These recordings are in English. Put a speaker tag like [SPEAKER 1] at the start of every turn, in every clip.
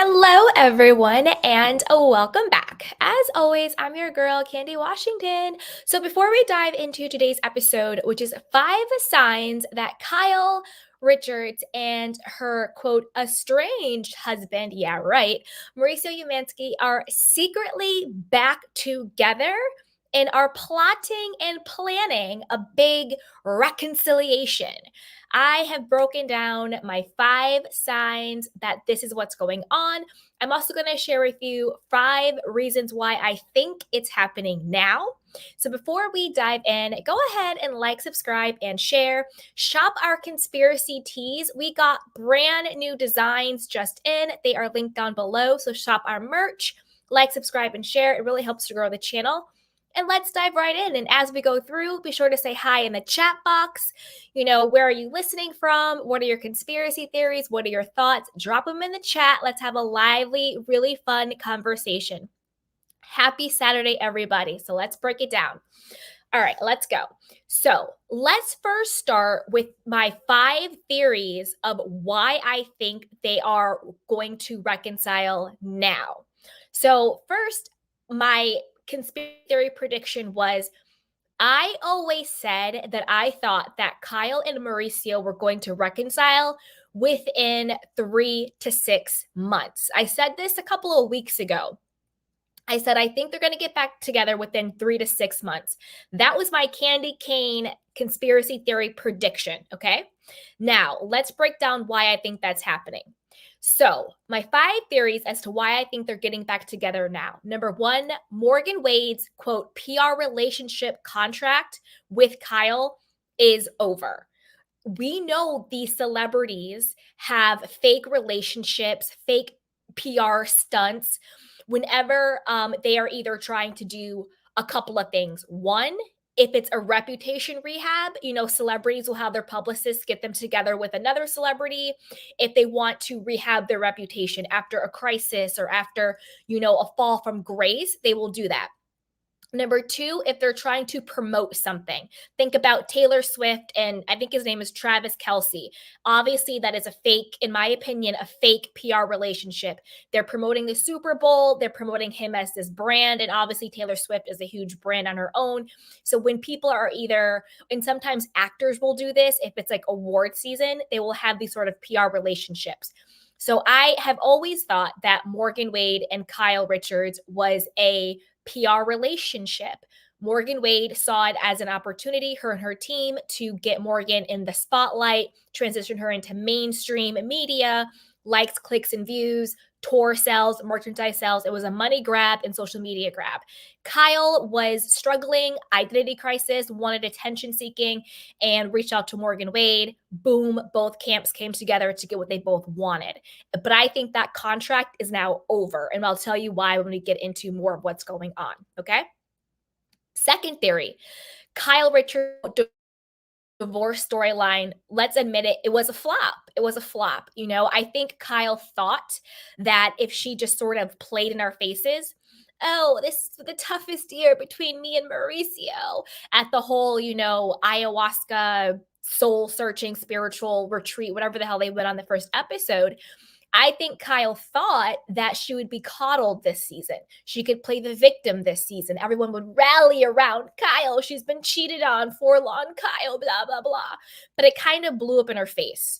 [SPEAKER 1] Hello, everyone, and welcome back. As always, I'm your girl, Candy Washington. So, before we dive into today's episode, which is 5 signs that Kyle Richards and her quote estranged husband, yeah, right, Mauricio Umansky are secretly back together and are plotting and planning a big reconciliation. I have broken down my 5 signs that this is what's going on. I'm also going to share with you 5 reasons why I think it's happening now. So before we dive in, go ahead and like, subscribe, and share. Shop our conspiracy tees. We got brand new designs just in. They are linked down below. So shop our merch, like, subscribe, and share. It really helps to grow the channel. And let's dive right in. And as we go through, be sure to say hi in the chat box. Where are you listening from? What are your conspiracy theories? What are your thoughts? Drop them in the chat. Let's have a lively, really fun conversation. Happy Saturday, everybody. So let's break it down. All right, let's go. So let's first start with my 5 theories of why I think they are going to reconcile now. So first, my conspiracy theory prediction was I always said that I thought that Kyle and Mauricio were going to reconcile within 3 to 6 months. I said this a couple of weeks ago. I said, I think they're going to get back together within 3 to 6 months. That was my candy cane conspiracy theory prediction. Okay. Now let's break down why I think that's happening. So, my 5 theories as to why I think they're getting back together now. Number 1, Morgan Wade's quote PR relationship contract with Kyle is over. We know these celebrities have fake relationships, fake PR stunts whenever they are either trying to do a couple of things. One, if it's a reputation rehab, celebrities will have their publicists get them together with another celebrity. If they want to rehab their reputation after a crisis or after, a fall from grace, they will do that. Number 2, if they're trying to promote something, think about Taylor Swift and I think his name is Travis Kelce. Obviously, that is a fake, in my opinion, a fake PR relationship. They're promoting the Super Bowl. They're promoting him as this brand. And obviously, Taylor Swift is a huge brand on her own. So when people are either, and sometimes actors will do this, if it's like award season, they will have these sort of PR relationships. So I have always thought that Morgan Wade and Kyle Richards was a PR relationship. Morgan Wade saw it as an opportunity, her and her team, to get Morgan in the spotlight, transition her into mainstream media, likes, clicks, and views, tour sales, merchandise sales. It was a money grab and social media grab. Kyle was struggling, identity crisis, wanted attention seeking, and reached out to Morgan Wade. Boom, both camps came together to get what they both wanted. But I think that contract is now over, and I'll tell you why when we get into more of what's going on, okay? Second theory, Kyle Richards divorce storyline, let's admit it, it was a flop. It was a flop. I think Kyle thought that if she just sort of played in our faces, oh, this is the toughest year between me and Mauricio at the whole, ayahuasca soul searching spiritual retreat, whatever the hell they went on the first episode. I think Kyle thought that she would be coddled this season. She could play the victim this season. Everyone would rally around Kyle. She's been cheated on, forlorn Kyle, blah, blah, blah. But it kind of blew up in her face.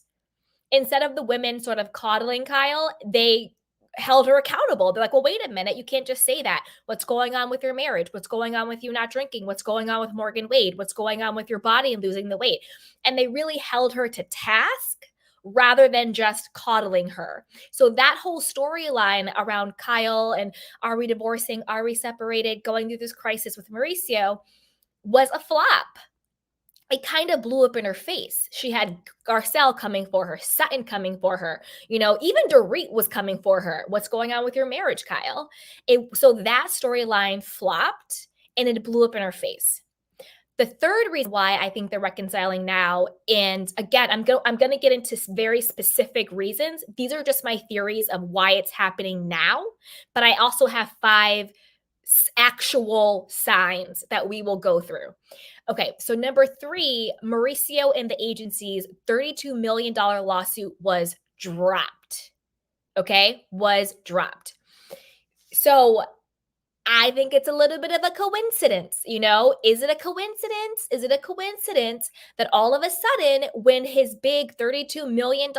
[SPEAKER 1] Instead of the women sort of coddling Kyle, they held her accountable. They're like, well, wait a minute. You can't just say that. What's going on with your marriage? What's going on with you not drinking? What's going on with Morgan Wade? What's going on with your body and losing the weight? And they really held her to task rather than just coddling her. So that whole storyline around Kyle and are we divorcing? Are we separated? Going through this crisis with Mauricio was a flop. It kind of blew up in her face. She had Garcelle coming for her, Sutton coming for her. Even Dorit was coming for her. What's going on with your marriage, Kyle? So that storyline flopped and it blew up in her face. The third reason why I think they're reconciling now, and again, I'm going to get into very specific reasons. These are just my theories of why it's happening now, but I also have 5 actual signs that we will go through. Okay, so number 3, Mauricio and the agency's $32 million lawsuit was dropped. okay, was dropped. So I think it's a little bit of a coincidence, you know? Is it a coincidence? Is it a coincidence that all of a sudden, when his big $32 million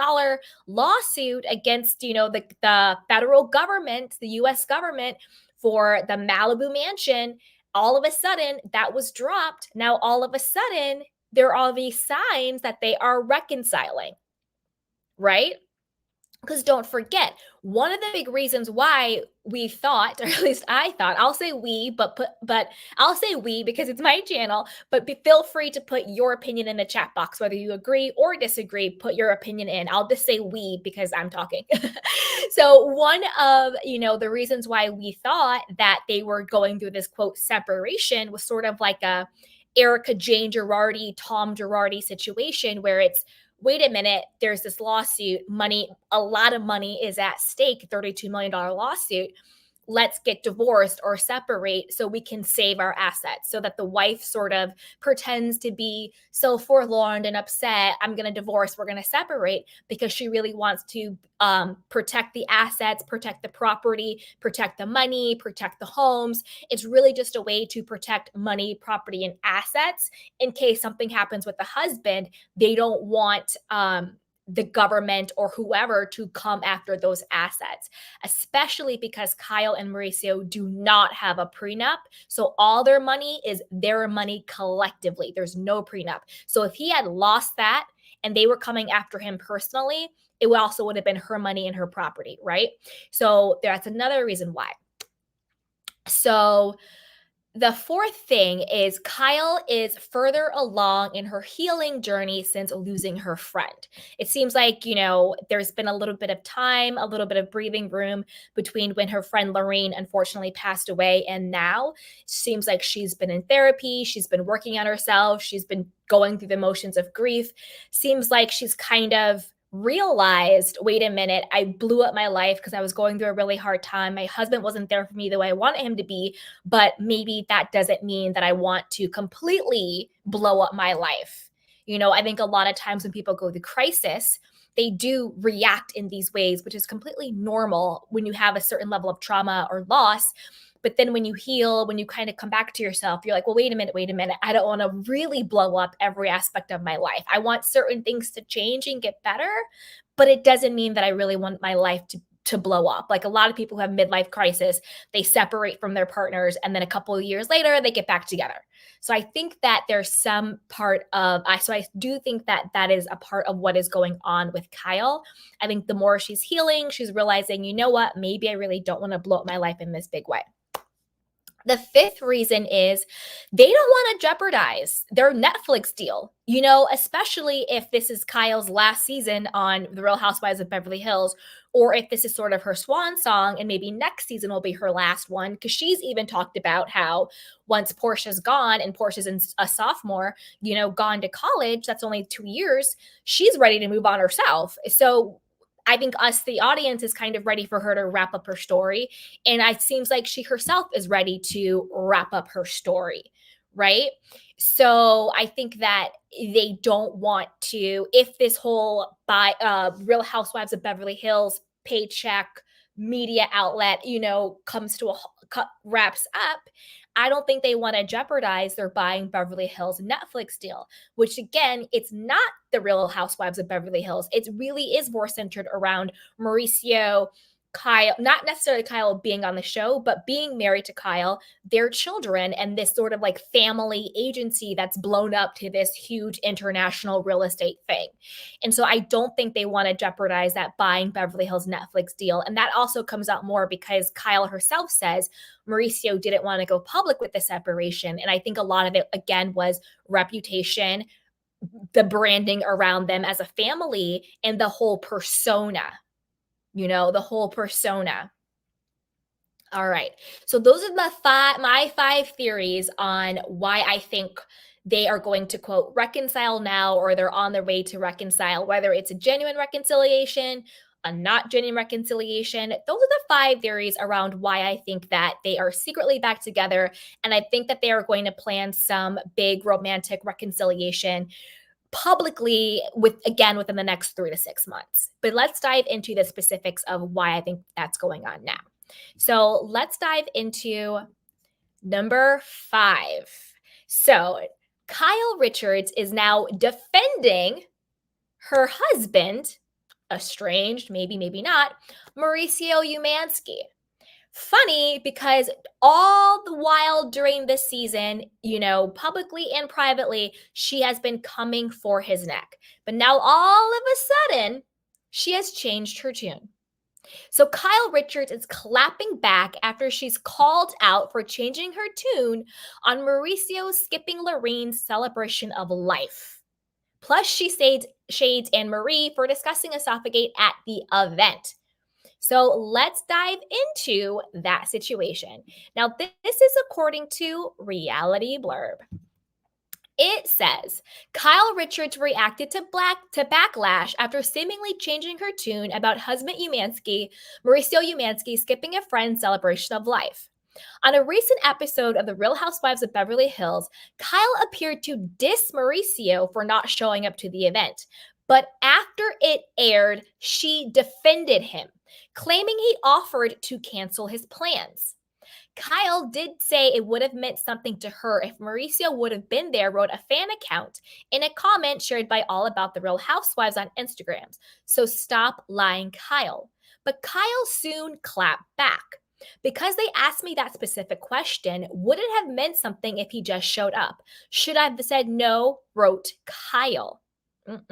[SPEAKER 1] lawsuit against, the federal government, the US government for the Malibu mansion, all of a sudden that was dropped. Now, all of a sudden, there are these signs that they are reconciling, right? Because don't forget, one of the big reasons why we thought, or at least I thought, I'll say we, but I'll say we because it's my channel. But feel free to put your opinion in the chat box, whether you agree or disagree. Put your opinion in. I'll just say we because I'm talking. So one of the reasons why we thought that they were going through this quote separation was sort of like a Erica Jane Girardi, Tom Girardi situation where it's, wait a minute, there's this lawsuit, money, a lot of money is at stake, $32 million lawsuit. Let's get divorced or separate so we can save our assets. So that the wife sort of pretends to be so forlorn and upset. I'm going to divorce, we're going to separate, because she really wants to protect the assets, protect the property, protect the money, protect the homes. It's really just a way to protect money, property, and assets in case something happens with the husband. They don't want the government or whoever to come after those assets, especially because Kyle and Mauricio do not have a prenup. So all their money is their money collectively. There's no prenup. So if he had lost that and they were coming after him personally, it also would have been her money and her property, right? So that's another reason why. So the fourth thing is Kyle is further along in her healing journey since losing her friend. It seems like, there's been a little bit of time, a little bit of breathing room between when her friend Lorraine unfortunately passed away and now. It seems like she's been in therapy. She's been working on herself. She's been going through the motions of grief. Seems like she's kind of realized, wait a minute, I blew up my life because I was going through a really hard time. My husband wasn't there for me the way I wanted him to be, but maybe that doesn't mean that I want to completely blow up my life. I think a lot of times when people go through crisis, they do react in these ways, which is completely normal when you have a certain level of trauma or loss. But then when you heal, when you kind of come back to yourself, you're like, well, wait a minute. I don't want to really blow up every aspect of my life. I want certain things to change and get better, but it doesn't mean that I really want my life to blow up. Like a lot of people who have midlife crisis, they separate from their partners and then a couple of years later, they get back together. So I think that there's some part of, so I do think that that is a part of what is going on with Kyle. I think the more she's healing, she's realizing, you know what, maybe I really don't want to blow up my life in this big way. The fifth reason is they don't want to jeopardize their Netflix deal, especially if this is Kyle's last season on The Real Housewives of Beverly Hills, or if this is sort of her swan song and maybe next season will be her last one. Because she's even talked about how once Portia's gone and Portia's a sophomore, gone to college, that's only 2 years, she's ready to move on herself. So I think us, the audience, is kind of ready for her to wrap up her story. And it seems like she herself is ready to wrap up her story, right? So I think that they don't want to, if this whole Real Housewives of Beverly Hills paycheck media outlet, comes to wraps up, I don't think they want to jeopardize their buying Beverly Hills Netflix deal, which again, it's not the Real Housewives of Beverly Hills. It really is more centered around Mauricio, Kyle, not necessarily Kyle being on the show, but being married to Kyle, their children, and this sort of like family agency that's blown up to this huge international real estate thing. And so I don't think they want to jeopardize that buying Beverly Hills Netflix deal. And that also comes out more because Kyle herself says Mauricio didn't want to go public with the separation. And I think a lot of it, again, was reputation, the branding around them as a family, and the whole persona. The whole persona. All right. So those are my 5 theories on why I think they are going to, quote, reconcile now, or they're on their way to reconcile, whether it's a genuine reconciliation, a not genuine reconciliation. Those are the 5 theories around why I think that they are secretly back together. And I think that they are going to plan some big romantic reconciliation publicly within the next 3 to 6 months. But let's dive into the specifics of why I think that's going on now. So let's dive into number 5. So Kyle Richards is now defending her husband, estranged, maybe not, Mauricio Umansky. Funny because all the while during this season, publicly and privately, she has been coming for his neck. But now all of a sudden, she has changed her tune. So Kyle Richards is clapping back after she's called out for changing her tune on Mauricio skipping Lorene's celebration of life. Plus, she shades Annemarie for discussing Esophagate at the event. So let's dive into that situation. Now, this is according to Reality Blurb. It says, Kyle Richards reacted to backlash after seemingly changing her tune about husband Mauricio Umansky, skipping a friend's celebration of life. On a recent episode of The Real Housewives of Beverly Hills, Kyle appeared to diss Mauricio for not showing up to the event. But after it aired, she defended him, claiming he offered to cancel his plans. Kyle did say it would have meant something to her if Mauricio would have been there, wrote a fan account in a comment shared by All About the Real Housewives on Instagram. So stop lying, Kyle. But Kyle soon clapped back. Because they asked me that specific question, would it have meant something if he just showed up? Should I have said no, wrote Kyle. On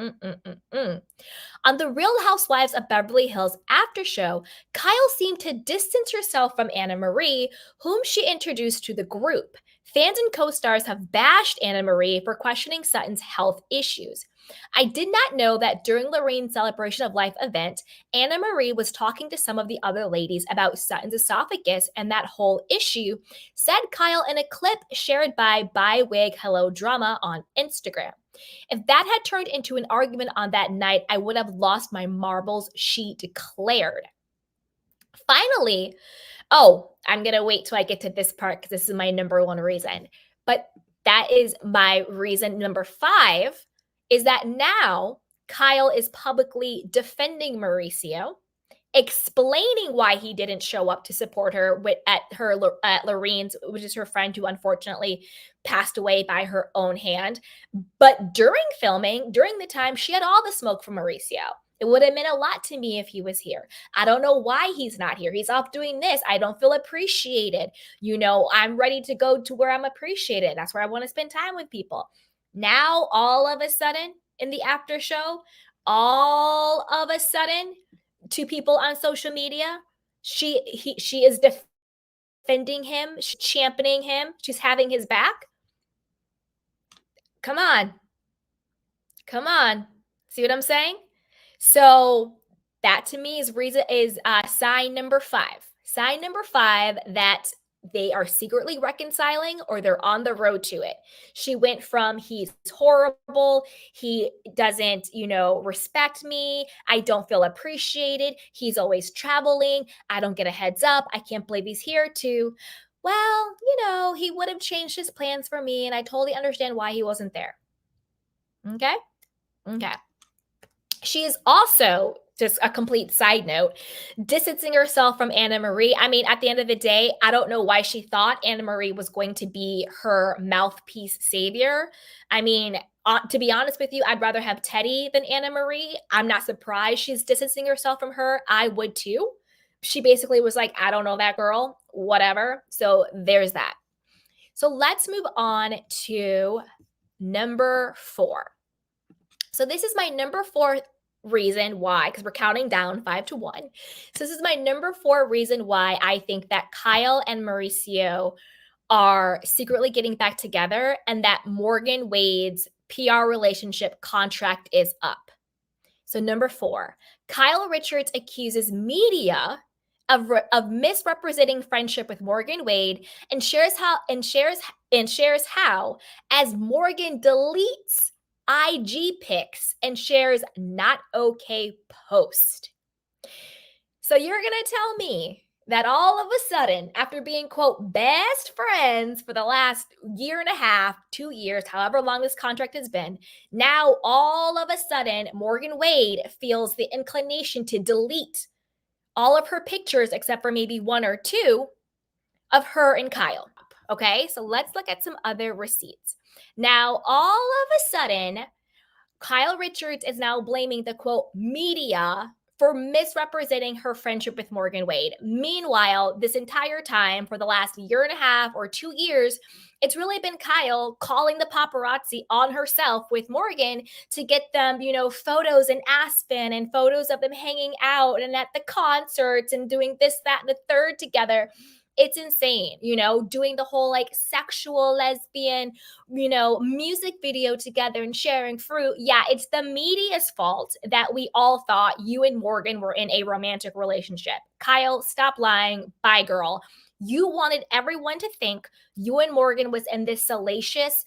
[SPEAKER 1] The Real Housewives of Beverly Hills after show, Kyle seemed to distance herself from Annemarie, whom she introduced to the group. Fans and co-stars have bashed Annemarie for questioning Sutton's health issues. I did not know that during Lorene's celebration of life event, Annemarie was talking to some of the other ladies about Sutton's esophagus and that whole issue, said Kyle in a clip shared by Wig Hello Drama on Instagram. If that had turned into an argument on that night, I would have lost my marbles, she declared. Finally, I'm going to wait till I get to this part because this is my number 1 reason. But that is my reason number 5, is that now Kyle is publicly defending Mauricio, explaining why he didn't show up to support her at Lorene's, which is her friend who unfortunately passed away by her own hand. But during filming, during the time, she had all the smoke from Mauricio. It would have meant a lot to me if he was here. I don't know why he's not here. He's off doing this. I don't feel appreciated. I'm ready to go to where I'm appreciated. That's where I want to spend time with people. Now, all of a sudden, in the after show, all of a sudden, to people on social media, she is defending him, she's championing him, she's having his back. Come on. See what I'm saying? So that to me is sign number 5. Sign number 5 that they are secretly reconciling or they're on the road to it. She went from he's horrible, he doesn't, respect me, I don't feel appreciated, he's always traveling, I don't get a heads up, I can't believe he's here, to, well, he would have changed his plans for me and I totally understand why he wasn't there. Okay. She is also, just a complete side note, distancing herself from Annemarie. I mean, at the end of the day, I don't know why she thought Annemarie was going to be her mouthpiece savior. I mean, to be honest with you, I'd rather have Teddy than Annemarie. I'm not surprised she's distancing herself from her. I would too. She basically was like, I don't know that girl, whatever. So there's that. So let's move on to number 4. So this is my number 4 reason why, because we're counting down 5 to 1. So this is my number 4 reason why I think that Kyle and Mauricio are secretly getting back together and that Morgan Wade's PR relationship contract is up. So number 4, Kyle Richards accuses media of misrepresenting friendship with Morgan Wade and shares how as Morgan deletes IG pics and shares not okay post. So you're going to tell me that all of a sudden, after being, quote, best friends for the last year and a half, 2 years, however long this contract has been, now all of a sudden, Morgan Wade feels the inclination to delete all of her pictures, except for maybe one or two, of her and Kyle. Okay, so let's look at some other receipts. Now, all of a sudden, Kyle Richards is now blaming the, quote, media for misrepresenting her friendship with Morgan Wade. Meanwhile, this entire time, for the last year and a half or 2 years, it's really been Kyle calling the paparazzi on herself with Morgan to get them, photos in Aspen and photos of them hanging out and at the concerts and doing this, that, and the third together. It's insane, doing the whole like sexual lesbian, music video together and sharing fruit. Yeah, it's the media's fault that we all thought you and Morgan were in a romantic relationship. Kyle, stop lying. Bye, girl. You wanted everyone to think you and Morgan was in this salacious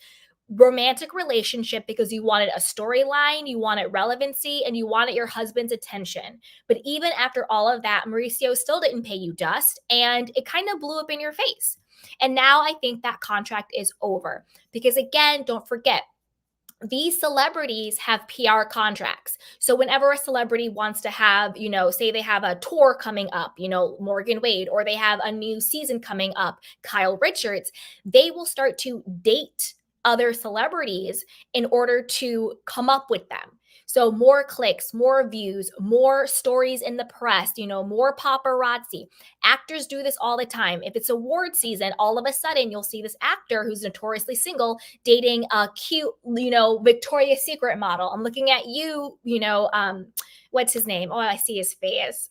[SPEAKER 1] romantic relationship because you wanted a storyline, you wanted relevancy, and you wanted your husband's attention. But even after all of that, Mauricio still didn't pay you dust, and it kind of blew up in your face. And now I think that contract is over because, again, don't forget, these celebrities have PR contracts. So whenever a celebrity wants to have, say they have a tour coming up, Morgan Wade, or they have a new season coming up, Kyle Richards, they will start to date other celebrities in order to come up with them. So more clicks, more views, more stories in the press, more paparazzi. Actors do this all the time. If it's award season, all of a sudden you'll see this actor who's notoriously single dating a cute, Victoria's Secret model. I'm looking at you, what's his name? Oh, I see his face.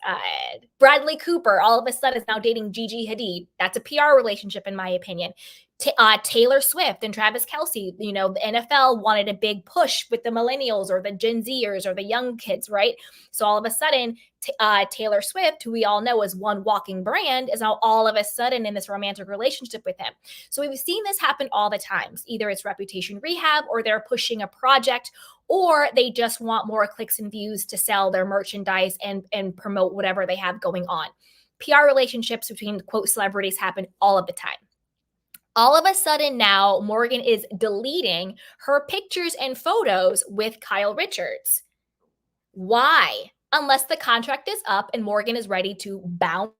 [SPEAKER 1] Bradley Cooper all of a sudden is now dating Gigi Hadid. That's a PR relationship, in my opinion. Taylor Swift and Travis Kelce, the NFL wanted a big push with the millennials or the Gen Zers or the young kids, right? So all of a sudden, Taylor Swift, who we all know is one walking brand, is now all of a sudden in this romantic relationship with him. So we've seen this happen all the times. Either it's reputation rehab, or they're pushing a project, or they just want more clicks and views to sell their merchandise and promote whatever they have going on. PR relationships between, quote, celebrities happen all of the time. All of a sudden now, Morgan is deleting her pictures and photos with Kyle Richards. Why? Unless the contract is up and Morgan is ready to bounce.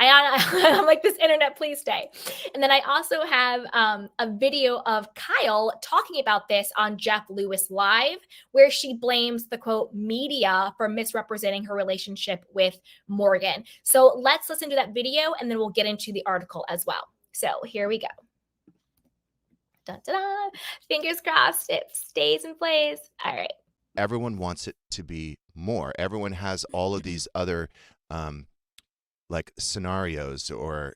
[SPEAKER 1] I'm like, this internet, please stay. And then I also have a video of Kyle talking about this on Jeff Lewis Live, where she blames the, quote, media for misrepresenting her relationship with Morgan. So let's listen to that video and then we'll get into the article as well. So here we go. Dun, dun, dun. Fingers crossed it stays in place. All right.
[SPEAKER 2] Everyone wants it to be more. Everyone has all of these other like scenarios or,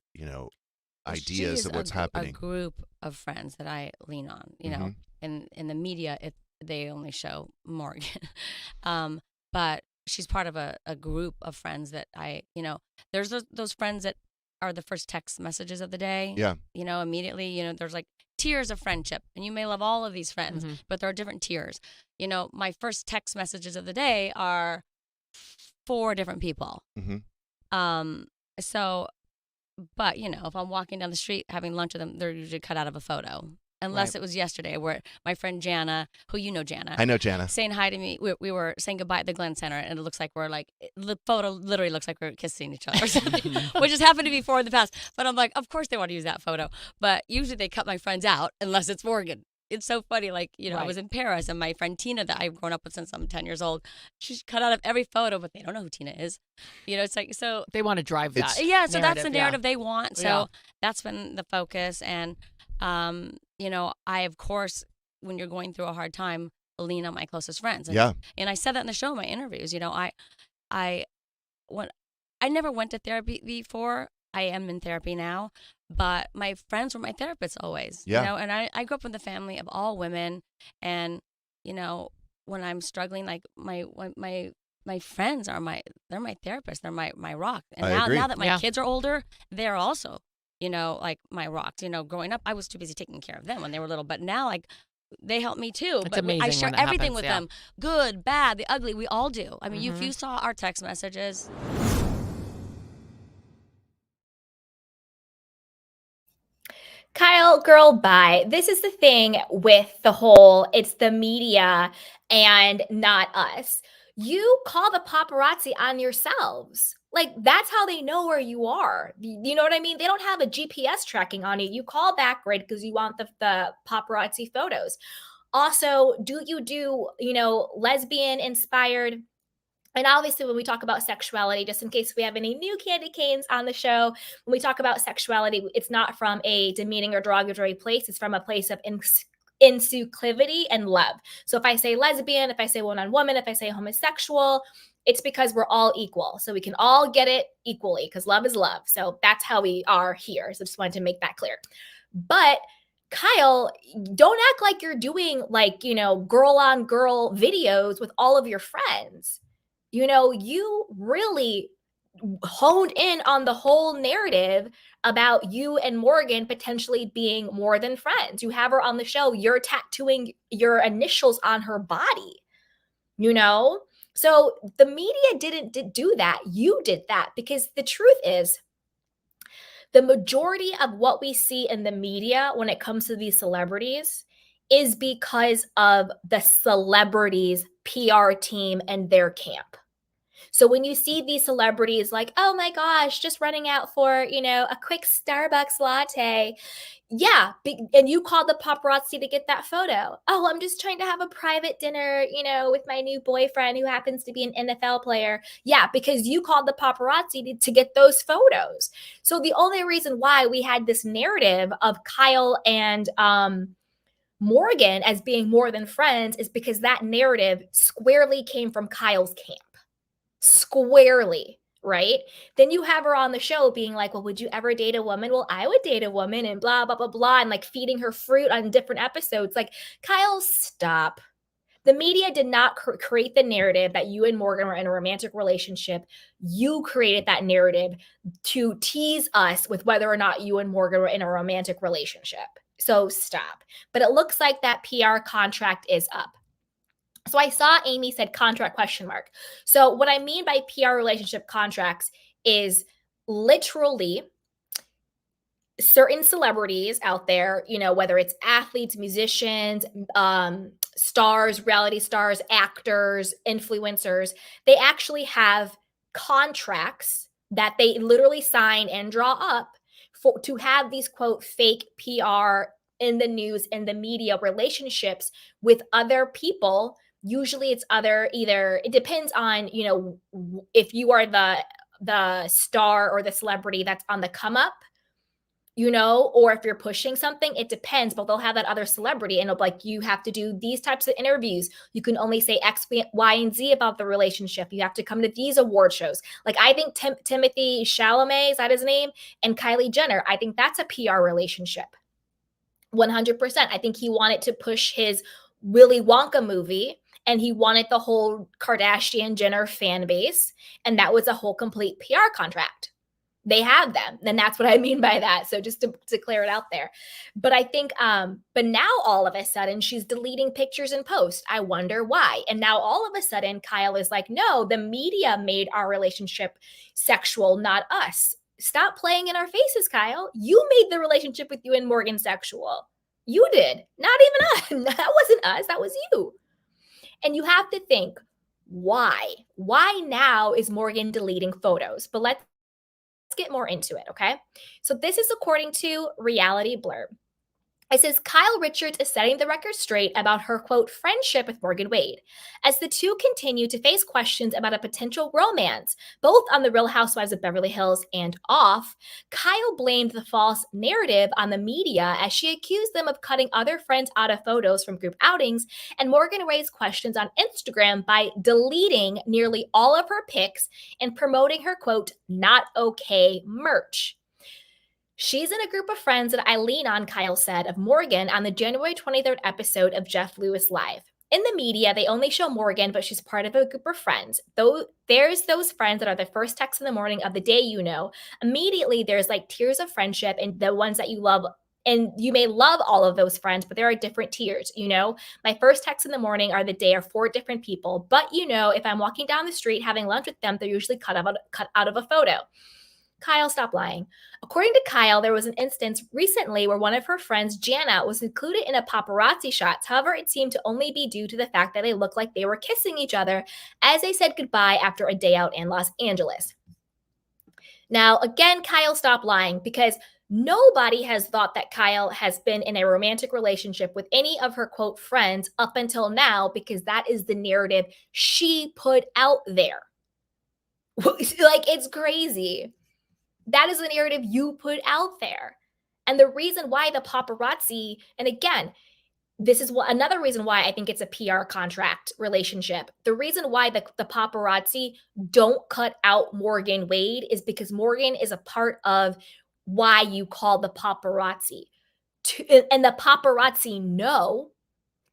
[SPEAKER 2] ideas of what's happening.
[SPEAKER 3] A group of friends that I lean on, know, in the media, they only show Morgan. But she's part of a group of friends that there's those friends that are the first text messages of the day.
[SPEAKER 2] Yeah.
[SPEAKER 3] Immediately, there's like tiers of friendship, and you may love all of these friends, but there are different tiers. My first text messages of the day are 4 different people. So, but if I'm walking down the street having lunch with them, they're usually cut out of a photo. Unless it was yesterday where my friend Jana, who Jana.
[SPEAKER 2] I know Jana.
[SPEAKER 3] Saying hi to me. We were saying goodbye at the Glen Center, and it looks like the photo literally looks like we're kissing each other or something, which has happened to me before in the past. But I'm like, of course they want to use that photo. But usually they cut my friends out unless it's Morgan. It's so funny. Right. I was in Paris, and my friend Tina, that I've grown up with since I'm 10 years old, she's cut out of every photo, but they don't know who Tina is. It's like, so.
[SPEAKER 4] They want to drive that.
[SPEAKER 3] Yeah, so that's the narrative they want. So that's been the focus. And, I, of course, when you're going through a hard time, lean on my closest friends. And I said that in the show, in my interviews. I never went to therapy before. I am in therapy now, but my friends were my therapists always. And I grew up in a family of all women, and when I'm struggling, like my friends are they're my therapists, they're my rock. And now that my kids are older, they're also like my rocks. Growing up, I was too busy taking care of them when they were little, but now like they help me too.
[SPEAKER 4] It's
[SPEAKER 3] but
[SPEAKER 4] amazing
[SPEAKER 3] I share
[SPEAKER 4] when that
[SPEAKER 3] everything
[SPEAKER 4] happens,
[SPEAKER 3] with
[SPEAKER 4] yeah.
[SPEAKER 3] them. Good, bad, the ugly. We all do. I mean, if you saw our text messages.
[SPEAKER 1] Kyle, girl, bye. This is the thing with the whole, it's the media and not us. You call the paparazzi on yourselves. Like, that's how they know where you are. You know what I mean? They don't have a GPS tracking on you. You call Backtracking because you want the paparazzi photos. Also, do you do, lesbian inspired? And obviously, when we talk about sexuality, just in case we have any new candy canes on the show, when we talk about sexuality, it's not from a demeaning or derogatory place. It's from a place of inclusivity and love. So if I say lesbian, if I say woman-on-woman, if I say homosexual, it's because we're all equal. So we can all get it equally because love is love. So that's how we are here. So just wanted to make that clear. But Kyle, don't act like you're doing girl on girl videos with all of your friends. You really honed in on the whole narrative about you and Morgan potentially being more than friends. You have her on the show. You're tattooing your initials on her body, So the media didn't do that. You did that because the truth is, the majority of what we see in the media when it comes to these celebrities is because of the celebrities' PR team and their camp. So when you see these celebrities like, oh my gosh, just running out for, a quick Starbucks latte. Yeah. And you called the paparazzi to get that photo. Oh, I'm just trying to have a private dinner, with my new boyfriend who happens to be an NFL player. Yeah, because you called the paparazzi to get those photos. So the only reason why we had this narrative of Kyle and Morgan as being more than friends is because that narrative squarely came from Kyle's camp. Squarely, right? Then you have her on the show being like, well, would you ever date a woman? Well, I would date a woman and blah, blah, blah, blah, and like feeding her fruit on different episodes. Like, Kyle, stop. The media did not create the narrative that you and Morgan were in a romantic relationship. You created that narrative to tease us with whether or not you and Morgan were in a romantic relationship. So stop. But it looks like that PR contract is up. So I saw Amy said contract ? So what I mean by PR relationship contracts is literally certain celebrities out there, whether it's athletes, musicians, stars, reality stars, actors, influencers, they actually have contracts that they literally sign and draw up to have these quote fake PR in the news and the media relationships with other people. Usually it's either it depends on, if you are the star or the celebrity that's on the come up, or if you're pushing something, it depends, but they'll have that other celebrity and it'll be like, you have to do these types of interviews. You can only say X, Y, and Z about the relationship. You have to come to these award shows. Like I think Timothy Chalamet, is that his name? And Kylie Jenner, I think that's a PR relationship. 100%. I think he wanted to push his Willy Wonka movie and he wanted the whole Kardashian Jenner fan base. And that was a whole complete PR contract. They have them. And that's what I mean by that. So just to clear it out there. But I think, but now all of a sudden she's deleting pictures and posts. I wonder why. And now all of a sudden Kyle is like, no, the media made our relationship sexual, not us. Stop playing in our faces, Kyle. You made the relationship with you and Morgan sexual. You did. Not even us. That wasn't us. That was you. And you have to think, why? Why now is Morgan deleting photos? But let's get more into it, okay? So this is according to Reality Blurb. It says Kyle Richards is setting the record straight about her, quote, friendship with Morgan Wade, as the two continue to face questions about a potential romance, both on The Real Housewives of Beverly Hills and off. Kyle blamed the false narrative on the media as she accused them of cutting other friends out of photos from group outings, and Morgan raised questions on Instagram by deleting nearly all of her pics and promoting her, quote, not okay merch. She's in a group of friends that I lean on, Kyle said of Morgan on the January 23rd episode of Jeff Lewis Live. in the media, they only show Morgan, but she's part of a group of friends. Though there's those friends that are the first text in the morning of the day, immediately there's like tiers of friendship and the ones that you love. And you may love all of those friends, but there are different tiers, My first text in the morning are the day are 4 different people. But, if I'm walking down the street having lunch with them, they're usually cut out of a photo. Kyle, stop lying. According to Kyle, there was an instance recently where one of her friends, Jana, was included in a paparazzi shot. However, it seemed to only be due to the fact that they looked like they were kissing each other as they said goodbye after a day out in Los Angeles. Now, again, Kyle, stop lying, because nobody has thought that Kyle has been in a romantic relationship with any of her, quote, friends up until now, because that is the narrative she put out there. Like, it's crazy. That is the narrative you put out there. And the reason why the paparazzi, and again, this is another reason why I think it's a PR contract relationship. The reason why the paparazzi don't cut out Morgan Wade is because Morgan is a part of why you call the paparazzi. And the paparazzi know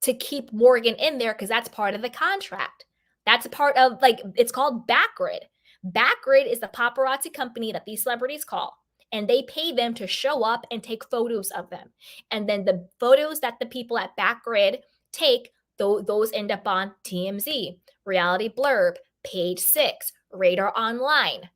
[SPEAKER 1] to keep Morgan in there because that's part of the contract. That's a part of, like, it's called Backtracking. Backtracking is the paparazzi company that these celebrities call, and they pay them to show up and take photos of them. And then the photos that the people at Backtracking take, those end up on TMZ, Reality Blurb, Page 6, Radar Online.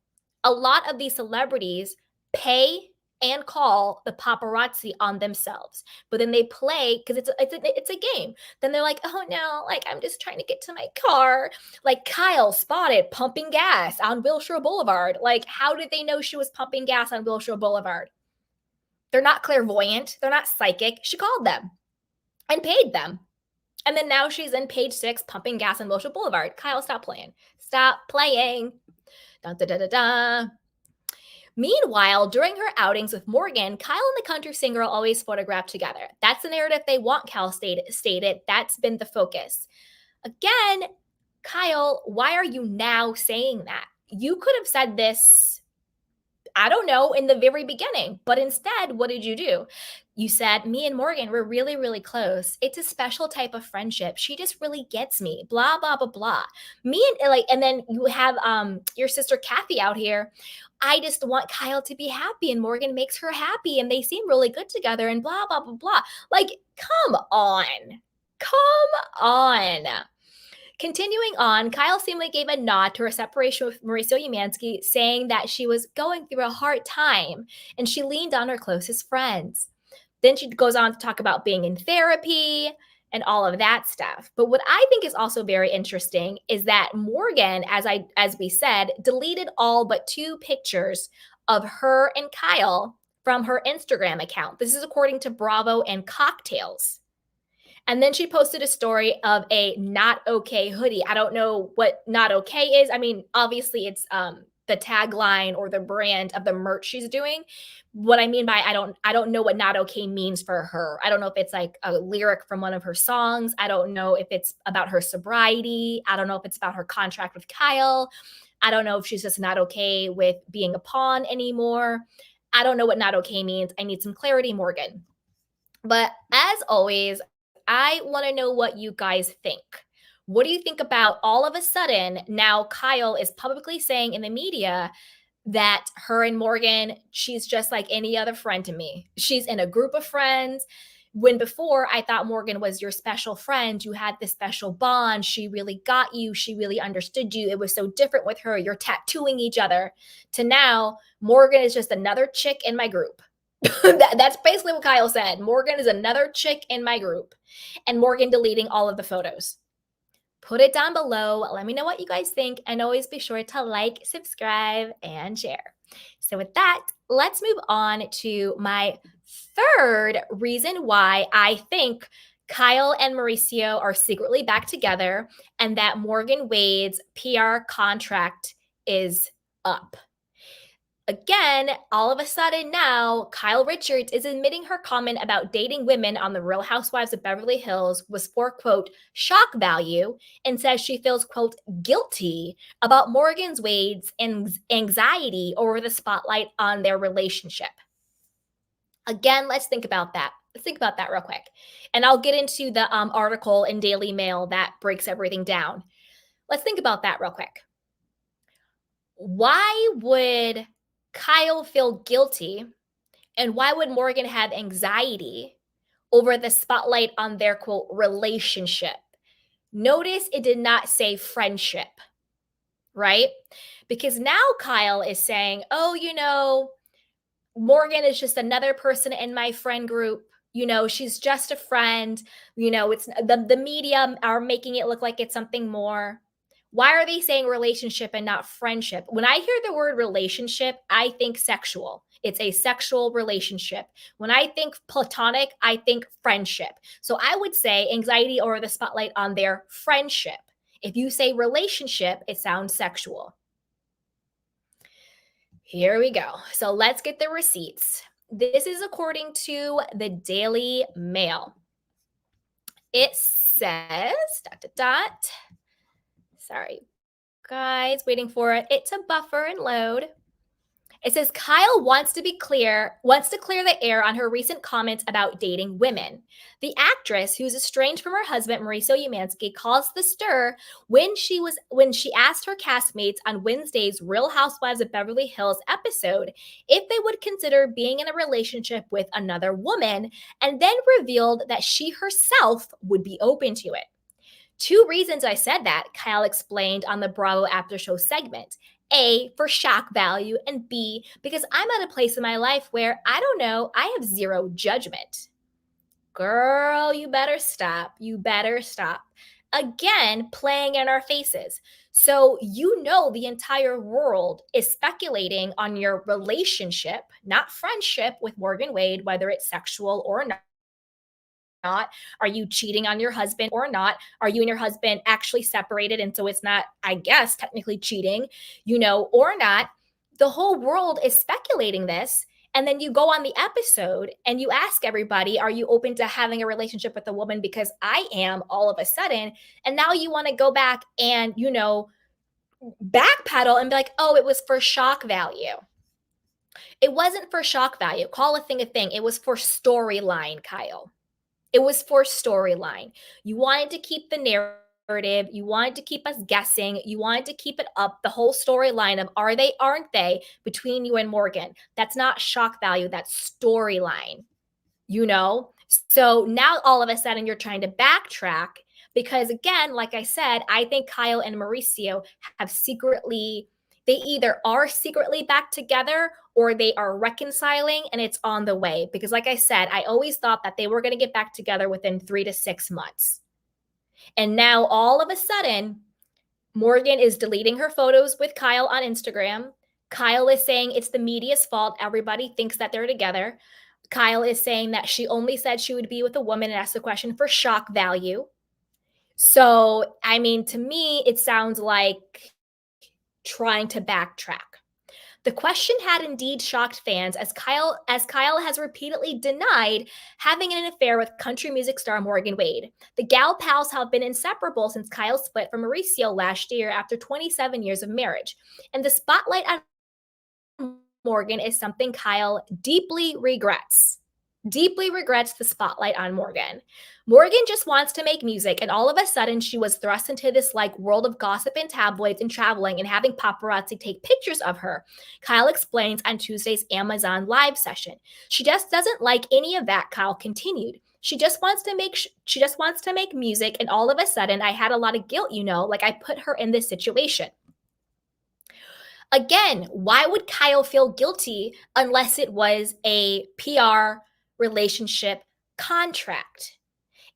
[SPEAKER 1] A lot of these celebrities pay and call the paparazzi on themselves, but then they play because it's a game. Then they're like, oh no, like I'm just trying to get to my car. Like Kyle spotted pumping gas on Wilshire Boulevard. Like, how did they know she was pumping gas on Wilshire Boulevard? They're not clairvoyant. They're not psychic. She called them and paid them. And then now she's in Page 6 pumping gas on Wilshire Boulevard. Kyle, stop playing. Stop playing. Dun, da, da, da, da. Meanwhile, during her outings with Morgan, Kyle and the country singer are always photographed together. That's the narrative they want, Kyle stated. That's been the focus. Again, Kyle, why are you now saying that? You could have said this, I don't know, in the very beginning. But instead, what did you do? You said, me and Morgan, we're really, really close. It's a special type of friendship. She just really gets me, blah, blah, blah, blah. And then you have your sister Kathy out here. I just want Kyle to be happy and Morgan makes her happy and they seem really good together and blah, blah, blah, blah. Like, come on. Continuing on, Kyle seemingly gave a nod to her separation with Mauricio Umansky, saying that she was going through a hard time and she leaned on her closest friends. Then she goes on to talk about being in therapy and all of that stuff. But what I think is also very interesting is that Morgan, as we said, deleted all but 2 pictures of her and Kyle from her Instagram account. This is according to Bravo and Cocktails. And then she posted a story of a not okay hoodie. I don't know what not okay is. I mean, obviously it's the tagline or the brand of the merch she's doing. What I mean by I don't know what not okay means for her. I don't know if it's like a lyric from one of her songs. I don't know if it's about her sobriety. I don't know if it's about her contract with Kyle. I don't know if she's just not okay with being a pawn anymore. I don't know what not okay means. I need some clarity, Morgan. But as always, I want to know what you guys think. What do you think about all of a sudden now Kyle is publicly saying in the media that her and Morgan, she's just like any other friend to me. She's in a group of friends. When before I thought Morgan was your special friend, you had this special bond. She really got you. She really understood you. It was so different with her. You're tattooing each other. To now, Morgan is just another chick in my group. That's basically what Kyle said. Morgan is another chick in my group. And Morgan deleting all of the photos. Put it down below. Let me know what you guys think. And always be sure to like, subscribe, and share. So with that, let's move on to my third reason why I think Kyle and Mauricio are secretly back together and that Morgan Wade's PR contract is up. Again, all of a sudden now, Kyle Richards is admitting her comment about dating women on the Real Housewives of Beverly Hills was for, quote, shock value, and says she feels, quote, guilty about Morgan Wade's anxiety over the spotlight on their relationship. Again, let's think about that. Let's think about that real quick. And I'll get into the article in Daily Mail that breaks everything down. Let's think about that real quick. Why would Kyle feel guilty and why would Morgan have anxiety over the spotlight on their quote relationship? Notice it did not say friendship, right? Because now Kyle is saying, oh, Morgan is just another person in my friend group. She's just a friend. It's the media are making it look like it's something more. Why are they saying relationship and not friendship? When I hear the word relationship, I think sexual. It's a sexual relationship. When I think platonic, I think friendship. So I would say anxiety over the spotlight on their friendship. If you say relationship, it sounds sexual. Here we go. So let's get the receipts. This is according to the Daily Mail. It says, sorry, guys, waiting for it to buffer and load. It says Kyle wants to clear the air on her recent comments about dating women. The actress, who's estranged from her husband Mauricio calls the stir when she asked her castmates on Wednesday's Real Housewives of Beverly Hills episode if they would consider being in a relationship with another woman, and then revealed that she herself would be open to it. 2 reasons I said that, Kyle explained on the Bravo After Show segment. A, for shock value, and B, because I'm at a place in my life where, I don't know, I have zero judgment. Girl, you better stop. You better stop. Again, playing in our faces. So the entire world is speculating on your relationship, not friendship, with Morgan Wade, whether it's sexual or not. Are you cheating on your husband or not? Are you and your husband actually separated? And so it's not, I guess, technically cheating, or not. The whole world is speculating this. And then you go on the episode and you ask everybody, are you open to having a relationship with a woman? Because I am, all of a sudden. And now you want to go back and, backpedal and be like, oh, it was for shock value. It wasn't for shock value. Call a thing a thing. It was for storyline, Kyle. It was for storyline. You wanted to keep the narrative. You wanted to keep us guessing. You wanted to keep it up, the whole storyline of are they, aren't they, between you and Morgan. That's not shock value. That's storyline, So now all of a sudden you're trying to backtrack because, again, like I said, I think Kyle and Mauricio have they either are secretly back together or they are reconciling and it's on the way. Because like I said, I always thought that they were going to get back together within 3 to 6 months. And now all of a sudden, Morgan is deleting her photos with Kyle on Instagram. Kyle is saying it's the media's fault. Everybody thinks that they're together. Kyle is saying that she only said she would be with a woman and asked the question for shock value. So, to me, it sounds like trying to backtrack. The question had indeed shocked fans as Kyle has repeatedly denied having an affair with country music star Morgan Wade. The gal pals have been inseparable since Kyle split from Mauricio last year after 27 years of marriage. And the spotlight on Morgan is something Kyle deeply regrets. Deeply regrets the spotlight on Morgan. Morgan just wants to make music, and all of a sudden she was thrust into this world of gossip and tabloids and traveling and having paparazzi take pictures of her. Kyle explains on Tuesday's Amazon live session. She just doesn't like any of that, Kyle continued. She just wants to make music, and all of a sudden I had a lot of guilt, I put her in this situation. Again, why would Kyle feel guilty unless it was a PR relationship contract?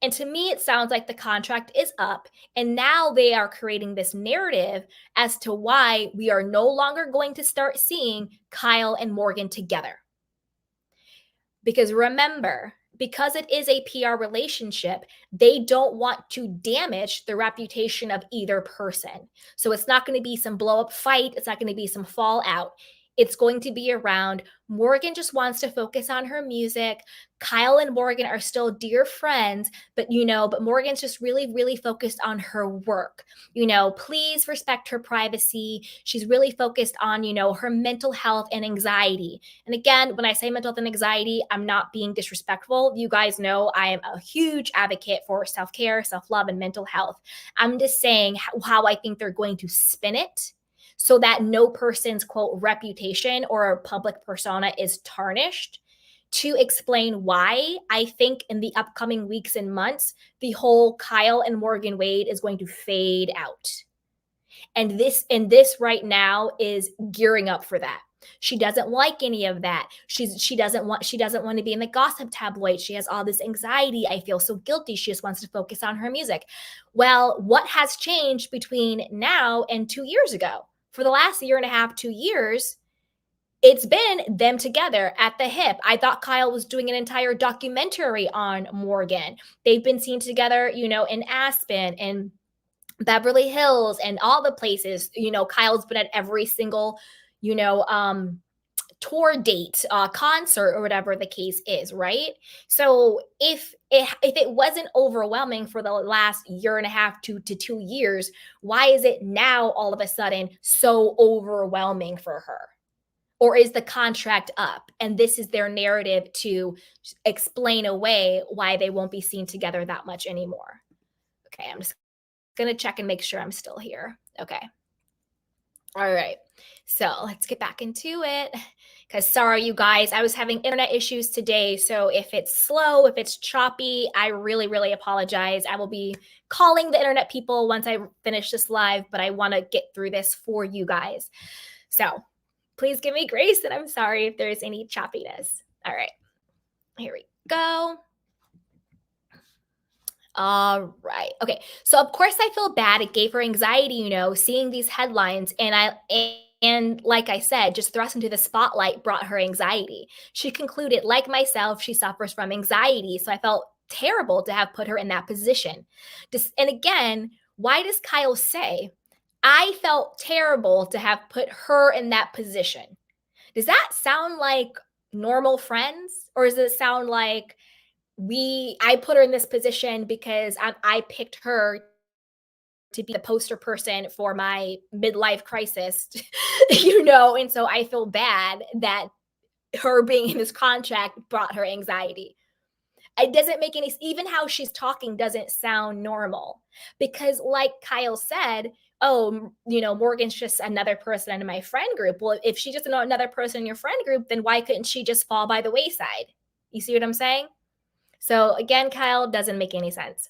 [SPEAKER 1] And to me, it sounds like the contract is up, and now they are creating this narrative as to why we are no longer going to start seeing Kyle and Morgan together. Because remember, because it is a PR relationship, they don't want to damage the reputation of either person. So it's not going to be some blow up fight. It's not going to be some fallout. It's going to be around Morgan just wants to focus on her music. Kyle and Morgan are still dear friends, but but Morgan's just really, really focused on her work. Please respect her privacy. She's really focused on, her mental health and anxiety. And again, when I say mental health and anxiety, I'm not being disrespectful. You guys know I am a huge advocate for self-care, self-love, and mental health. I'm just saying how I think they're going to spin it so that no person's, quote, reputation or public persona is tarnished, to explain why I think in the upcoming weeks and months, the whole Kyle and Morgan Wade is going to fade out. And this right now is gearing up for that. She doesn't like any of that. She doesn't want to be in the gossip tabloid. She has all this anxiety. I feel so guilty. She just wants to focus on her music. Well, what has changed between now and 2 years ago? For the last year and a half, 2 years, it's been them together at the hip. I thought Kyle was doing an entire documentary on Morgan. They've been seen together, in Aspen and Beverly Hills and all the places. Kyle's been at every single, tour date, concert, or whatever the case is, right? So if it wasn't overwhelming for the last year and a half to 2 years, why is it now all of a sudden so overwhelming for her? Or is the contract up? And this is their narrative to explain away why they won't be seen together that much anymore. Okay, I'm just going to check and make sure I'm still here. Okay. All right. So let's get back into it. Because sorry, you guys, I was having internet issues today. So if it's slow, if it's choppy, I really, really apologize. I will be calling the internet people once I finish this live, but I want to get through this for you guys. So please give me grace, and I'm sorry if there's any choppiness. All right. Here we go. All right. Okay. So of course I feel bad. It gave her anxiety, seeing these headlines. And like I said, just thrust into the spotlight brought her anxiety. She concluded, like myself, she suffers from anxiety. So I felt terrible to have put her in that position. And again, why does Kyle say, I felt terrible to have put her in that position? Does that sound like normal friends? Or does it sound like I put her in this position because I picked her to be the poster person for my midlife crisis, and so I feel bad that her being in this contract brought her anxiety. It doesn't make even how she's talking doesn't sound normal, because like Kyle said, oh, Morgan's just another person in my friend group. Well, if she's just another person in your friend group, then why couldn't she just fall by the wayside? You see what I'm saying? So again, Kyle, doesn't make any sense.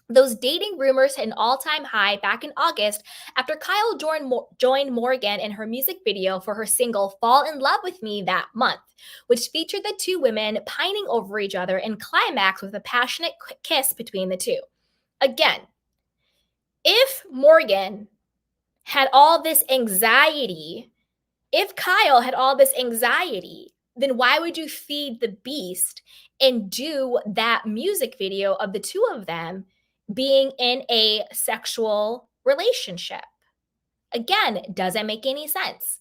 [SPEAKER 1] Those dating rumors hit an all-time high back in August after Kyle joined Morgan in her music video for her single Fall in Love with Me that month, which featured the two women pining over each other and climaxed with a passionate kiss between the two. Again, if Morgan had all this anxiety, if Kyle had all this anxiety, then why would you feed the beast and do that music video of the two of them being in a sexual relationship? Again, doesn't make any sense.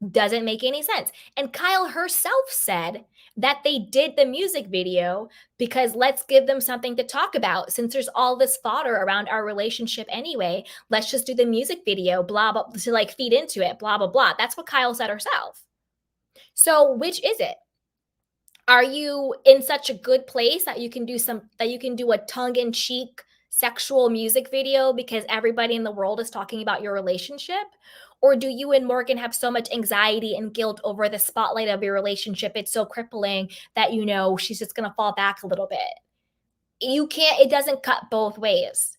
[SPEAKER 1] Doesn't make any sense. And Kyle herself said that they did the music video because let's give them something to talk about. Since there's all this fodder around our relationship anyway, let's just do the music video, blah, blah, to feed into it, blah, blah, blah. That's what Kyle said herself. So which is it? Are you in such a good place that you can do a tongue-in-cheek sexual music video because everybody in the world is talking about your relationship? Or do you and Morgan have so much anxiety and guilt over the spotlight of your relationship, it's so crippling that she's just going to fall back a little bit? It doesn't cut both ways.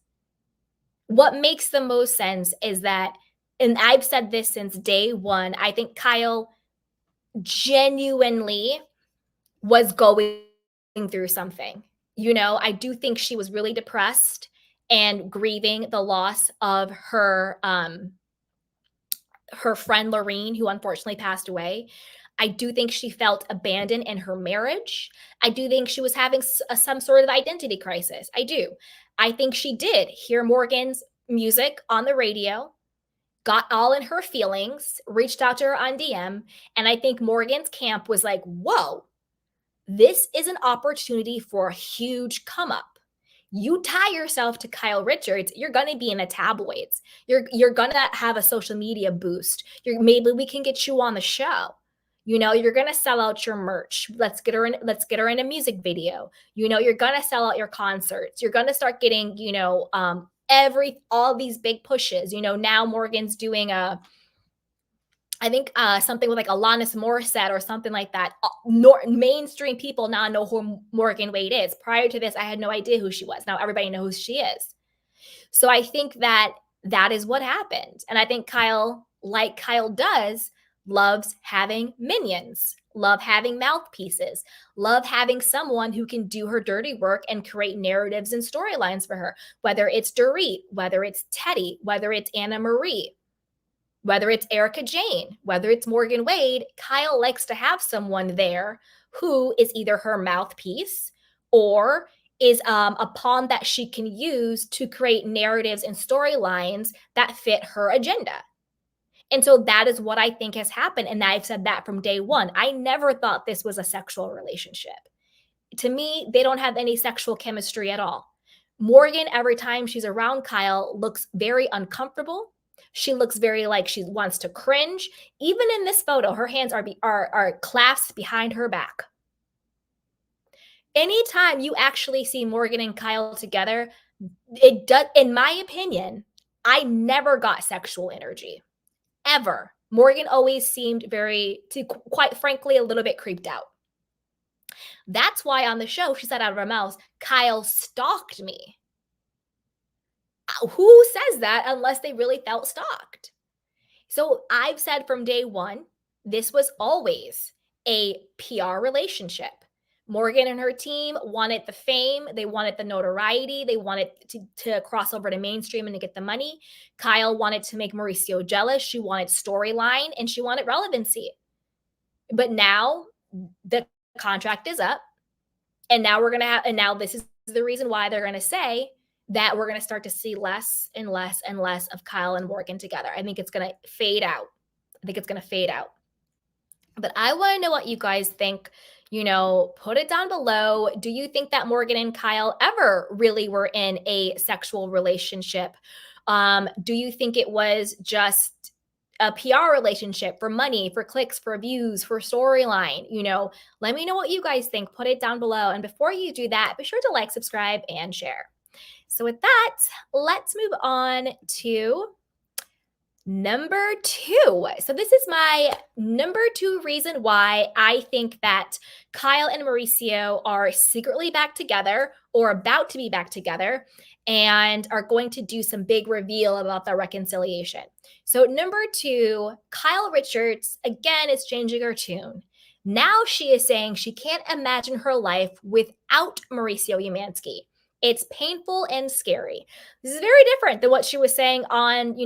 [SPEAKER 1] What makes the most sense is that, and I've said this since day one, I think Kyle genuinely was going through something. I do think she was really depressed and grieving the loss of her friend Lorene, who unfortunately passed away. I do think she felt abandoned in her marriage. I do think she was having some sort of identity crisis. I do. I think she did hear Morgan's music on the radio, got all in her feelings, reached out to her on DM. And I think Morgan's camp was like, whoa, this is an opportunity for a huge come up. You tie yourself to Kyle Richards, you're gonna be in the tabloids. You're gonna have a social media boost. Maybe we can get you on the show. You're gonna sell out your merch. Let's get her in a music video. You're gonna sell out your concerts. You're gonna start getting, all these big pushes. Now Morgan's doing I think something with like Alanis Morissette or something like that. Mainstream people now know who Morgan Wade is. Prior to this, I had no idea who she was. Now everybody knows who she is. So I think that is what happened. And I think Kyle, like Kyle does, loves having minions, love having mouthpieces, love having someone who can do her dirty work and create narratives and storylines for her, whether it's Dorit, whether it's Teddy, whether it's Annemarie, whether it's Erica Jane, whether it's Morgan Wade. Kyle likes to have someone there who is either her mouthpiece or is a pawn that she can use to create narratives and storylines that fit her agenda. And so that is what I think has happened. And I've said that from day one. I never thought this was a sexual relationship. To me, they don't have any sexual chemistry at all. Morgan, every time she's around Kyle, looks very uncomfortable. She looks very like she wants to cringe. Even in this photo, her hands are clasped behind her back. Anytime you actually see Morgan and Kyle together, it does, in my opinion, I never got sexual energy. Ever. Morgan always seemed quite frankly, a little bit creeped out. That's why on the show, she said out of her mouth, Kyle stalked me. Who says that unless they really felt stalked? So I've said from day one, this was always a PR relationship. Morgan and her team wanted the fame. They wanted the notoriety. They wanted to cross over to mainstream and to get the money. Kyle wanted to make Mauricio jealous. She wanted storyline and she wanted relevancy. But now the contract is up. And now now this is the reason why they're going to say that we're going to start to see less and less and less of Kyle and Morgan together. I think it's going to fade out. But I want to know what you guys think. Put it down below. Do you think that Morgan and Kyle ever really were in a sexual relationship? Do you think it was just a PR relationship for money, for clicks, for views, for storyline? Let me know what you guys think. Put it down below. And before you do that, be sure to like, subscribe, and share. So with that, let's move on to number 2. So this is my number 2 reason why I think that Kyle and Mauricio are secretly back together or about to be back together and are going to do some big reveal about the reconciliation. So number 2, Kyle Richards, again, is changing her tune. Now she is saying she can't imagine her life without Mauricio Umansky. It's painful and scary. This is very different than what she was saying on,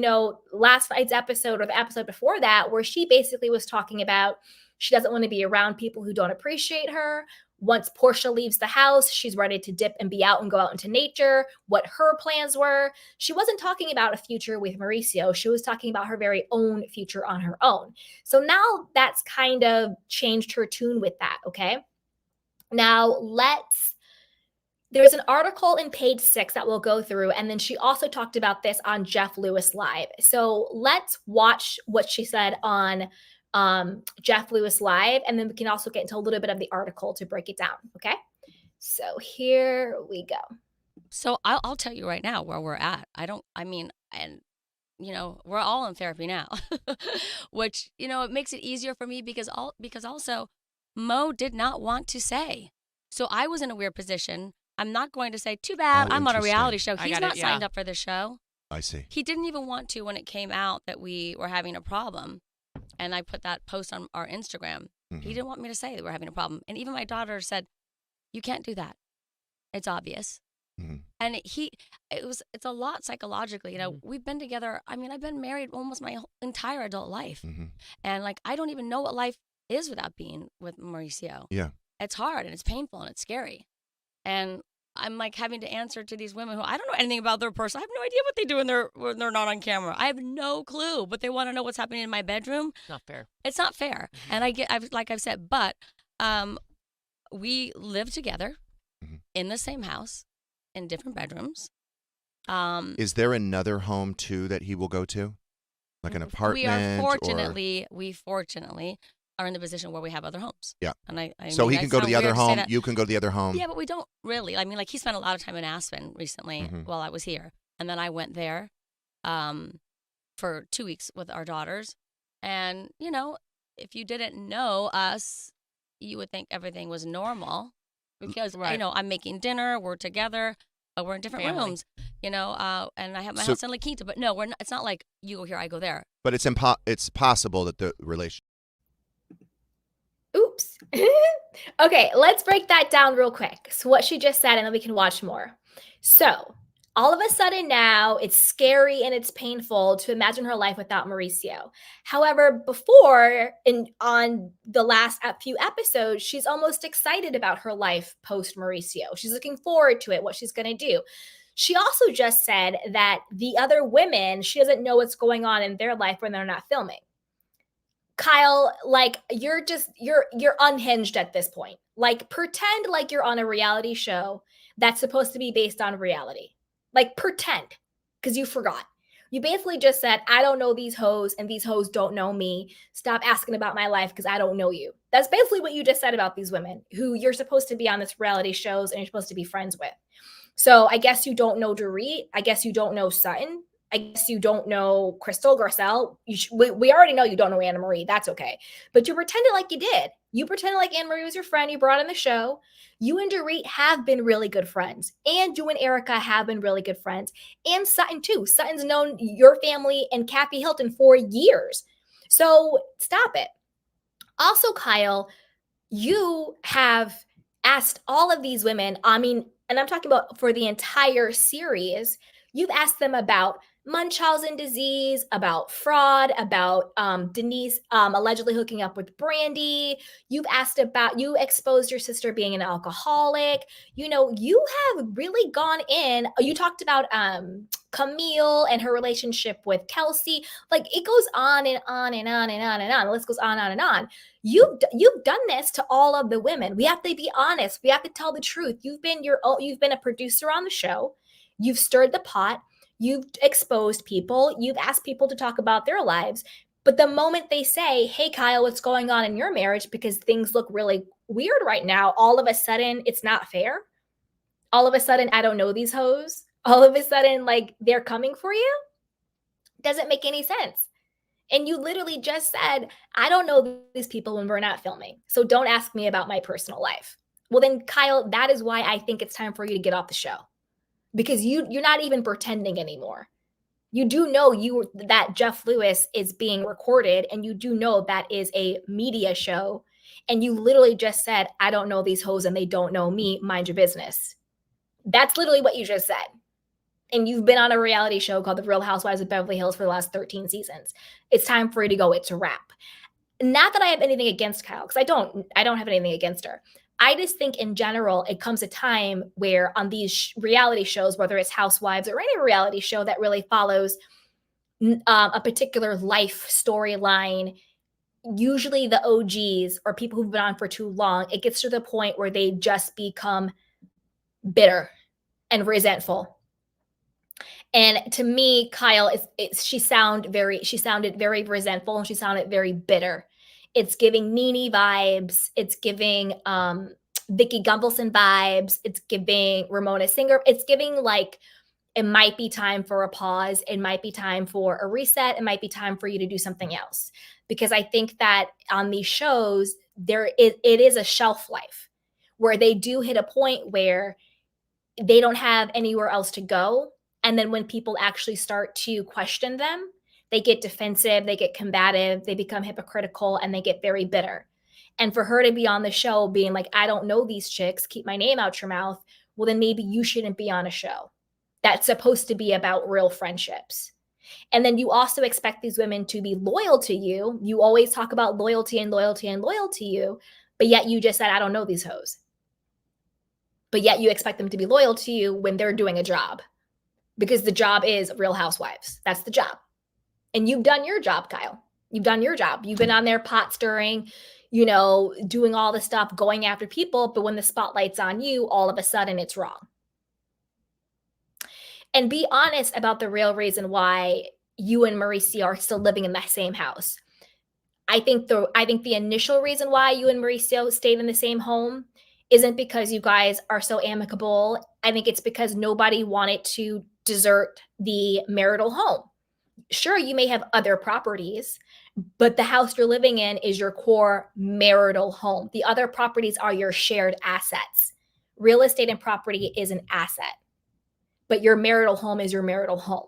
[SPEAKER 1] last night's episode or the episode before that, where she basically was talking about she doesn't want to be around people who don't appreciate her. Once Portia leaves the house, she's ready to dip and be out and go out into nature, what her plans were. She wasn't talking about a future with Mauricio. She was talking about her very own future on her own. So now that's kind of changed her tune with that, okay? Now there's an article in page 6 that we'll go through, and then she also talked about this on Jeff Lewis Live. So let's watch what she said on Jeff Lewis Live, and then we can also get into a little bit of the article to break it down, okay? So here we go.
[SPEAKER 3] So I'll tell you right now where we're at. We're all in therapy now, which, it makes it easier for me because also Mo did not want to say. So I was in a weird position. I'm not going to say, too bad, I'm on a reality show. He's not signed up for the show.
[SPEAKER 2] I see.
[SPEAKER 3] He didn't even want to when it came out that we were having a problem. And I put that post on our Instagram. Mm-hmm. He didn't want me to say that we're having a problem. And even my daughter said, you can't do that. It's obvious. Mm-hmm. And it's a lot psychologically. We've been together. I've been married almost my entire adult life. Mm-hmm. And I don't even know what life is without being with Mauricio.
[SPEAKER 2] Yeah.
[SPEAKER 3] It's hard and it's painful and it's scary. And I'm like having to answer to these women who I don't know anything about their person. I have no idea what they do when they're not on camera. I have no clue, but they want to know what's happening in my bedroom.
[SPEAKER 4] Not fair.
[SPEAKER 3] It's not fair. And like I've said, but we live together in the same house in different bedrooms.
[SPEAKER 2] Is there another home too that he will go to? Like an apartment?
[SPEAKER 3] We fortunately are in the position where we have other homes.
[SPEAKER 2] Yeah.
[SPEAKER 3] And
[SPEAKER 2] so he can go to the other home. You can go to the other home.
[SPEAKER 3] Yeah, but we don't really. I mean, like he spent a lot of time in Aspen recently while I was here. And then I went there for 2 weeks with our daughters. And, you know, if you didn't know us, you would think everything was normal because, you know, I'm making dinner, we're together, we're in different rooms, you know, and I have my house in La Quinta. But no, we're not, it's not like you go here, I go there.
[SPEAKER 2] But it's possible that the relation.
[SPEAKER 1] Oops. Okay, let's break that down real quick. So what she just said, and then we can watch more. So all of a sudden now it's scary and it's painful to imagine her life without Mauricio. However, before on the last few episodes, she's almost excited about her life post Mauricio. She's looking forward to it, what she's going to do. She also just said that the other women, she doesn't know what's going on in their life when they're not filming. Kyle, like you're unhinged at this point. Like pretend like you're on a reality show that's supposed to be based on reality. Like pretend, because you forgot. You basically just said, I don't know these hoes and these hoes don't know me. Stop asking about my life because I don't know you. That's basically what you just said about these women who you're supposed to be on this reality shows and you're supposed to be friends with. So I guess you don't know Dorit. I guess you don't know Sutton. I guess you don't know Crystal Garcelle. We already know you don't know Annemarie. That's okay. But you pretended like you did. You pretended like Annemarie was your friend. You brought in the show. You and Dorit have been really good friends. And you and Erica have been really good friends. And Sutton too. Sutton's known your family and Kathy Hilton for years. So stop it. Also, Kyle, you have asked all of these women, I mean, and I'm talking about for the entire series, you've asked them about Munchausen disease, about fraud, about Denise allegedly hooking up with Brandy. You exposed your sister being an alcoholic. You know, you have really gone in. You talked about Camille and her relationship with Kelsey. Like it goes on and on and on and on and on. The list goes on and on. You've done this to all of the women. We have to be honest. We have to tell the truth. You've been a producer on the show. You've stirred the pot. You've exposed people. You've asked people to talk about their lives. But the moment they say, hey, Kyle, what's going on in your marriage? Because things look really weird right now. All of a sudden, it's not fair. All of a sudden, I don't know these hoes. All of a sudden, like they're coming for you. Doesn't make any sense. And you literally just said, I don't know these people when we're not filming. So don't ask me about my personal life. Well, then, Kyle, that is why I think it's time for you to get off the show. Because you're not even pretending anymore. You do know that Jeff Lewis is being recorded, and you do know that is a media show. And you literally just said, I don't know these hoes and they don't know me. Mind your business. That's literally what you just said. And you've been on a reality show called The Real Housewives of Beverly Hills for the last 13 seasons. It's time for you to go. It's a wrap. Not that I have anything against Kyle, because I don't have anything against her. I just think in general, it comes a time where on these reality shows, whether it's Housewives or any reality show that really follows a particular life storyline, usually the OGs or people who've been on for too long, it gets to the point where they just become bitter and resentful. And to me, Kyle, she sounded very resentful and she sounded very bitter. It's giving Nene vibes. It's giving Vicky Gunvalson vibes. It's giving Ramona Singer. It's giving like it might be time for a pause. It might be time for a reset. It might be time for you to do something else. Because I think that on these shows, it is a shelf life where they do hit a point where they don't have anywhere else to go. And then when people actually start to question them, they get defensive, they get combative, they become hypocritical, and they get very bitter. And for her to be on the show being like, I don't know these chicks, keep my name out your mouth, well, then maybe you shouldn't be on a show that's supposed to be about real friendships. And then you also expect these women to be loyal to you. You always talk about loyalty and loyalty and loyal to you, but yet you just said, I don't know these hoes. but yet you expect them to be loyal to you when they're doing a job, because the job is Real Housewives. That's the job. And you've done your job, Kyle. You've done your job. You've been on there pot stirring, doing all the stuff, going after people. But when the spotlight's on you, all of a sudden it's wrong. And be honest about the real reason why you and Mauricio are still living in the same house. I think the initial reason why you and Mauricio stayed in the same home isn't because you guys are so amicable. I think it's because nobody wanted to desert the marital home. Sure, you may have other properties, but the house you're living in is your core marital home. The other properties are your shared assets. Real estate and property is an asset, but your marital home is your marital home.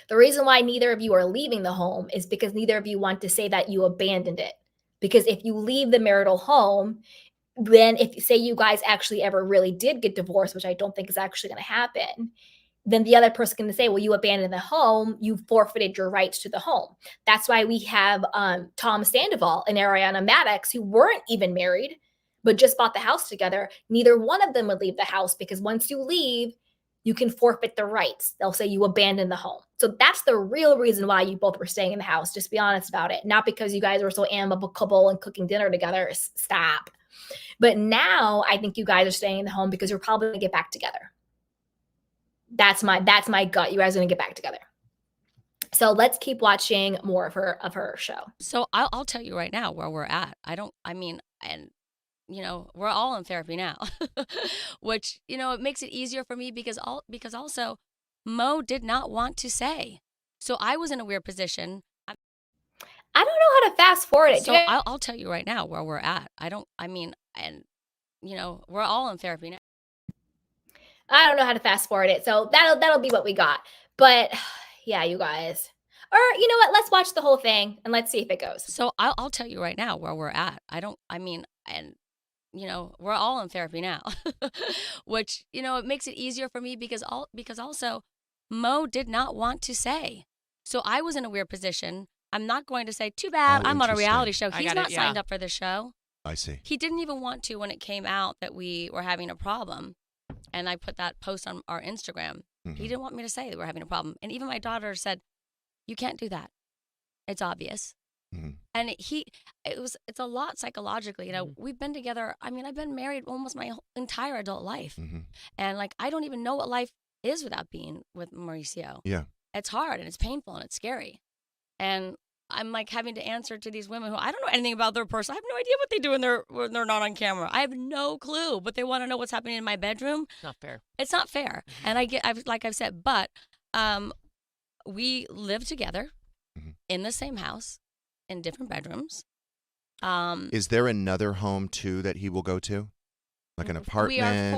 [SPEAKER 1] The reason why neither of you are leaving the home is because neither of you want to say that you abandoned it. Because if you leave the marital home, then if say you guys actually ever really did get divorced, which I don't think is actually going to happen, then the other person can say, well, you abandoned the home, you forfeited your rights to the home. That's why we have Tom Sandoval and Ariana Maddox, who weren't even married, but just bought the house together. Neither one of them would leave the house, because once you leave, you can forfeit the rights. They'll say you abandoned the home. So that's the real reason why you both were staying in the house. Just be honest about it. Not because you guys were so amicable and cooking dinner together. Stop. But now I think you guys are staying in the home because you're probably going to get back together. That's my gut. You guys are going to get back together. So let's keep watching more of her show.
[SPEAKER 3] So I'll tell you right now where we're at. We're all in therapy now, which, it makes it easier for me because also Mo did not want to say. So I was in a weird position.
[SPEAKER 1] I don't know how to fast forward it.
[SPEAKER 3] So I'll tell you right now where we're at. We're all in therapy now.
[SPEAKER 1] I don't know how to fast forward it. So that'll be what we got. But yeah, you guys. Or you know what? Let's watch the whole thing and let's see if it goes.
[SPEAKER 3] So I'll tell you right now where we're at. We're all in therapy now, which, it makes it easier for me because also Mo did not want to say. So I was in a weird position. I'm not going to say, too bad, I'm on a reality show. He's not signed up for the show.
[SPEAKER 2] I see.
[SPEAKER 3] He didn't even want to when it came out that we were having a problem. And I put that post on our Instagram. Mm-hmm. He didn't want me to say that we're having a problem. And even my daughter said, you can't do that. It's obvious. Mm-hmm. And it's a lot psychologically. We've been together. I've been married almost my entire adult life. Mm-hmm. And I don't even know what life is without being with Mauricio.
[SPEAKER 2] Yeah.
[SPEAKER 3] It's hard and it's painful and it's scary. And I'm having to answer to these women who I don't know anything about their person. I have no idea what they do when they're not on camera. I have no clue, but they want to know what's happening in my bedroom.
[SPEAKER 4] It's not fair.
[SPEAKER 3] It's not fair. And I've said, but we live together mm-hmm. in the same house in different bedrooms.
[SPEAKER 2] Is there another home too that he will go to? Like an apartment?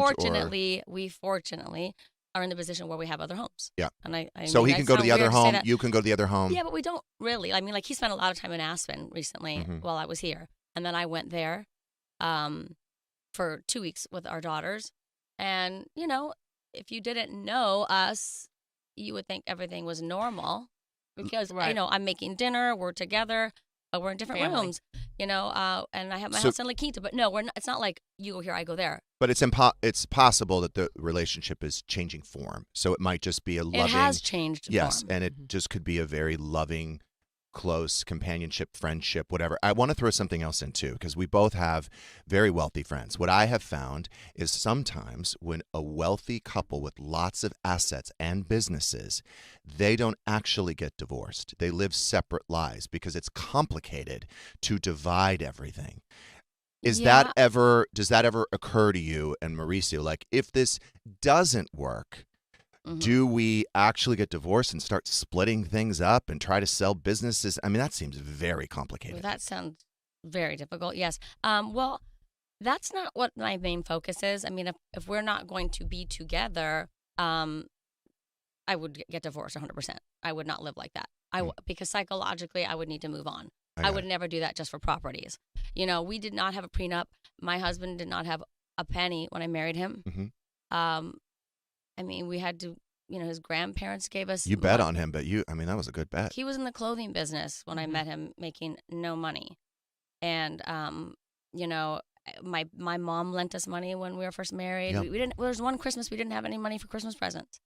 [SPEAKER 3] We fortunately are in the position where we have other homes.
[SPEAKER 2] Yeah.
[SPEAKER 3] And
[SPEAKER 2] so he can go to the other home. You can go to the other home.
[SPEAKER 3] Yeah, but we don't really. He spent a lot of time in Aspen recently mm-hmm. while I was here. And then I went there for 2 weeks with our daughters. And, if you didn't know us, you would think everything was normal because,
[SPEAKER 4] right.
[SPEAKER 3] I'm making dinner, we're together, we're in different rooms, and I have my house in La Quinta. But no, it's not like you go here, I go there.
[SPEAKER 2] But it's possible that the relationship is changing form. So it might just be a loving.
[SPEAKER 3] It has changed
[SPEAKER 2] yes,
[SPEAKER 3] form.
[SPEAKER 2] And it just could be a very loving, close companionship, friendship, whatever. I want to throw something else in too, because we both have very wealthy friends. What I have found is sometimes when a wealthy couple with lots of assets and businesses, they don't actually get divorced. They live separate lives because it's complicated to divide everything. Does that ever occur to you and Mauricio? If this doesn't work, mm-hmm. do we actually get divorced and start splitting things up and try to sell businesses? That seems very complicated.
[SPEAKER 3] Well, that sounds very difficult. Yes. Well, that's not what my main focus is. If we're not going to be together, I would get divorced 100%. I would not live like that. Because psychologically, I would need to move on. I would never do that just for properties. We did not have a prenup. My husband did not have a penny when I married him. Mm-hmm. We had to, his grandparents gave us.
[SPEAKER 2] You bet on him, but that was a good bet.
[SPEAKER 3] He was in the clothing business when I met him, making no money. And, my mom lent us money when we were first married.
[SPEAKER 2] Yeah.
[SPEAKER 3] We didn't. There was one Christmas we didn't have any money for Christmas presents.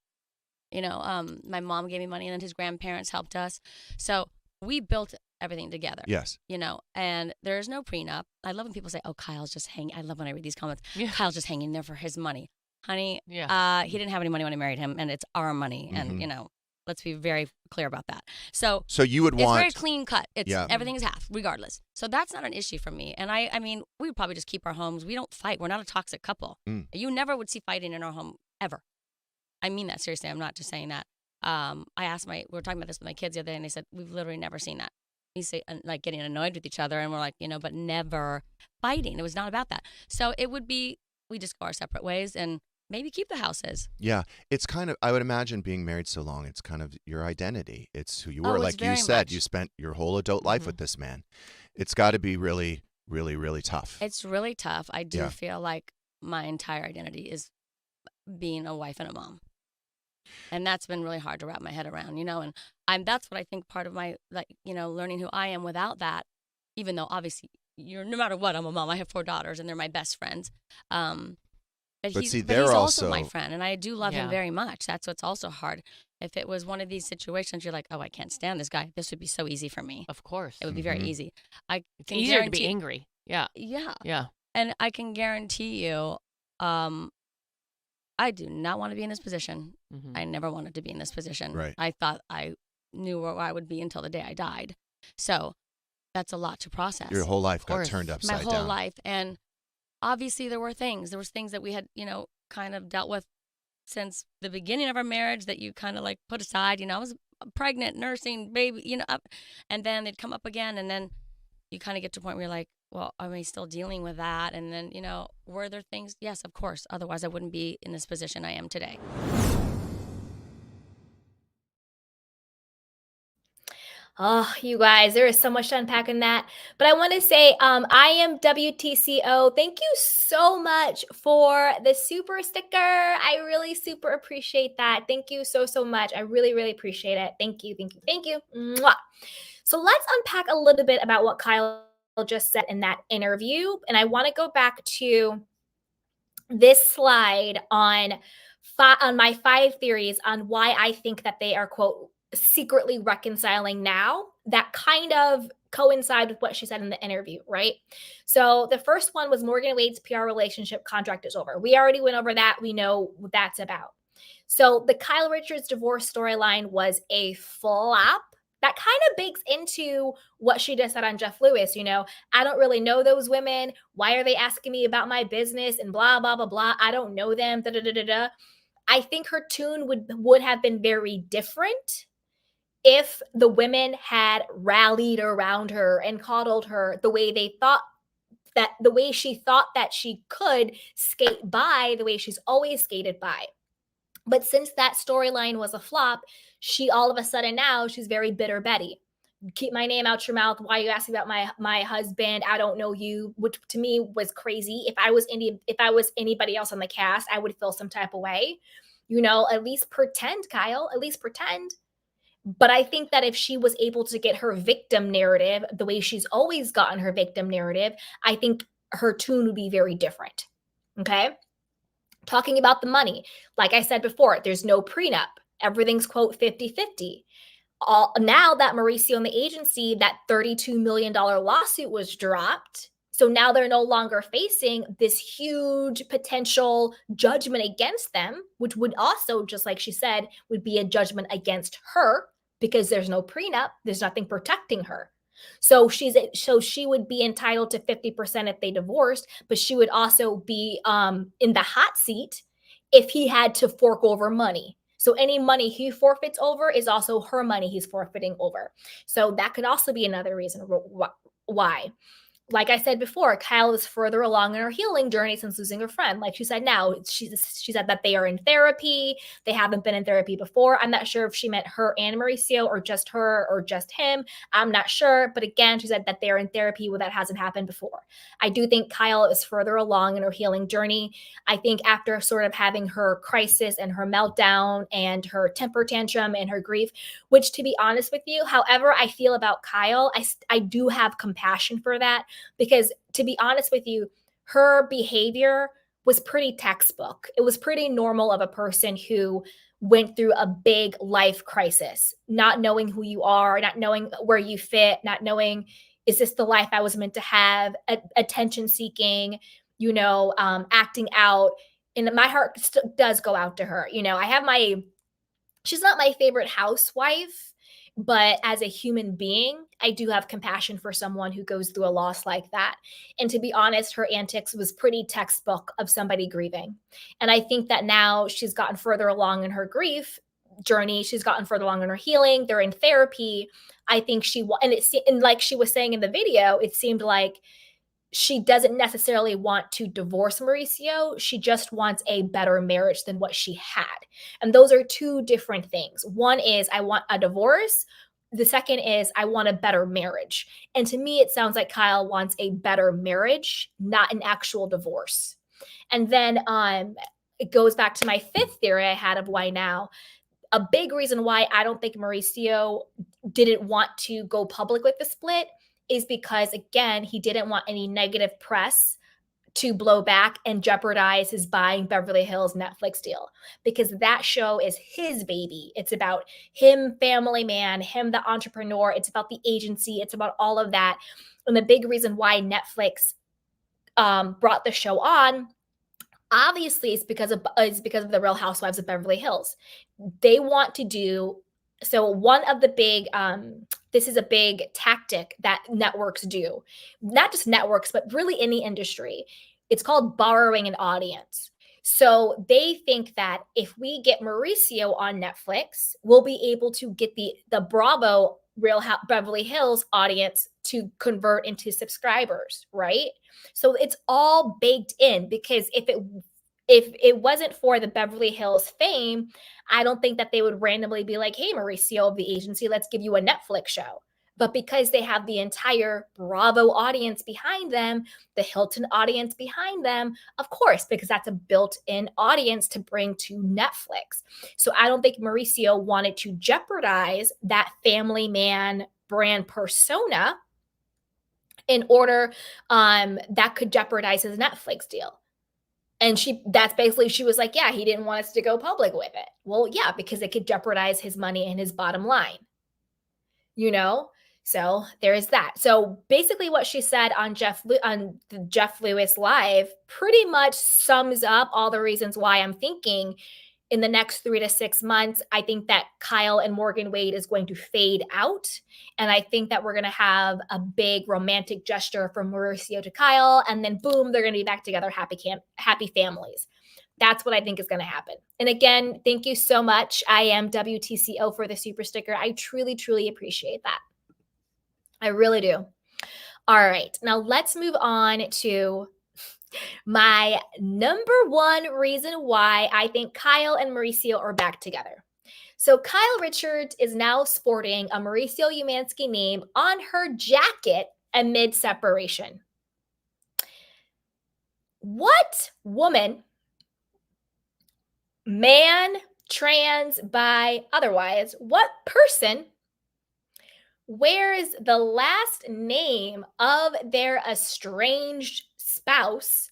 [SPEAKER 3] My mom gave me money, and then his grandparents helped us. So we built everything together.
[SPEAKER 2] Yes.
[SPEAKER 3] And there's no prenup. I love when people say, "Oh, Kyle's just hanging." I love when I read these comments.
[SPEAKER 4] Yeah.
[SPEAKER 3] Kyle's just hanging there for his money, honey.
[SPEAKER 4] Yeah.
[SPEAKER 3] He didn't have any money when I married him, and it's our money.
[SPEAKER 2] Mhm.
[SPEAKER 3] And let's be very clear about that. So
[SPEAKER 2] you would
[SPEAKER 3] it's
[SPEAKER 2] want
[SPEAKER 3] very clean cut. It's
[SPEAKER 2] Yeah.
[SPEAKER 3] everything is half, regardless. So that's not an issue for me. And I mean, we would probably just keep our homes. We don't fight. We're not a toxic couple.
[SPEAKER 2] Mm.
[SPEAKER 3] You never would see fighting in our home ever. I mean that seriously. I'm not just saying that. I asked we were talking about this with my kids the other day, and they said we've literally never seen that. We say like getting annoyed with each other, and we're like, but never fighting. It was not about that. So it would be we just go our separate ways and maybe keep the houses.
[SPEAKER 2] Yeah, it's kind of, I would imagine being married so long, it's kind of your identity. It's who you were.
[SPEAKER 3] Oh,
[SPEAKER 2] like you said,
[SPEAKER 3] much.
[SPEAKER 2] you spent your whole adult life with this man. It's got to be really, really, really tough.
[SPEAKER 3] It's really tough. I do
[SPEAKER 2] Yeah.
[SPEAKER 3] feel like my entire identity is being a wife and a mom. And that's been really hard to wrap my head around, and that's what I think part of my, learning who I am without that, even though obviously no matter what, I'm a mom. I have 4 daughters and they're my best friends. But he's also my friend, and I do love him very much. That's what's also hard. If it was one of these situations, you're like, oh, I can't stand this guy. This would be so easy for me.
[SPEAKER 4] Of course.
[SPEAKER 3] It would be very easy.
[SPEAKER 4] It's easier to be angry. Yeah.
[SPEAKER 3] Yeah.
[SPEAKER 4] Yeah.
[SPEAKER 3] And I can guarantee you, I do not want to be in this position.
[SPEAKER 4] Mm-hmm.
[SPEAKER 3] I never wanted to be in this position.
[SPEAKER 2] Right.
[SPEAKER 3] I thought I knew where I would be until the day I died. So that's a lot to process.
[SPEAKER 2] Your whole life got turned upside down.
[SPEAKER 3] My whole life. And obviously there were things that we had, kind of dealt with since the beginning of our marriage that you kind of like put aside. I was pregnant, nursing, baby, and then they'd come up again. And then you kind of get to a point where you're like, well, am I still dealing with that? And then, were there things? Yes, of course. Otherwise, I wouldn't be in this position I am today.
[SPEAKER 1] Oh, you guys, there is so much to unpack in that. But I want to say, I am WTCO. Thank you so much for the super sticker. I really super appreciate that. Thank you so, so much. I really, really appreciate it. Thank you, thank you, thank you. Mwah. So let's unpack a little bit about what Kyle just said in that interview. And I want to go back to this slide on my 5 theories on why I think that they are, quote, secretly reconciling now, that kind of coincide with what she said in the interview, right? So the first one was Morgan Wade's PR relationship contract is over. We already went over that. We know what that's about. So the Kyle Richards divorce storyline was a flop. That kind of bakes into what she just said on Jeff Lewis. I don't really know those women. Why are they asking me about my business and blah, blah, blah, blah. I don't know them. Da, da, da, da, da. I think her tune would have been very different if the women had rallied around her and coddled her the way she thought that she could skate by the way she's always skated by. But since that storyline was a flop, she all of a sudden now she's very bitter Betty. Keep my name out your mouth. Why are you asking about my husband? I don't know you, which to me was crazy. If I was anybody else on the cast, I would feel some type of way. At least pretend, Kyle. At least pretend. But I think that if she was able to get her victim narrative the way she's always gotten her victim narrative, I think her tune would be very different. Okay? Talking about the money, like I said before, there's no prenup. Everything's, quote, 50-50. Now that Mauricio and the agency, that $32 million lawsuit was dropped. So now they're no longer facing this huge potential judgment against them, which would also, just like she said, would be a judgment against her because there's no prenup. There's nothing protecting her. So she would be entitled to 50% if they divorced, but she would also be in the hot seat if he had to fork over money. So any money he forfeits over is also her money he's forfeiting over. So that could also be another reason why. Like I said before, Kyle is further along in her healing journey since losing her friend. Like she said now, she said that they are in therapy. They haven't been in therapy before. I'm not sure if she meant her and Mauricio or just her or just him. I'm not sure. But again, she said that they're in therapy where that hasn't happened before. I do think Kyle is further along in her healing journey. I think after sort of having her crisis and her meltdown and her temper tantrum and her grief, which to be honest with you, however I feel about Kyle, I do have compassion for that. Because to be honest with you, her behavior was pretty textbook. It was pretty normal of a person who went through a big life crisis, not knowing who you are, not knowing where you fit, not knowing, is this the life I was meant to have, attention seeking, acting out. And my heart does go out to her. She's not my favorite housewife, but as a human being, I do have compassion for someone who goes through a loss like that. And to be honest, her antics was pretty textbook of somebody grieving. And I think that now she's gotten further along in her grief journey. She's gotten further along in her healing. They're in therapy. I think and like she was saying in the video, it seemed like she doesn't necessarily want to divorce Mauricio. She just wants a better marriage than what she had. And those are two different things. One is, I want a divorce. The second is, I want a better marriage. And to me, it sounds like Kyle wants a better marriage, not an actual divorce. And then it goes back to my fifth theory I had of why now. A big reason why I don't think Mauricio didn't want to go public with the split is because, again, he didn't want any negative press to blow back and jeopardize his buying Beverly Hills Netflix deal, because that show is his baby. It's about him, family man, him, the entrepreneur. It's about the agency. It's about all of that. And the big reason why Netflix brought the show on, obviously, is because of the Real Housewives of Beverly Hills. They want to do so. One of the big this is a big tactic that networks do, not just networks, but really any industry. It's called borrowing an audience. So they think that if we get Mauricio on Netflix, we'll be able to get the Bravo Beverly Hills audience to convert into subscribers, right? So it's all baked in, because if it wasn't for the Beverly Hills fame, I don't think that they would randomly be like, hey, Mauricio of the agency, let's give you a Netflix show. But because they have the entire Bravo audience behind them, the Hilton audience behind them, of course, because that's a built-in audience to bring to Netflix. So I don't think Mauricio wanted to jeopardize that family man brand persona in order that could jeopardize his Netflix deal. And she was like, yeah, he didn't want us to go public with it. Well, yeah, because it could jeopardize his money and his bottom line, So there is that. So basically what she said on the Jeff Lewis Live pretty much sums up all the reasons why I'm thinking in the next 3 to 6 months, I think that Kyle and Morgan Wade is going to fade out. And I think that we're going to have a big romantic gesture from Mauricio to Kyle. And then boom, they're going to be back together, happy families. That's what I think is going to happen. And again, thank you so much. I am WTCO for the super sticker. I truly, truly appreciate that. I really do. All right. Now let's move on to my number one reason why I think Kyle and Mauricio are back together. So Kyle Richards is now sporting a Mauricio Umansky name on her jacket amid separation. What woman, man, trans, bi, otherwise, what person wears the last name of their estranged spouse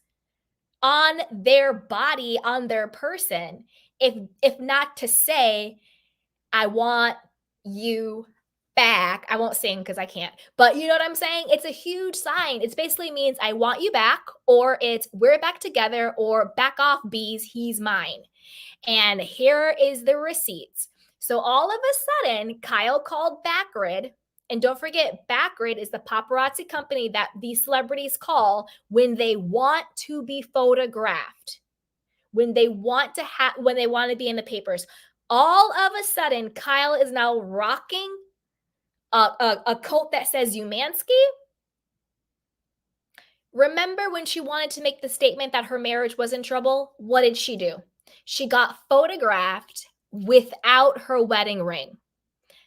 [SPEAKER 1] on their body, on their person, if not to say, I want you back? I won't sing because I can't, but you know what I'm saying? It's a huge sign. It basically means I want you back, or it's we're back together, or back off, bees, he's mine. And here is the receipts. So all of a sudden, Kyle called Backtracking. And don't forget, Backtracking is the paparazzi company that these celebrities call when they want to be photographed, when they want to be in the papers. All of a sudden, Kyle is now rocking a coat that says Umansky. Remember when she wanted to make the statement that her marriage was in trouble? What did she do? She got photographed without her wedding ring.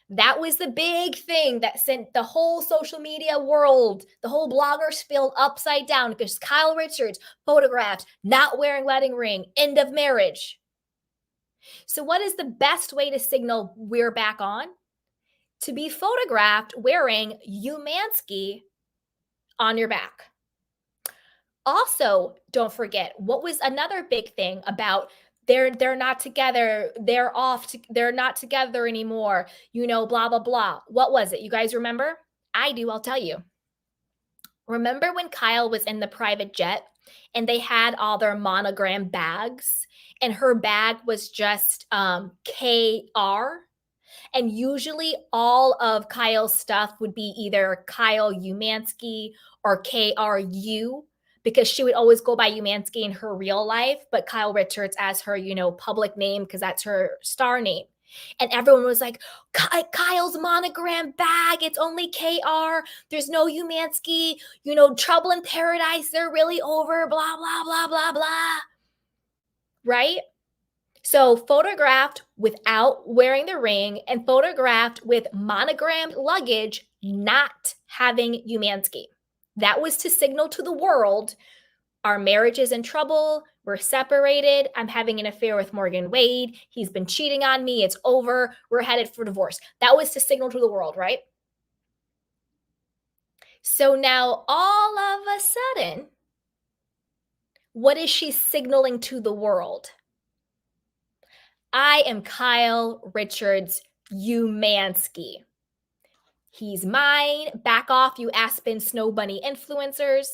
[SPEAKER 1] That was the big thing that sent the whole social media world, the whole blogger spiel upside down, because Kyle Richards photographed not wearing wedding ring, end of marriage. So what is the best way to signal we're back on? To be photographed wearing Umansky on your back. Also, don't forget, what was another big thing about they're not together, they're off, they're not together anymore, blah, blah, blah. What was it? You guys remember? I do, I'll tell you. Remember when Kyle was in the private jet and they had all their monogram bags and her bag was just KR? And usually all of Kyle's stuff would be either Kyle Umansky or KRU, because she would always go by Umansky in her real life, but Kyle Richards as her, public name, because that's her star name. And everyone was like, Kyle's monogram bag, it's only KR. There's no Umansky, trouble in paradise. They're really over, blah, blah, blah, blah, blah. Right? So photographed without wearing the ring and photographed with monogrammed luggage, not having Umansky. That was to signal to the world, our marriage is in trouble. We're separated. I'm having an affair with Morgan Wade. He's been cheating on me. It's over. We're headed for divorce. That was to signal to the world, right? So now all of a sudden, what is she signaling to the world? I am Kyle Richards Umansky. He's mine. Back off, you Aspen Snow Bunny influencers.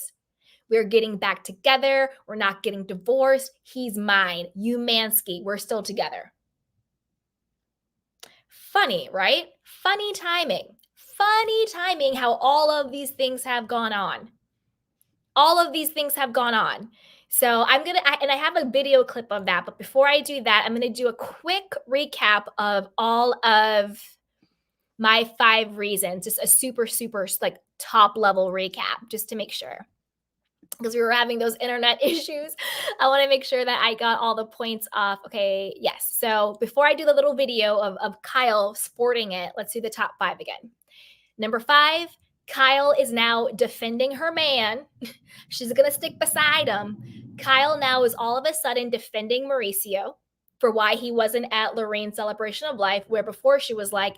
[SPEAKER 1] We're getting back together. We're not getting divorced. He's mine. Umansky. We're still together. Funny, right? Funny timing. Funny timing how all of these things have gone on. All of these things have gone on. So I have a video clip of that. But before I do that, I'm going to do a quick recap of all of my 5 reasons. Just a super, super top level recap just to make sure. Because we were having those internet issues. I want to make sure that I got all the points off. Okay, yes. So before I do the little video of Kyle sporting it, let's do the top 5 again. Number 5, Kyle is now defending her man. She's going to stick beside him. Kyle now is all of a sudden defending Mauricio for why he wasn't at Lorraine's celebration of life, where before she was like,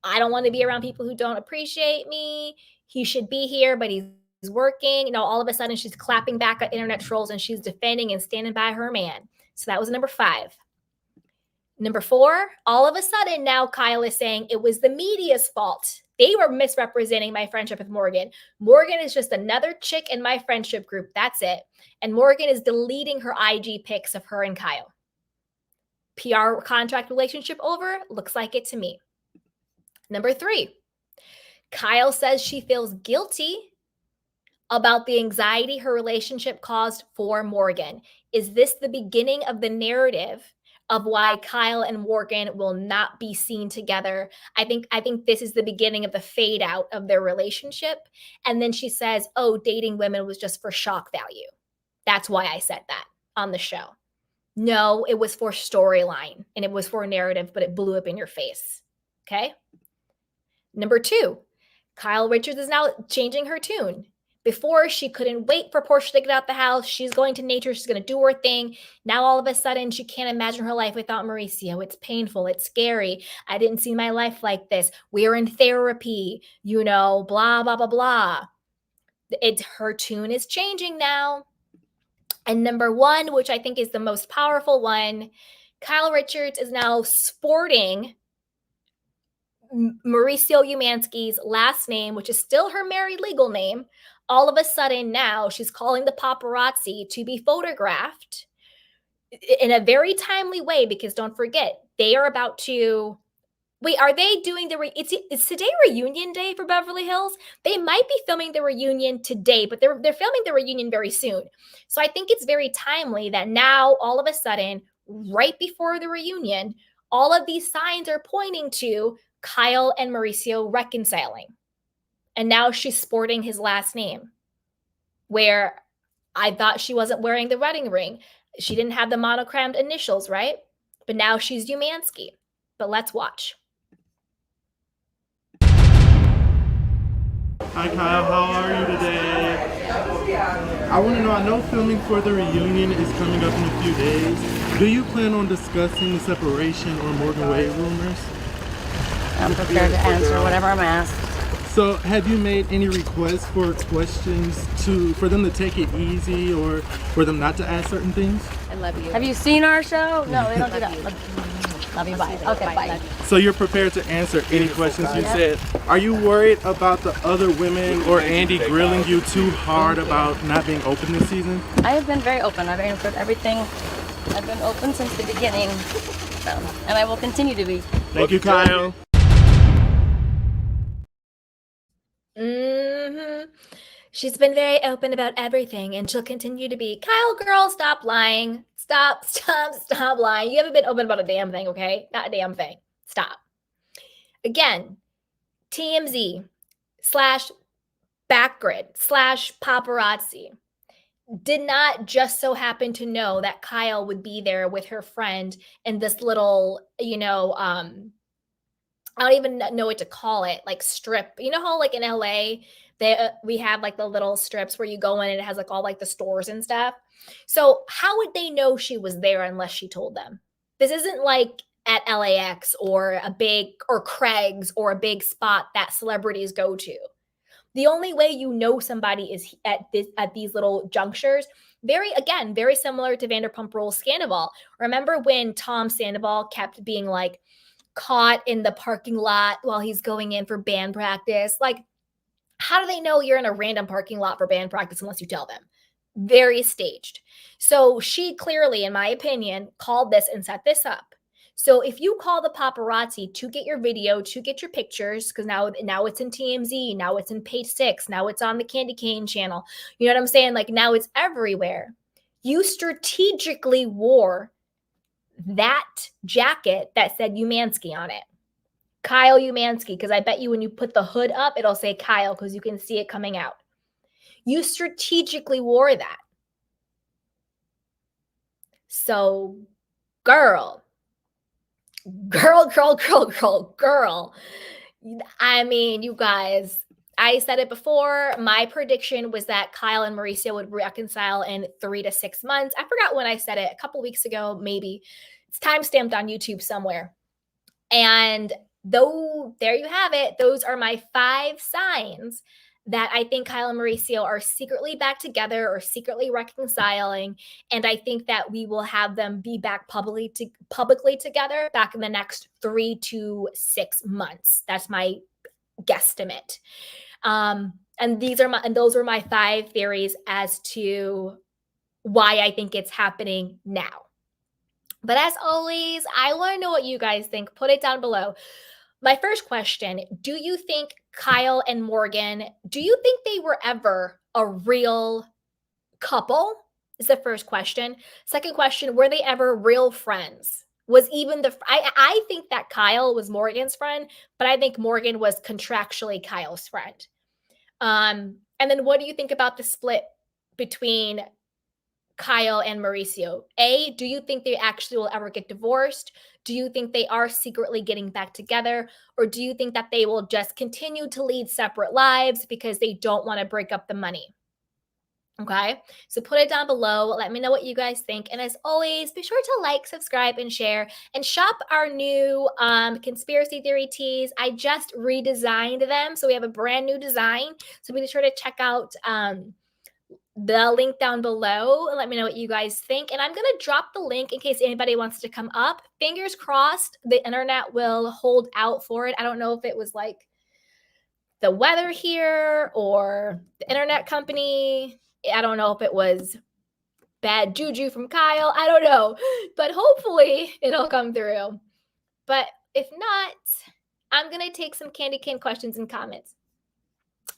[SPEAKER 1] I don't want to be around people who don't appreciate me. He should be here, but he's working. All of a sudden she's clapping back at internet trolls and she's defending and standing by her man. So that was number 5. Number 4, all of a sudden now Kyle is saying it was the media's fault. They were misrepresenting my friendship with Morgan. Morgan is just another chick in my friendship group. That's it. And Morgan is deleting her IG pics of her and Kyle. PR contract relationship over? Looks like it to me. Number 3, Kyle says she feels guilty about the anxiety her relationship caused for Morgan. Is this the beginning of the narrative of why Kyle and Morgan will not be seen together? I think this is the beginning of the fade out of their relationship. And then she says, oh, dating women was just for shock value. That's why I said that on the show. No, it was for storyline and it was for narrative, but it blew up in your face. Okay. Number 2, Kyle Richards is now changing her tune. Before, she couldn't wait for Portia to get out the house. She's going to nature. She's going to do her thing. Now, all of a sudden, she can't imagine her life without Mauricio. It's painful. It's scary. I didn't see my life like this. We're in therapy, blah, blah, blah, blah. Her tune is changing now. And number 1, which I think is the most powerful one, Kyle Richards is now sporting Mauricio Umansky's last name, which is still her married legal name. All of a sudden now she's calling the paparazzi to be photographed in a very timely way, because don't forget, they are about to, wait, are they doing it's today reunion day for Beverly Hills? They might be filming the reunion today, but they're filming the reunion very soon. So I think it's very timely that now all of a sudden, right before the reunion, all of these signs are pointing to Kyle and Mauricio reconciling. And now she's sporting his last name, where I thought she wasn't wearing the wedding ring. She didn't have the monogrammed initials, right? But now she's Umansky. But let's watch.
[SPEAKER 5] Hi Kyle, how are you today? I want to know, I know filming for the reunion is coming up in a few days. Do you plan on discussing the separation or Morgan Wade rumors?
[SPEAKER 3] I'm prepared to answer whatever I'm asked.
[SPEAKER 5] So have you made any requests for questions for them to take it easy or for them not to ask certain things?
[SPEAKER 3] I love you. Have you seen our show? No, they don't do that. Love you, bye. Okay, bye.
[SPEAKER 5] So you're prepared to answer any questions you said. Are you worried about the other women or Andy grilling you too hard about not being open this season?
[SPEAKER 3] I have been very open. I've answered everything. I've been open since the beginning. So, and I will continue to be.
[SPEAKER 5] Thank you, Kyle.
[SPEAKER 1] She's been very open about everything, and she'll continue to be. Kyle, girl, stop lying. Stop lying. You haven't been open about a damn thing, okay? Not a damn thing. Stop. Again, TMZ/Backgrid/paparazzi did not just so happen to know that Kyle would be there with her friend in this little, I don't even know what to call it, like strip. You know how like in LA, we have like the little strips where you go in and it has like all like the stores and stuff. So how would they know she was there unless she told them? This isn't like at LAX or Craig's or a big spot that celebrities go to. The only way you know somebody is at these little junctures. Very similar to Vanderpump Rules Sandoval. Remember when Tom Sandoval kept being like caught in the parking lot while he's going in for band practice? Like, how do they know you're in a random parking lot for band practice unless you tell them? Very staged. So she clearly, in my opinion, called this and set this up. So if you call the paparazzi to get your video, to get your pictures, because now it's in TMZ, now it's in Page 6, now it's on the Candy Cane channel. You know what I'm saying? Like now it's everywhere. You strategically wore that jacket that said Umansky on it. Kyle Umansky, because I bet you when you put the hood up, it'll say Kyle because you can see it coming out. You strategically wore that. So, girl. I mean, you guys, I said it before. My prediction was that Kyle and Mauricio would reconcile in 3 to 6 months. I forgot when I said it, a couple weeks ago, maybe. It's time-stamped on YouTube somewhere. And there you have it. Those are my 5 signs that I think Kyle and Mauricio are secretly back together or secretly reconciling. And I think that we will have them be back publicly together back in the next 3 to 6 months. That's my guesstimate. And those are my 5 theories as to why I think it's happening now. But as always, I want to know what you guys think. Put it down below. My first question, do you think Kyle and Morgan, do you think they were ever a real couple? Is the first question. Second question, were they ever real friends? I think that Kyle was Morgan's friend, but I think Morgan was contractually Kyle's friend. And then what do you think about the split between Kyle and Mauricio? A, do you think they actually will ever get divorced? Do you think they are secretly getting back together? Or do you think that they will just continue to lead separate lives because they don't want to break up the money? Okay, so put it down below. Let me know what you guys think. And as always, be sure to like, subscribe, and share. And shop our new conspiracy theory tees. I just redesigned them. So we have a brand new design. So be sure to check out the link down below and let me know what you guys think. And I'm going to drop the link in case anybody wants to come up. Fingers crossed the internet will hold out for it. I don't know if it was like the weather here or the internet company. I don't know if it was bad juju from Kyle. I don't know. But hopefully it'll come through. But if not, I'm going to take some candy cane questions and comments.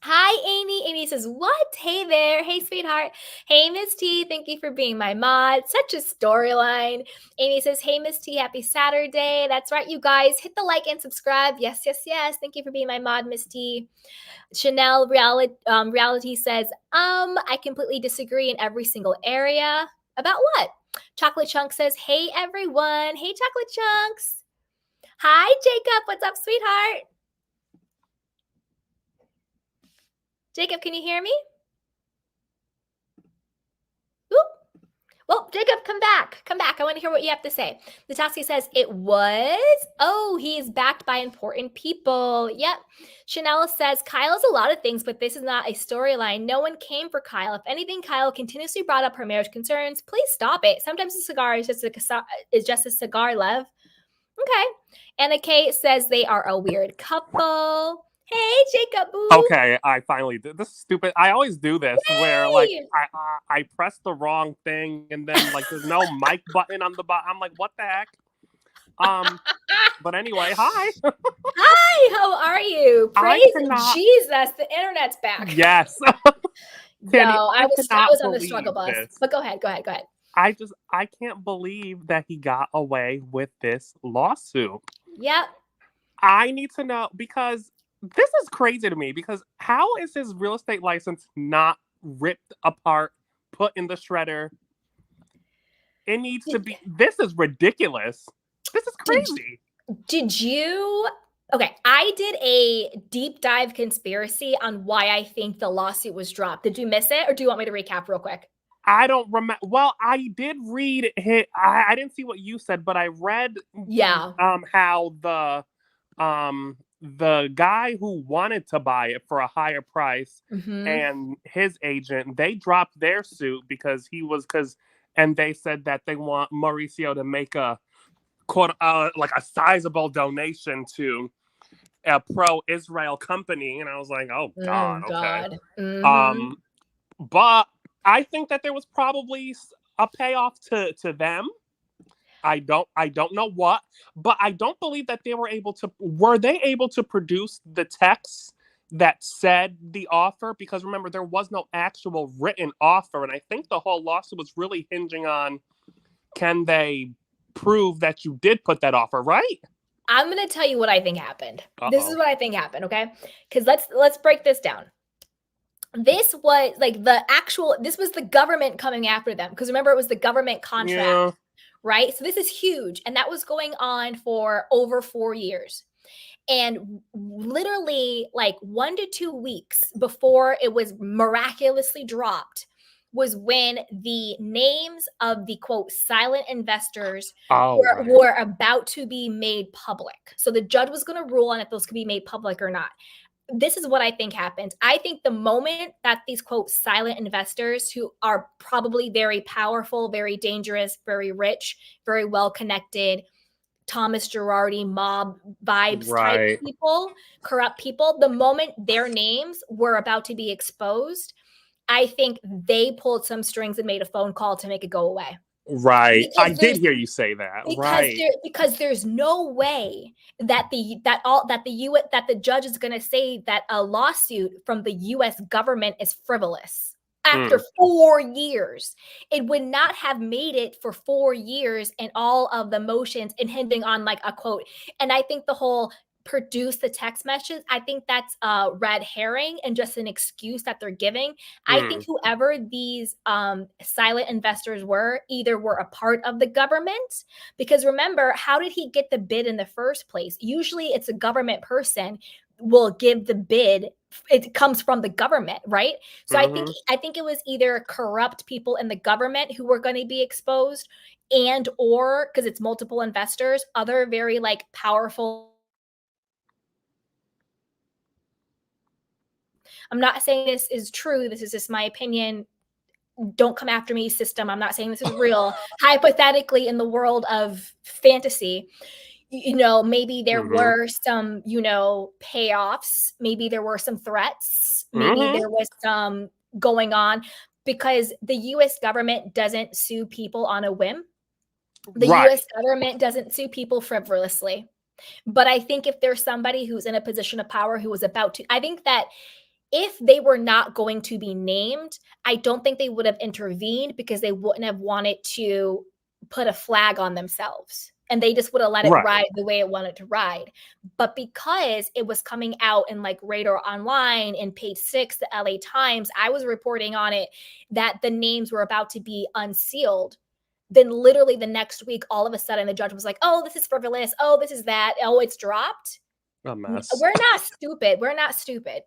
[SPEAKER 1] Hi, Amy. Amy says, what? Hey there. Hey, sweetheart. Hey, Miss T. Thank you for being my mod. Such a storyline. Amy says, hey, Miss T. Happy Saturday. That's right, you guys. Hit the like and subscribe. Yes, yes, yes. Thank you for being my mod, Miss T. Chanel Reality says, I completely disagree in every single area. About what? Chocolate Chunk says, hey, everyone. Hey, Chocolate Chunks. Hi, Jacob. What's up, sweetheart? Jacob, can you hear me? Oop. Well, Jacob, come back. Come back. I want to hear what you have to say. Natasha says it was. Oh, he's backed by important people. Yep. Chanel says Kyle is a lot of things, but this is not a storyline. No one came for Kyle. If anything, Kyle continuously brought up her marriage concerns. Please stop it. Sometimes a cigar is just a cigar, love. Okay. Anna Kate says they are a weird couple. Hey, Jacob Boo.
[SPEAKER 6] Okay, I finally did this. Stupid. I always do this where like I press the wrong thing and then like there's no mic button on the bottom. I'm like, what the heck? But anyway, hi.
[SPEAKER 1] Hi, how are you? Praise Jesus, the internet's back.
[SPEAKER 6] Yes.
[SPEAKER 1] No, I was on the struggle bus. This. But go ahead.
[SPEAKER 6] I can't believe that he got away with this lawsuit.
[SPEAKER 1] Yep.
[SPEAKER 6] I need to know because this is crazy to me because how is his real estate license not ripped apart, put in the shredder? It needs to be. This is ridiculous. This is crazy.
[SPEAKER 1] Did you? Okay, I did a deep dive conspiracy on why I think the lawsuit was dropped. Did you miss it, or do you want me to recap real quick?
[SPEAKER 6] I don't remember. Well, I did read it. I didn't see what you said, but I read how the guy who wanted to buy it for a higher price and his agent, they dropped their suit because and they said that they want Mauricio to make a like a sizable donation to a pro-Israel company, and I was like, oh God, okay. But I think that there was probably a payoff to them. I don't know what, but I don't believe that were they able to produce the text that said the offer? Because remember, there was no actual written offer. And I think the whole lawsuit was really hinging on, can they prove that you did put that offer, right?
[SPEAKER 1] I'm going to tell you what I think happened. This is what I think happened. Okay. Cause let's break this down. This was like this was the government coming after them. Cause remember, it was the government contract. Yeah. Right? So this is huge. And that was going on for over 4 years. And literally like 1 to 2 weeks before it was miraculously dropped was when the names of the quote silent investors were about to be made public. So the judge was going to rule on if those could be made public or not. This is what I think happened. I think the moment that these, quote, silent investors who are probably very powerful, very dangerous, very rich, very well-connected, Thomas Girardi mob vibes type people, corrupt people, the moment their names were about to be exposed, I think they pulled some strings and made a phone call to make it go away.
[SPEAKER 6] Right. I did hear you say that.
[SPEAKER 1] Because there's no way that the judge is going to say that a lawsuit from the US government is frivolous after 4 years. It would not have made it for 4 years and all of the motions and hinging on like a quote. And I think the whole produce the text message, I think that's a red herring and just an excuse that they're giving. I think whoever these silent investors were either were a part of the government, because remember, how did he get the bid in the first place? Usually it's a government person will give the bid. It comes from the government, right? So I think it was either corrupt people in the government who were going to be exposed, and or because it's multiple investors, other very like powerful. I'm not saying this is true. This is just my opinion. Don't come after me, system. I'm not saying this is real. Hypothetically, in the world of fantasy, maybe there were some, payoffs. Maybe there were some threats. Maybe there was some going on, because the U.S. government doesn't sue people on a whim. The U.S. government doesn't sue people frivolously. But I think if there's somebody who's in a position of power who was about to, I think that if they were not going to be named, I don't think they would have intervened, because they wouldn't have wanted to put a flag on themselves, and they just would have let it ride the way it wanted to ride. But because it was coming out in like Radar Online and Page 6, the LA Times, I was reporting on it that the names were about to be unsealed. Then literally the next week, all of a sudden the judge was like, oh, this is frivolous. Oh, this is that. Oh, it's dropped.
[SPEAKER 6] A mess.
[SPEAKER 1] We're not stupid. We're not stupid.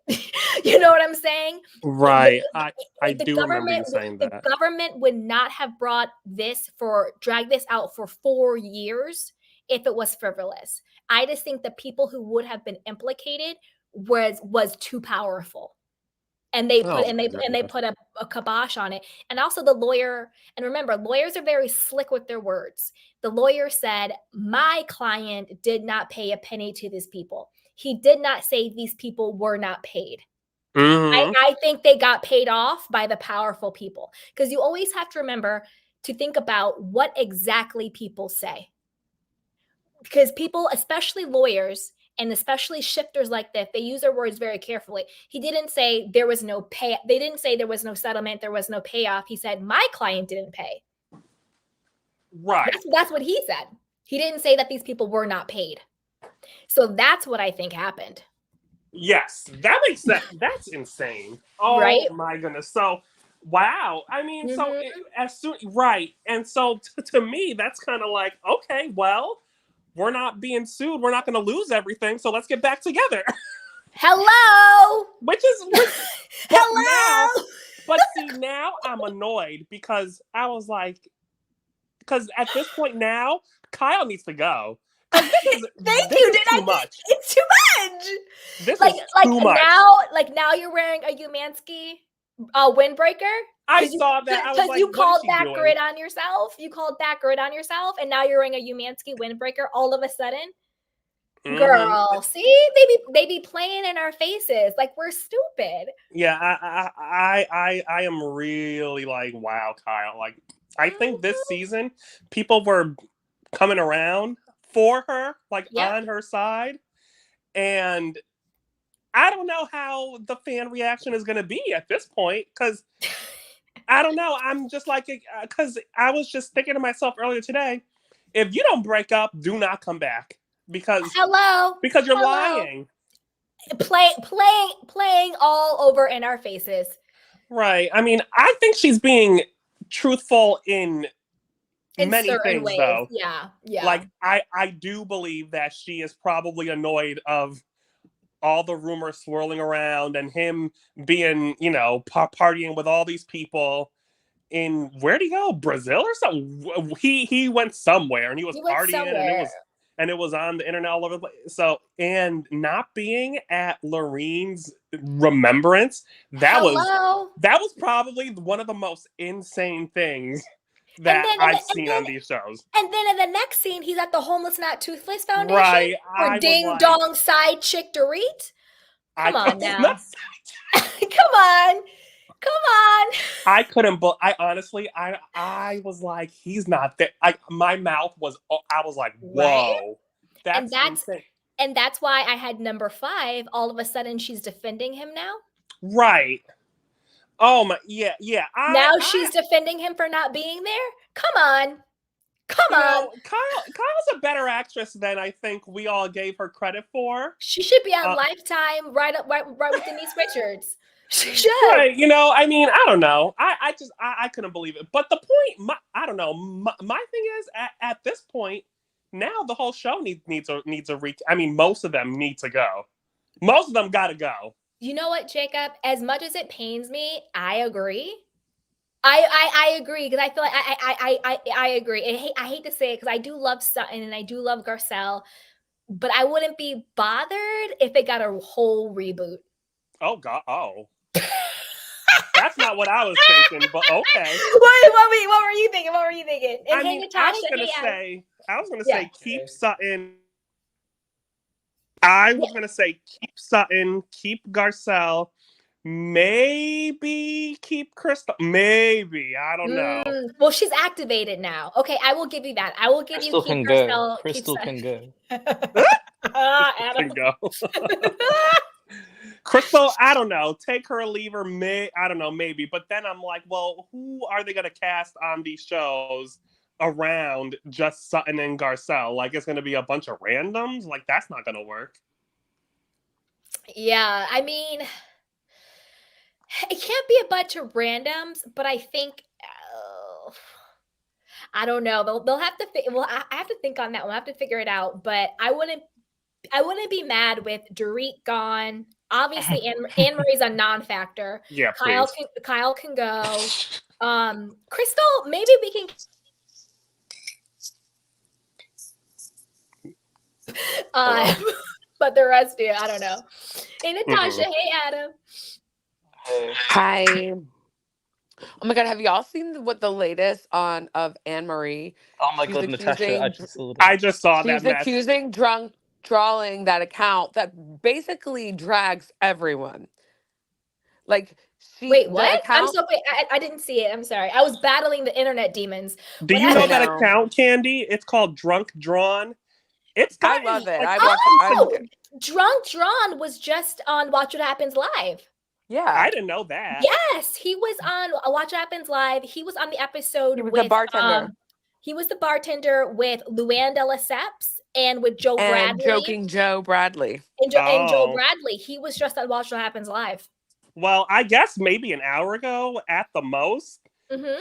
[SPEAKER 1] You know what I'm saying?
[SPEAKER 6] Right.
[SPEAKER 1] The
[SPEAKER 6] I do remember you saying
[SPEAKER 1] the
[SPEAKER 6] that.
[SPEAKER 1] government would not have dragged this out for 4 years if it was frivolous. I just think the people who would have been implicated was too powerful. And they put a kibosh on it. And also the lawyer, and remember, lawyers are very slick with their words. The lawyer said, my client did not pay a penny to these people. He did not say these people were not paid. I think they got paid off by the powerful people, because you always have to remember to think about what exactly people say. Because people, especially lawyers, and especially shifters like that, they use their words very carefully. He didn't say there was no pay. They didn't say there was no settlement. There was no payoff. He said, my client didn't pay.
[SPEAKER 6] Right.
[SPEAKER 1] That's what he said. He didn't say that these people were not paid. So that's what I think happened.
[SPEAKER 6] Yes, that makes sense. That's insane. Oh, right? My goodness. So, wow. I mean, so as soon, right. And so to me, that's kind of like, okay, well, we're not being sued. We're not going to lose everything. So let's get back together.
[SPEAKER 1] Hello.
[SPEAKER 6] Hello. But see, now I'm annoyed because I was like, because at this point now, Kyle needs to go. Thank you. Too much.
[SPEAKER 1] It's too much.
[SPEAKER 6] This is too much.
[SPEAKER 1] Now you're wearing a Umansky windbreaker.
[SPEAKER 6] I saw that.
[SPEAKER 1] Because like, you called that grid on yourself. You called that grid on yourself, and now you're wearing a Umansky windbreaker all of a sudden. Girl, see, they be playing in our faces like we're stupid.
[SPEAKER 6] Yeah, I am really like, wow, Kyle. Like, I think this season people were coming around for her, like on her side, and I don't know how the fan reaction is going to be at this point, because I don't know. I'm just like, because I was just thinking to myself earlier today, if you don't break up, do not come back, because you're lying,
[SPEAKER 1] playing all over in our faces.
[SPEAKER 6] Right. I mean, I think she's being truthful in many things,
[SPEAKER 1] ways.
[SPEAKER 6] Though.
[SPEAKER 1] Yeah.
[SPEAKER 6] Like, I do believe that she is probably annoyed of all the rumors swirling around and him being, partying with all these people in, where'd he go? Brazil or something? He went somewhere and he was partying and it was on the internet all over the place. So, and not being at Lorene's remembrance, that was probably one of the most insane things that I've seen on these shows.
[SPEAKER 1] And then in the next scene, he's at the Homeless Not Toothless Foundation.
[SPEAKER 6] Right.
[SPEAKER 1] For Ding Dong side chick Dorit. Come on now. Come on.
[SPEAKER 6] I couldn't, but I honestly, I was like, he's not there. My mouth was, I was like, whoa.
[SPEAKER 1] Right? And that's why I had number 5. All of a sudden, she's defending him now.
[SPEAKER 6] Right. Oh my, yeah.
[SPEAKER 1] She's defending him for not being there. Come on.
[SPEAKER 6] Kyle's a better actress than I think we all gave her credit for.
[SPEAKER 1] She should be on Lifetime, right with Denise Richards. She should.
[SPEAKER 6] Right. I mean, I don't know. I couldn't believe it. But the point, I don't know. My thing is, at this point, now the whole show needs a I mean, most of them need to go. Most of them got to go.
[SPEAKER 1] You know what, Jacob? As much as it pains me, I agree. I agree, because I feel like I agree. I hate to say it, because I do love Sutton and I do love Garcelle, but I wouldn't be bothered if it got a whole reboot.
[SPEAKER 6] Oh God! Oh, that's not what I was thinking. But okay.
[SPEAKER 1] What were you thinking? And
[SPEAKER 6] I mean, I was gonna say keep Sutton. I was gonna say keep Sutton, keep Garcelle, maybe keep Crystal. Maybe, I don't know.
[SPEAKER 1] Well, she's activated now. Okay, I will give you that. I will give
[SPEAKER 7] Crystal
[SPEAKER 1] you keep
[SPEAKER 7] can
[SPEAKER 1] Garcelle.
[SPEAKER 7] Go. Crystal can go.
[SPEAKER 6] Can go. Crystal, I don't know. Take her or leave her. I don't know, maybe. But then I'm like, well, who are they gonna cast on these shows around just Sutton and Garcelle? Like, it's gonna be a bunch of randoms? Like, that's not gonna work.
[SPEAKER 1] Yeah, I mean, it can't be a bunch of randoms, but I think I don't know. They'll have to. I have to think on that one. I have to figure it out. But I wouldn't be mad with Dorit gone. Obviously, Annemarie's a non-factor.
[SPEAKER 6] Yeah,
[SPEAKER 1] Kyle can go. Crystal, maybe we can. But the rest of you, I don't know. Hey, Natasha. Hey, Adam.
[SPEAKER 7] Hi. Oh my God, have y'all seen what the latest on of Annemarie?
[SPEAKER 8] Oh my God, Natasha,
[SPEAKER 6] I just saw that
[SPEAKER 7] She's accusing drunk drawing that account that basically drags everyone. Like
[SPEAKER 1] wait, what? I'm so wait. I didn't see it. I'm sorry. I was battling the internet demons.
[SPEAKER 6] Do you know that account, Candy? It's called Drunk Drawn.
[SPEAKER 7] I love it.
[SPEAKER 1] Drunk Drawn was just on Watch What Happens Live.
[SPEAKER 7] Yeah,
[SPEAKER 6] I didn't know that.
[SPEAKER 1] Yes, he was on Watch What Happens Live. He was on the episode with
[SPEAKER 7] the bartender.
[SPEAKER 1] He was the bartender with Luann de Lesseps and with Joe Bradley.
[SPEAKER 7] Joking Joe Bradley.
[SPEAKER 1] And Joe Bradley. He was just on Watch What Happens Live.
[SPEAKER 6] Well, I guess maybe an hour ago at the most,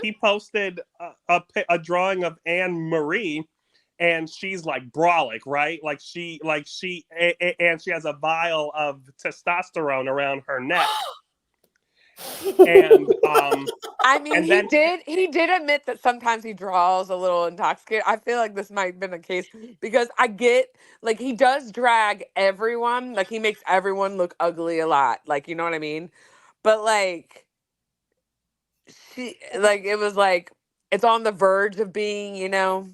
[SPEAKER 6] he posted a drawing of Annemarie, and she's like brolic, right? And she has a vial of testosterone around her neck. And
[SPEAKER 7] I mean, he did admit that sometimes he draws a little intoxicated. I feel like this might have been the case because I get like he does drag everyone, like he makes everyone look ugly a lot, like you know what I mean. But like she, like it was like it's on the verge of being, you know.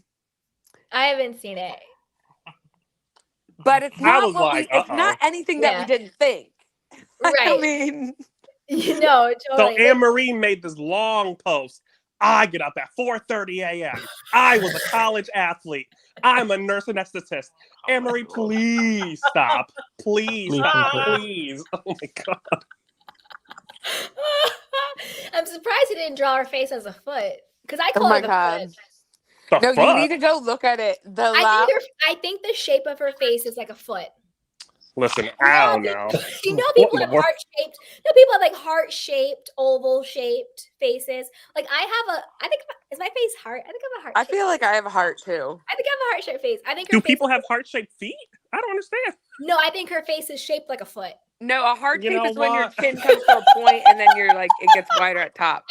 [SPEAKER 1] I haven't seen it,
[SPEAKER 7] but it's not it's not anything that we didn't think.
[SPEAKER 1] Right.
[SPEAKER 7] I mean.
[SPEAKER 1] No, totally.
[SPEAKER 6] So Annemarie made this long post. I get up at 4:30 a.m. I was a college athlete. I'm a nurse anesthetist. Annemarie, please stop. Please stop. Please. Oh my God.
[SPEAKER 1] I'm surprised he didn't draw her face as a foot. Because I call her the foot.
[SPEAKER 7] You need to go look at it.
[SPEAKER 1] I think the shape of her face is like a foot.
[SPEAKER 6] Listen, I don't know.
[SPEAKER 1] You know, people have heart-shaped. You know, people have like heart-shaped, oval-shaped faces. Like I think is my face heart? I think I have a heart.
[SPEAKER 7] I feel like I have a heart too.
[SPEAKER 1] I think I have a heart-shaped face. I think.
[SPEAKER 6] Do people have heart-shaped feet? I don't understand.
[SPEAKER 1] No, I think her face is shaped like a foot.
[SPEAKER 7] No, a heart shape is when your chin comes to a point and then you're like it gets wider at top.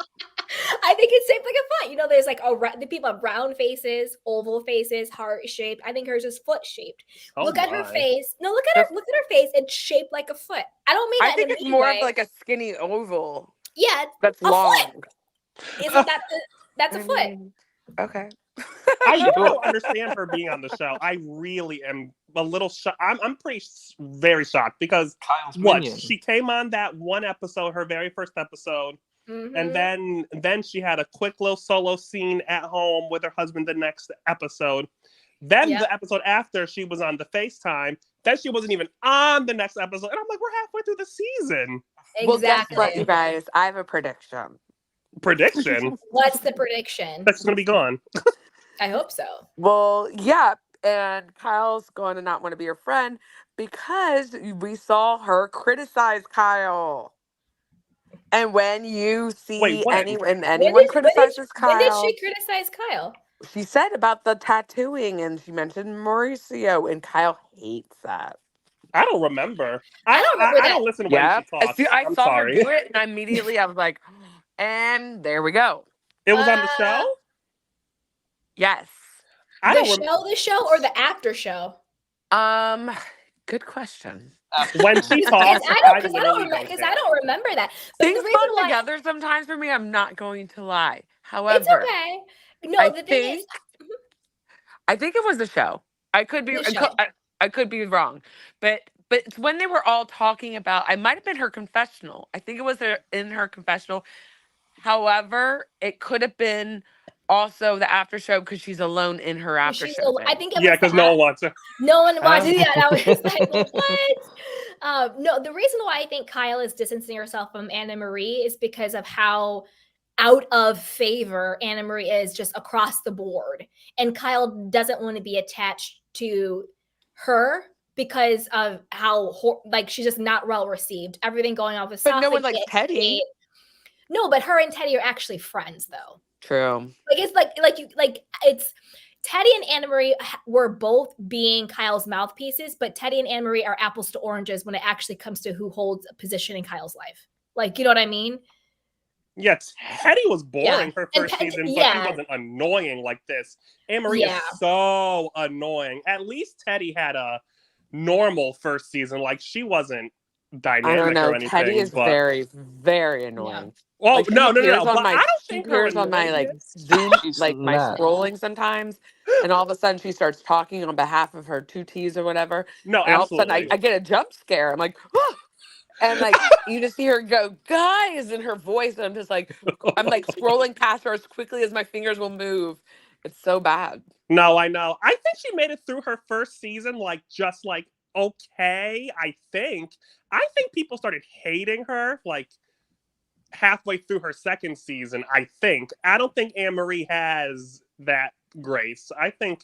[SPEAKER 1] I think it's shaped like a foot. You know, there's like the people have round faces, oval faces, heart shaped. I think hers is foot shaped. Look at her face. No, look at her face. It's shaped like a foot. I don't mean that.
[SPEAKER 7] I think it's more of like a skinny oval.
[SPEAKER 1] Yeah,
[SPEAKER 7] that's long.
[SPEAKER 1] Isn't that's a foot?
[SPEAKER 7] Okay.
[SPEAKER 6] I don't understand her being on the show. I really am a little shocked. I'm very shocked because she came on that one episode, her very first episode. And then she had a quick little solo scene at home with her husband the next episode. Then the episode after, she was on the FaceTime. Then she wasn't even on the next episode. And I'm like, we're halfway through the season.
[SPEAKER 1] Exactly.
[SPEAKER 7] Well, guess what, you guys? I have a prediction.
[SPEAKER 6] Prediction?
[SPEAKER 1] What's the prediction?
[SPEAKER 6] That's going to be gone.
[SPEAKER 1] I hope so.
[SPEAKER 7] Well, yeah. And Kyle's going to not want to be her friend because we saw her criticize Kyle. And when you see anyone criticizes Kyle.
[SPEAKER 1] When did she criticize Kyle?
[SPEAKER 7] She said about the tattooing and she mentioned Mauricio and Kyle hates that.
[SPEAKER 6] I don't remember. I don't listen when she talks.
[SPEAKER 7] I saw her do it and immediately I was like, and there we go.
[SPEAKER 6] It was on the show?
[SPEAKER 7] Yes.
[SPEAKER 1] The show or the after show?
[SPEAKER 7] Good question.
[SPEAKER 6] When she talks,
[SPEAKER 1] because I don't remember that. But
[SPEAKER 7] things put together sometimes for me. I'm not going to lie. However,
[SPEAKER 1] it's okay. No, the thing is,
[SPEAKER 7] I think it was the show. I could be. I could be wrong, but it's when they were all talking about. I might have been her confessional. I think it was in her confessional. However, it could have been also the after show because she's alone in her after show.
[SPEAKER 1] I think
[SPEAKER 6] because no one wants her.
[SPEAKER 1] No one watches it. I was like, what? No, the reason why I think Kyle is distancing herself from Annemarie is because of how out of favor Annemarie is just across the board. And Kyle doesn't want to be attached to her because of how she's just not well received. Everything going on with
[SPEAKER 7] But no one likes Teddy.
[SPEAKER 1] No, but her and Teddy are actually friends though.
[SPEAKER 7] True.
[SPEAKER 1] It's Teddy and Annemarie were both being Kyle's mouthpieces, but Teddy and Annemarie are apples to oranges when it actually comes to who holds a position in Kyle's life. Like, you know what I mean?
[SPEAKER 6] Yeah, Teddy was boring her first season, but she wasn't annoying like this. Annemarie is so annoying. At least Teddy had a normal first season. Like, she wasn't dynamic
[SPEAKER 7] I don't know.
[SPEAKER 6] or anything.
[SPEAKER 7] Teddy is very, very annoying.
[SPEAKER 6] Oh,
[SPEAKER 7] like,
[SPEAKER 6] no. But
[SPEAKER 7] I
[SPEAKER 6] I don't
[SPEAKER 7] she
[SPEAKER 6] think
[SPEAKER 7] appears
[SPEAKER 6] her
[SPEAKER 7] on my like Zoom, like my scrolling sometimes, and all of a sudden she starts talking on behalf of her two T's or whatever.
[SPEAKER 6] No,
[SPEAKER 7] and
[SPEAKER 6] absolutely.
[SPEAKER 7] all of a sudden I get a jump scare. I'm like, oh! And like you just see her go, guys, in her voice, and I'm just like, I'm like scrolling past her as quickly as my fingers will move. It's so bad.
[SPEAKER 6] No, I know. I think she made it through her first season, like just like okay. I think people started hating her like halfway through her second season. I don't think Annemarie has that grace. I think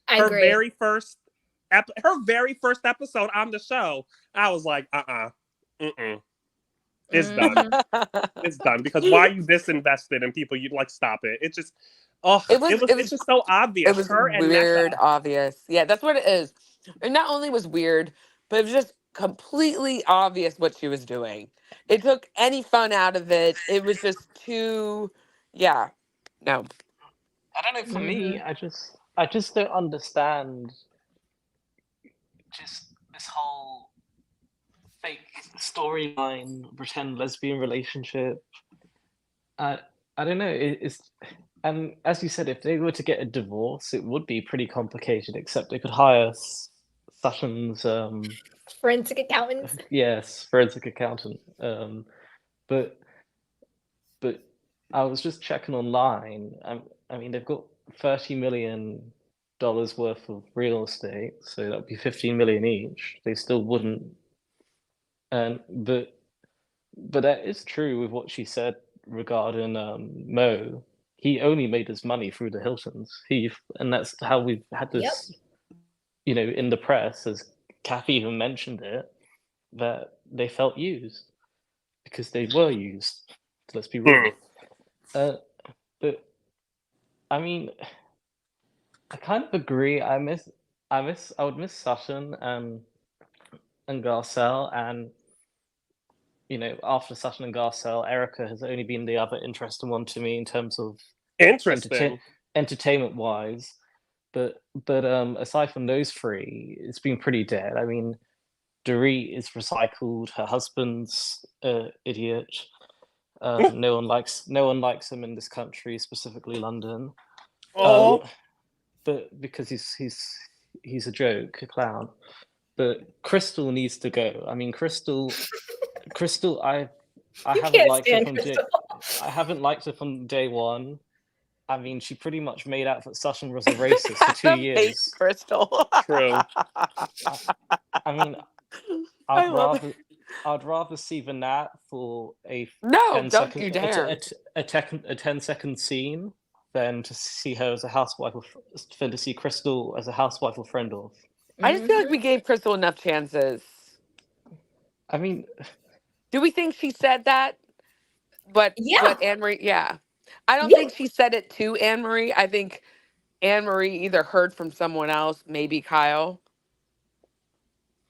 [SPEAKER 6] her very first episode on the show, I was like, it's done. It's done. Because why are you this invested in people? You'd like, stop it. It just, it's just so obvious.
[SPEAKER 7] It was weird, obvious. Yeah, that's what it is. And not only was weird, but it was just completely obvious what she was doing. It took any fun out of it. It was just too, no.
[SPEAKER 8] I don't know. For me, I just don't understand just this whole fake storyline, pretend lesbian relationship. I don't know. And as you said, if they were to get a divorce, it would be pretty complicated. Except they could hire Sutton's
[SPEAKER 1] forensic accountant.
[SPEAKER 8] Yes, forensic accountant. But I was just checking online. I mean, they've got $30 million worth of real estate, so that would be 15 million each. They still wouldn't. But that is true with what she said regarding Mo. He only made his money through the Hiltons. And that's how we've had this, in the press, as Kathy even mentioned it, that they felt used because they were used. Let's be real. But I mean, I kind of agree. I would miss Sutton and Garcelle, and after Sutton and Garcelle, Erica has only been the other interesting one to me in terms of entertainment wise. But aside from those three, it's been pretty dead. I mean, Dorit is recycled. Her husband's idiot. No one likes him in this country, specifically London. But because he's a joke, a clown. But Crystal needs to go. I mean, Crystal, I haven't liked her from day one. I mean, she pretty much made out that Sutton was a racist for 2 years.
[SPEAKER 7] Crystal.
[SPEAKER 6] True.
[SPEAKER 8] I mean, I'd rather see the Nat for a 10-second scene than to see her as a housewife, than to see Crystal as a housewife or friend of.
[SPEAKER 7] I just feel like we gave Crystal enough chances.
[SPEAKER 8] I mean,
[SPEAKER 7] do we think she said that? What Annemarie? Yeah, I don't think she said it to Annemarie. I think Annemarie either heard from someone else, maybe Kyle.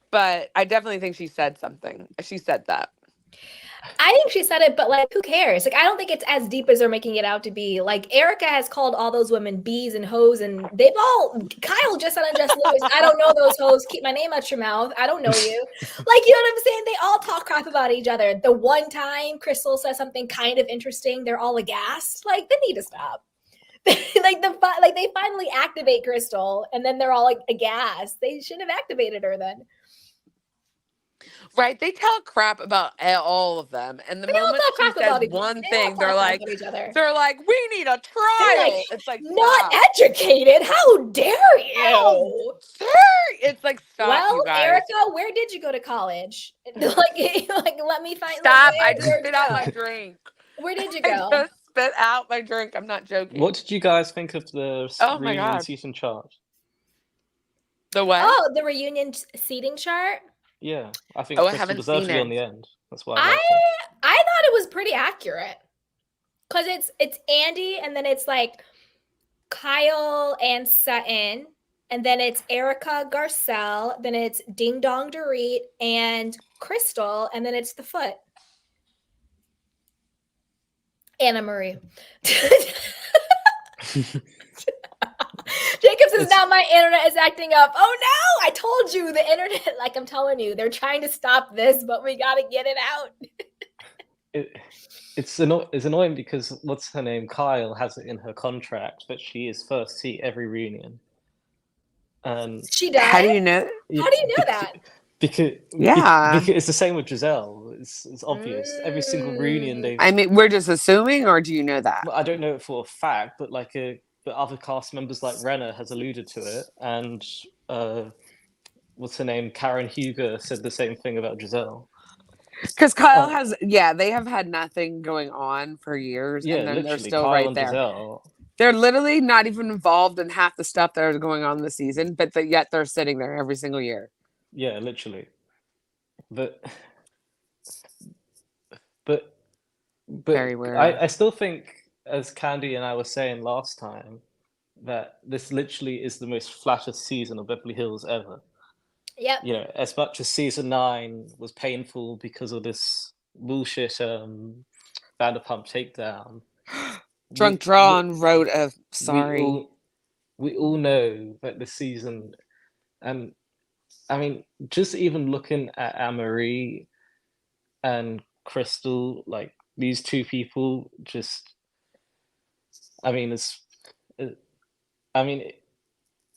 [SPEAKER 7] But I definitely think she said something. She said that.
[SPEAKER 1] I think she said it, but like, who cares? Like, I don't think it's as deep as they're making it out to be. Like, Erica has called all those women bees and hoes, and Kyle just said on Jess Lewis, I don't know those hoes. Keep my name out your mouth. I don't know you. Like, you know what I'm saying? They all talk crap about each other. The one time Crystal says something kind of interesting, they're all aghast. Like, they need to stop. They finally activate Crystal, and then they're all like aghast. They should have activated her then.
[SPEAKER 7] Right, they tell crap about all of them, and the moment she says one thing, they're like, we need a trial. It's like,
[SPEAKER 1] not educated. How dare you?
[SPEAKER 7] It's like, stop, you guys.
[SPEAKER 1] Erica, where did you go to college? like, let me find.
[SPEAKER 7] Stop! I just spit out my drink.
[SPEAKER 1] Where did you go?
[SPEAKER 7] I just spit out my drink. I'm not joking.
[SPEAKER 8] What did you guys think of the reunion seating chart?
[SPEAKER 7] The what?
[SPEAKER 1] Oh, the reunion seating chart.
[SPEAKER 8] Yeah, I think Crystal deserves to be on the end. That's why
[SPEAKER 1] I thought it was pretty accurate because it's Andy, and then it's like Kyle and Sutton, and then it's Erica Garcelle, then it's Ding Dong Dorit and Crystal, and then it's the foot. Annemarie. Jacob says, now my internet is acting up. Oh no, I told you the internet, like I'm telling you, they're trying to stop this, but we got to get it out.
[SPEAKER 8] It's annoying because what's her name? Kyle has it in her contract that she is first seat every reunion. And
[SPEAKER 1] she does?
[SPEAKER 7] How do you know?
[SPEAKER 1] How do you know that?
[SPEAKER 8] Because it's the same with Giselle. It's obvious. Every single reunion
[SPEAKER 7] I mean, we're just assuming, or do you know that?
[SPEAKER 8] I don't know it for a fact, but but other cast members like Renner has alluded to it, and what's her name? Karen Huger said the same thing about Giselle.
[SPEAKER 7] Because Kyle they have had nothing going on for years, and then they're still
[SPEAKER 8] Kyle
[SPEAKER 7] right there.
[SPEAKER 8] Giselle.
[SPEAKER 7] They're literally not even involved in half the stuff that is going on this season, but yet they're sitting there every single year.
[SPEAKER 8] Yeah, literally. But
[SPEAKER 7] very weird.
[SPEAKER 8] I still think, as Candy and I were saying last time, that this literally is the most flattest season of Beverly Hills ever.
[SPEAKER 1] Yep.
[SPEAKER 8] You know, as much as season 9 was painful because of this bullshit Vanderpump takedown.
[SPEAKER 7] Drunk Drawn wrote a sorry.
[SPEAKER 8] We all know that this season, and I mean, just even looking at Annemarie and Crystal, like these two people, just, I mean,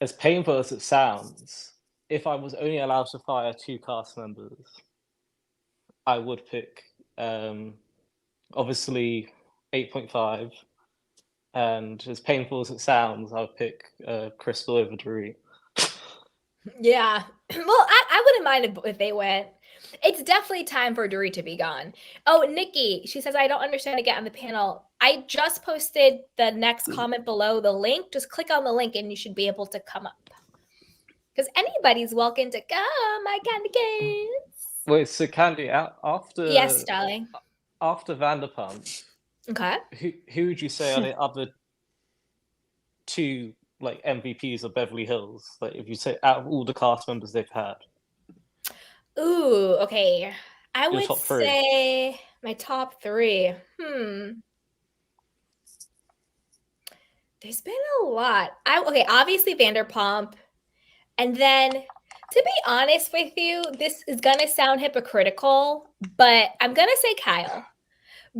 [SPEAKER 8] as painful as it sounds, if I was only allowed to fire 2 cast members, I would pick, obviously, 8.5. And as painful as it sounds, I would pick Crystal over Dorit.
[SPEAKER 1] Yeah. Well, I wouldn't mind if they went. It's definitely time for Dorit to be gone. Oh, Nikki, she says, I don't understand to get on the panel. I just posted the next comment below the link. Just click on the link and you should be able to come up. Because anybody's welcome to come, my candy kids.
[SPEAKER 8] Wait, so Candy, after...
[SPEAKER 1] Yes, darling.
[SPEAKER 8] After Vanderpump,
[SPEAKER 1] okay,
[SPEAKER 8] who would you say are the other 2 like MVPs of Beverly Hills? Like, if you say out of all the cast members they've had.
[SPEAKER 1] Ooh, okay. I would
[SPEAKER 8] top 3.
[SPEAKER 1] say my top 3. There's been a lot. Obviously Vanderpump. And then, to be honest with you, this is going to sound hypocritical, but I'm going to say Kyle.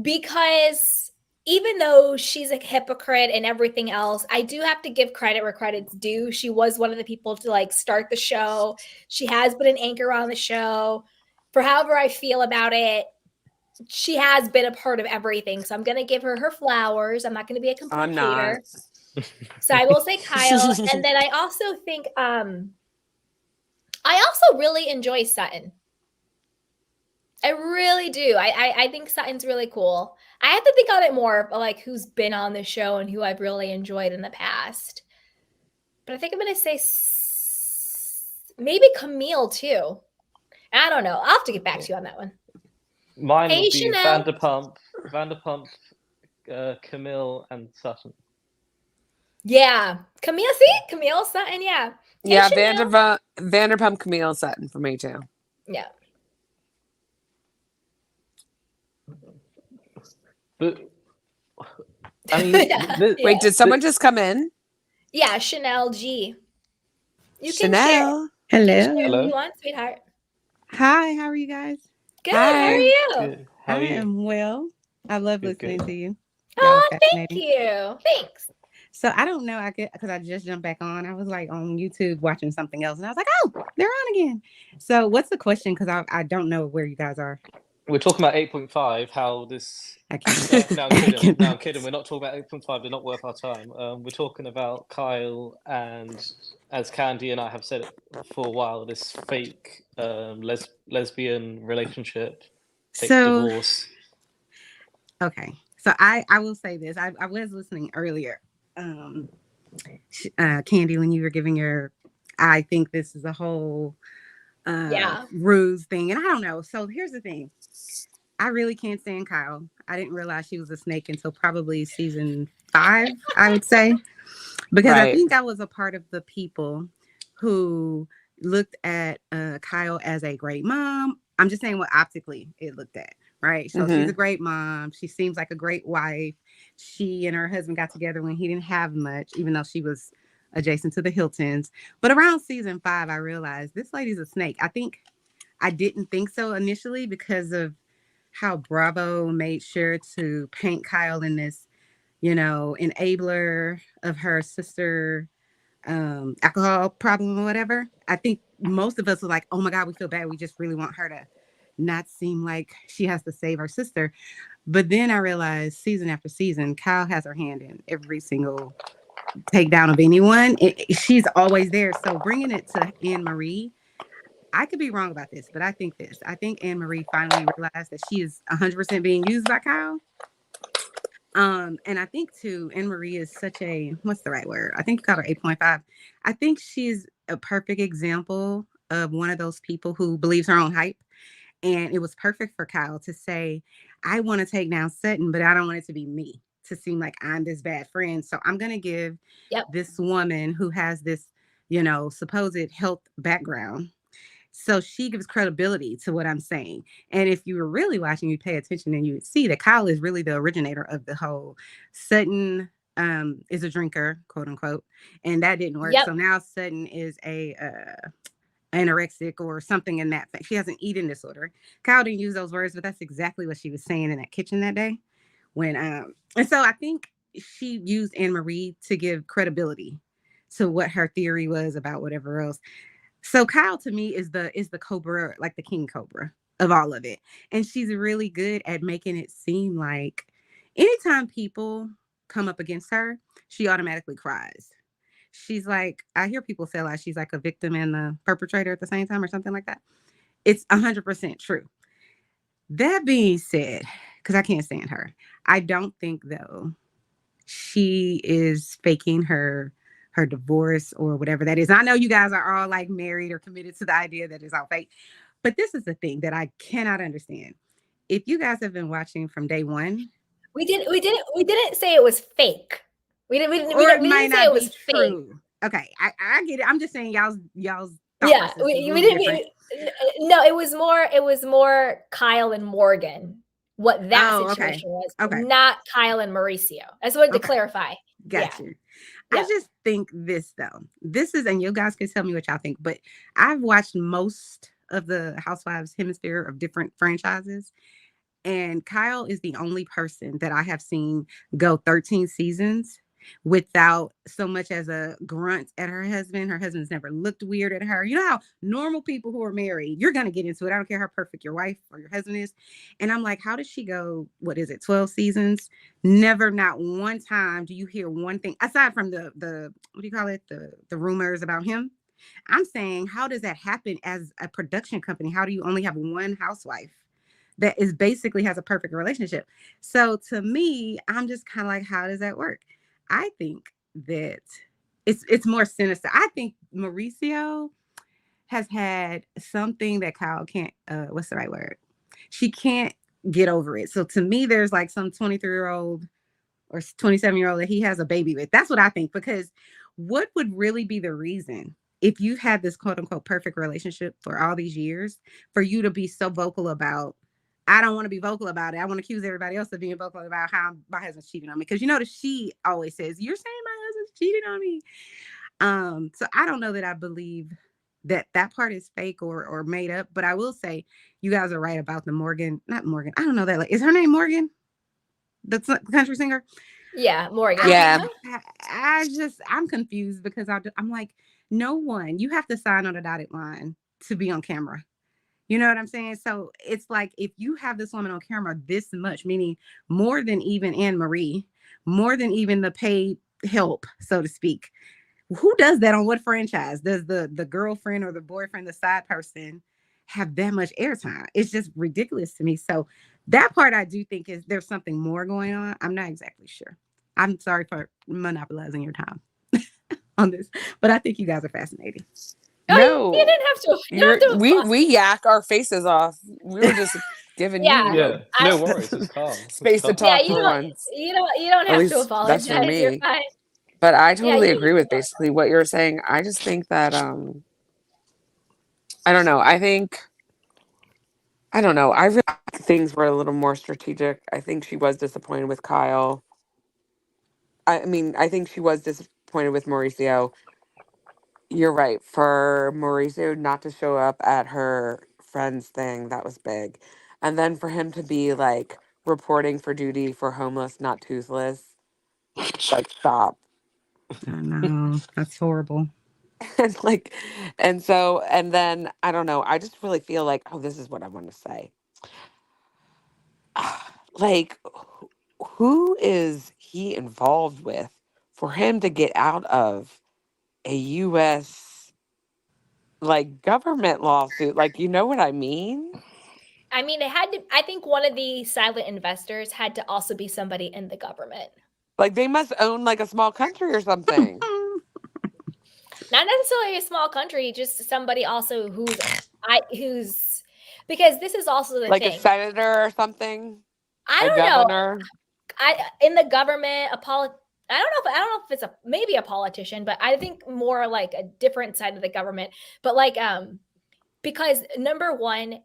[SPEAKER 1] Because even though she's a hypocrite and everything else, I do have to give credit where credit's due. She was one of the people to like start the show. She has been an anchor on the show. For however I feel about it, she has been a part of everything. So I'm going to give her her flowers. I'm not going to be a complete hater. So I will say Kyle. And then I also think I also really enjoy Sutton. I really do. I think Sutton's really cool. I have to think on it more, like who's been on the show and who I've really enjoyed in the past. But I think I'm going to say maybe Camille too. I don't know. I'll have to get back to you on that one.
[SPEAKER 8] Mine would be Vanderpump, Camille, and Sutton.
[SPEAKER 1] Yeah. Camille, Sutton, yeah.
[SPEAKER 7] Yeah, Vanderpump, Camille, Sutton for me too.
[SPEAKER 1] Yeah.
[SPEAKER 8] But I mean,
[SPEAKER 7] wait, did someone just come in?
[SPEAKER 1] Yeah, Chanel G.
[SPEAKER 7] Chanel.
[SPEAKER 9] Hello.
[SPEAKER 1] Hello. You want, sweetheart?
[SPEAKER 9] Hi, how are you guys?
[SPEAKER 1] Good. Hi. How are you?
[SPEAKER 8] Good. How are you?
[SPEAKER 9] I am well. I love listening to you.
[SPEAKER 1] Oh, thank you. Thanks.
[SPEAKER 9] So I don't know, because I just jumped back on. I was like on YouTube watching something else, and I was like, oh, they're on again. So what's the question? Because I don't know where you guys are.
[SPEAKER 8] We're talking about 8.5, how this...
[SPEAKER 9] I can't.
[SPEAKER 8] No, I'm kidding. We're not talking about 8.5. They're not worth our time. We're talking about Kyle and, as Candy and I have said it for a while, this fake lesbian relationship, fake divorce.
[SPEAKER 9] Okay. So I will say this. I was listening earlier, Candy, when you were giving your, I think this is a whole ruse thing. And I don't know. So here's the thing. I really can't stand Kyle. I didn't realize she was a snake until probably season 5, I would say. Because I think I was a part of the people who looked at Kyle as a great mom. I'm just saying what optically it looked at, right? So she's a great mom. She seems like a great wife. She and her husband got together when he didn't have much, even though she was adjacent to the Hiltons. But around season 5, I realized this lady's a snake. I didn't think so initially because of how Bravo made sure to paint Kyle in this, enabler of her sister alcohol problem or whatever. I think most of us are like, oh my God, we feel bad. We just really want her to not seem like she has to save her sister. But then I realized season after season, Kyle has her hand in every single takedown of anyone. She's always there. So bringing it to Annemarie, I could be wrong about this, but I think Annemarie finally realized that she is 100% being used by Kyle. And I think too, Annemarie is such a, what's the right word? I think you called her 8.5. I think she's a perfect example of one of those people who believes her own hype. And it was perfect for Kyle to say, I want to take down Sutton, but I don't want it to be me, to seem like I'm this bad friend. So I'm going to give this woman who has this, supposed health background. So she gives credibility to what I'm saying. And if you were really watching, you pay attention and you would see that Kyle is really the originator of the whole Sutton is a drinker, quote unquote. And that didn't work. So now Sutton is a anorexic or something in that. She has an eating disorder. Kyle didn't use those words, but that's exactly what she was saying in that kitchen that day. And so I think she used Annemarie to give credibility to what her theory was about whatever else. So Kyle to me is the cobra, like the king cobra of all of it. And she's really good at making it seem like anytime people come up against her, she automatically cries. She's like, I hear people say like she's like a victim and the perpetrator at the same time or something like that. It's 100% true. That being said, because I can't stand her, I don't think though she is faking her divorce or whatever that is. I know you guys are all like married or committed to the idea that it's all fake, but this is the thing that I cannot understand. If you guys have been watching from day one,
[SPEAKER 1] we didn't say it was fake. We didn't say it was true.
[SPEAKER 9] Fake. Okay, I get it. I'm just saying y'all's
[SPEAKER 1] yeah. We didn't. No, it was more Kyle and Morgan. What that situation was, not Kyle and Mauricio. I just wanted to clarify.
[SPEAKER 9] Gotcha. Yeah. I just think this though. This is, and you guys can tell me what y'all think, but I've watched most of the Housewives hemisphere of different franchises. And Kyle is the only person that I have seen go 13 seasons without so much as a grunt at her husband. Her husband's never looked weird at her. You know how normal people who are married, you're going to get into it. I don't care how perfect your wife or your husband is. And I'm like, how does she go, 12 seasons? Never, not one time do you hear one thing, aside from the what do you call it? The rumors about him. I'm saying, how does that happen as a production company? How do you only have one housewife that is basically has a perfect relationship? So to me, I'm just kind of like, how does that work? I think that it's more sinister. I think Mauricio has had something that Kyle can't, what's the right word? She can't get over it. So to me, there's like some 23-year-old or 27-year-old that he has a baby with. That's what I think, because what would really be the reason if you've had this quote unquote perfect relationship for all these years for you to be so vocal about, I don't want to be vocal about it. I want to accuse everybody else of being vocal about how my husband's cheating on me. Because she always says, you're saying my husband's cheating on me. So I don't know that I believe that part is fake or made up. But I will say you guys are right about the Morgan. Not Morgan. I don't know that. Is her name Morgan? The country singer?
[SPEAKER 1] Yeah, Morgan.
[SPEAKER 7] Yeah.
[SPEAKER 9] I'm confused because I'm like, no one. You have to sign on a dotted line to be on camera. You know what I'm saying? So it's like, if you have this woman on camera this much, meaning more than even Annemarie, more than even the paid help, so to speak, who does that on what franchise? Does the girlfriend or the boyfriend, the side person, have that much airtime? It's just ridiculous to me. So that part I do think is there's something more going on. I'm not exactly sure. I'm sorry for monopolizing your time on this, but I think you guys are fascinating.
[SPEAKER 7] No,
[SPEAKER 1] you didn't have to. You don't have to
[SPEAKER 7] we yak our faces off. We were just giving you
[SPEAKER 8] no worries. It's calm.
[SPEAKER 7] space to talk for once.
[SPEAKER 1] You don't have to apologize.
[SPEAKER 7] That's for me.
[SPEAKER 1] You're fine.
[SPEAKER 7] But I
[SPEAKER 1] Yeah,
[SPEAKER 7] totally agree with basically what you're saying. I just think that I don't know. I don't know. I really think things were a little more strategic. I think she was disappointed with Kyle. I mean, I think she was disappointed with Mauricio. You're right. For Mauricio not to show up at her friend's thing, that was big. And then for him to be like reporting for duty for homeless, not toothless, like stop.
[SPEAKER 9] I know. That's horrible.
[SPEAKER 7] And like, and so, and then I don't know. I just really feel like, oh, this is what I want to say. Like, who is he involved with for him to get out of a U.S. like government lawsuit? Like, you know what I mean?
[SPEAKER 1] I mean, it had to. I think one of the silent investors had to also be somebody in the government.
[SPEAKER 7] Like, they must own like a small country or something.
[SPEAKER 1] Not necessarily a small country, just somebody also who's because this is also the
[SPEAKER 7] like
[SPEAKER 1] thing.
[SPEAKER 7] a senator or something.
[SPEAKER 1] I
[SPEAKER 7] A
[SPEAKER 1] don't know.
[SPEAKER 7] governor.
[SPEAKER 1] In the government, I don't know if it's maybe a politician, but I think more like a different side of the government. But like because number one,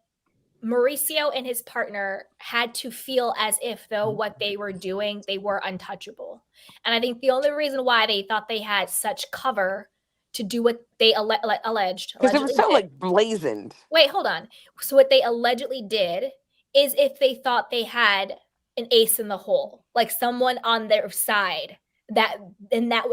[SPEAKER 1] Mauricio and his partner had to feel as if though what they were doing, they were untouchable. And I think the only reason why they thought they had such cover to do what they alleged
[SPEAKER 7] because it was so
[SPEAKER 1] did,
[SPEAKER 7] like blazoned.
[SPEAKER 1] Wait, hold on. So what they allegedly did is if they thought they had an ace in the hole, like someone on their side, that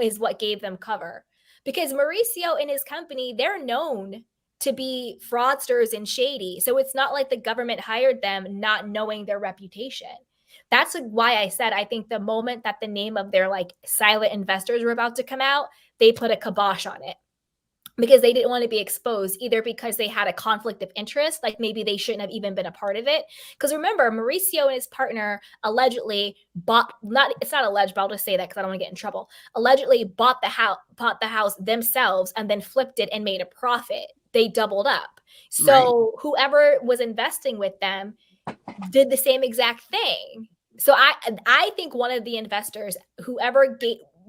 [SPEAKER 1] is what gave them cover. Because Mauricio and his company, they're known to be fraudsters and shady. So it's not like the government hired them not knowing their reputation. That's why I said I think the moment that the name of their like silent investors were about to come out, they put a kibosh on it. Because they didn't want to be exposed, either because they had a conflict of interest, like maybe they shouldn't have even been a part of it. Because remember, Mauricio and his partner allegedly it's not alleged, but I'll just say that because I don't want to get in trouble. Allegedly bought the house themselves and then flipped it and made a profit. They doubled up. So whoever was investing with them did the same exact thing. So I think one of the investors, whoever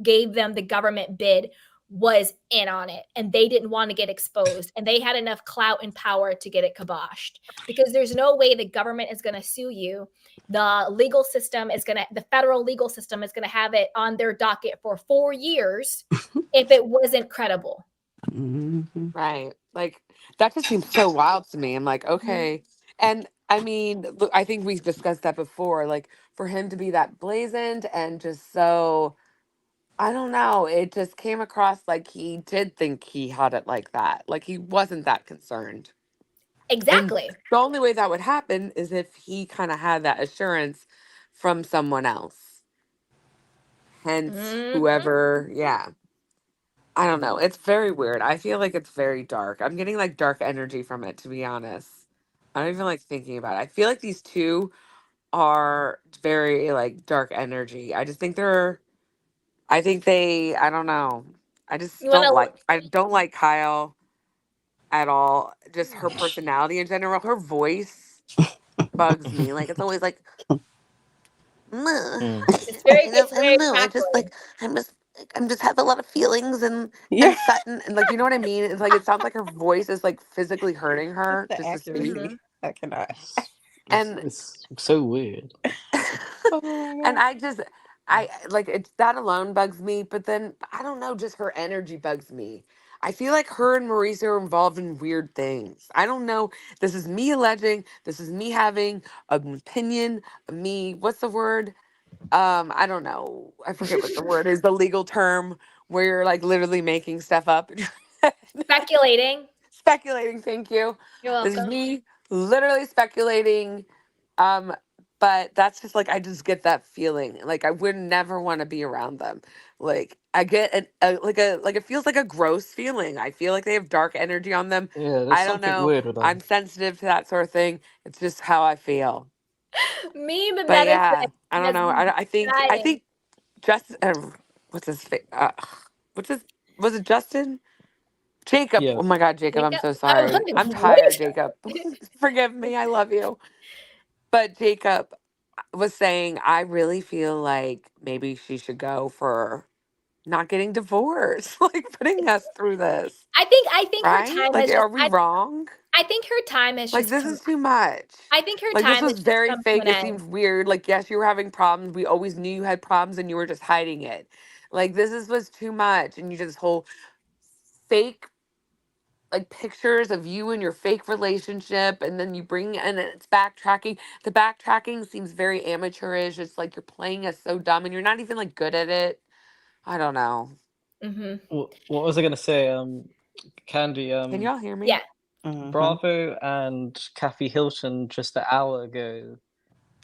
[SPEAKER 1] gave them the government bid, was in on it, and they didn't want to get exposed, and they had enough clout and power to get it kiboshed, because there's no way the government is going to sue you. The federal legal system is going to have it on their docket for 4 years if it wasn't credible.
[SPEAKER 9] Mm-hmm.
[SPEAKER 7] Right. Like, that just seems so wild to me. I'm like, okay. And I mean, look, I think we've discussed that before. Like, for him to be that blazoned and just so, I don't know, it just came across like he did think he had it like that. Like, he wasn't that concerned.
[SPEAKER 1] Exactly.
[SPEAKER 7] And the only way that would happen is if he kind of had that assurance from someone else. Hence, whoever, yeah. I don't know. It's very weird. I feel like it's very dark. I'm getting like dark energy from it, to be honest. I don't even like thinking about it. I feel like these two are very like dark energy. I just think I don't know. I just I don't like Kyle at all. Just her personality in general. Her voice bugs me. Like, it's always like,
[SPEAKER 1] it's very,
[SPEAKER 7] I don't know. I just like, I'm just have a lot of feelings and sudden and like, you know what I mean? It's like, it sounds like her voice is like physically hurting her just to speak.
[SPEAKER 9] I cannot.
[SPEAKER 7] And
[SPEAKER 8] it's so weird.
[SPEAKER 7] And I like, it's that alone bugs me. But then I don't know, just her energy bugs me. I feel like her and Mauricio are involved in weird things. I don't know. This is me alleging. This is me having an opinion. What's the word? I don't know. I forget what the word is. The legal term where you're like literally making stuff up.
[SPEAKER 1] Speculating.
[SPEAKER 7] Speculating. Thank you.
[SPEAKER 1] You're welcome.
[SPEAKER 7] This is me literally speculating. But that's just like, I just get that feeling. Like, I would never want to be around them. Like, I get like it feels like a gross feeling. I feel like they have dark energy on them.
[SPEAKER 8] Yeah, there's
[SPEAKER 7] I don't
[SPEAKER 8] something
[SPEAKER 7] know.
[SPEAKER 8] weird with them.
[SPEAKER 7] I'm sensitive to that sort of thing. It's just how I feel.
[SPEAKER 1] Meme
[SPEAKER 7] But yeah, I don't know. I think Justin, what's his face? Was it Justin? Jacob.
[SPEAKER 8] Yeah.
[SPEAKER 7] Oh my God, Jacob, I'm so sorry. I'm tired, Jacob. Forgive me. I love you. But Jacob was saying, I really feel like maybe she should go for not getting divorced, like putting us through this.
[SPEAKER 1] I think her
[SPEAKER 7] Right?
[SPEAKER 1] time
[SPEAKER 7] Like,
[SPEAKER 1] has just.
[SPEAKER 7] are we wrong?
[SPEAKER 1] I think her time has
[SPEAKER 7] Like,
[SPEAKER 1] just
[SPEAKER 7] this
[SPEAKER 1] come.
[SPEAKER 7] is too much.
[SPEAKER 1] I think her
[SPEAKER 7] Like, this
[SPEAKER 1] time
[SPEAKER 7] was
[SPEAKER 1] has just
[SPEAKER 7] very
[SPEAKER 1] come to
[SPEAKER 7] fake.
[SPEAKER 1] an
[SPEAKER 7] It
[SPEAKER 1] end.
[SPEAKER 7] seemed weird. Like, yes, you were having problems. We always knew you had problems and you were just hiding it. Like, was too much. And you did this whole fake, like, pictures of you and your fake relationship. And then you bring, and it's backtracking. The backtracking seems very amateurish. It's like you're playing us so dumb and you're not even, like, good at it. I don't know.
[SPEAKER 8] What was I going to say? Candy.
[SPEAKER 7] Can y'all hear me?
[SPEAKER 1] Yeah.
[SPEAKER 8] Bravo and Kathy Hilton just an hour ago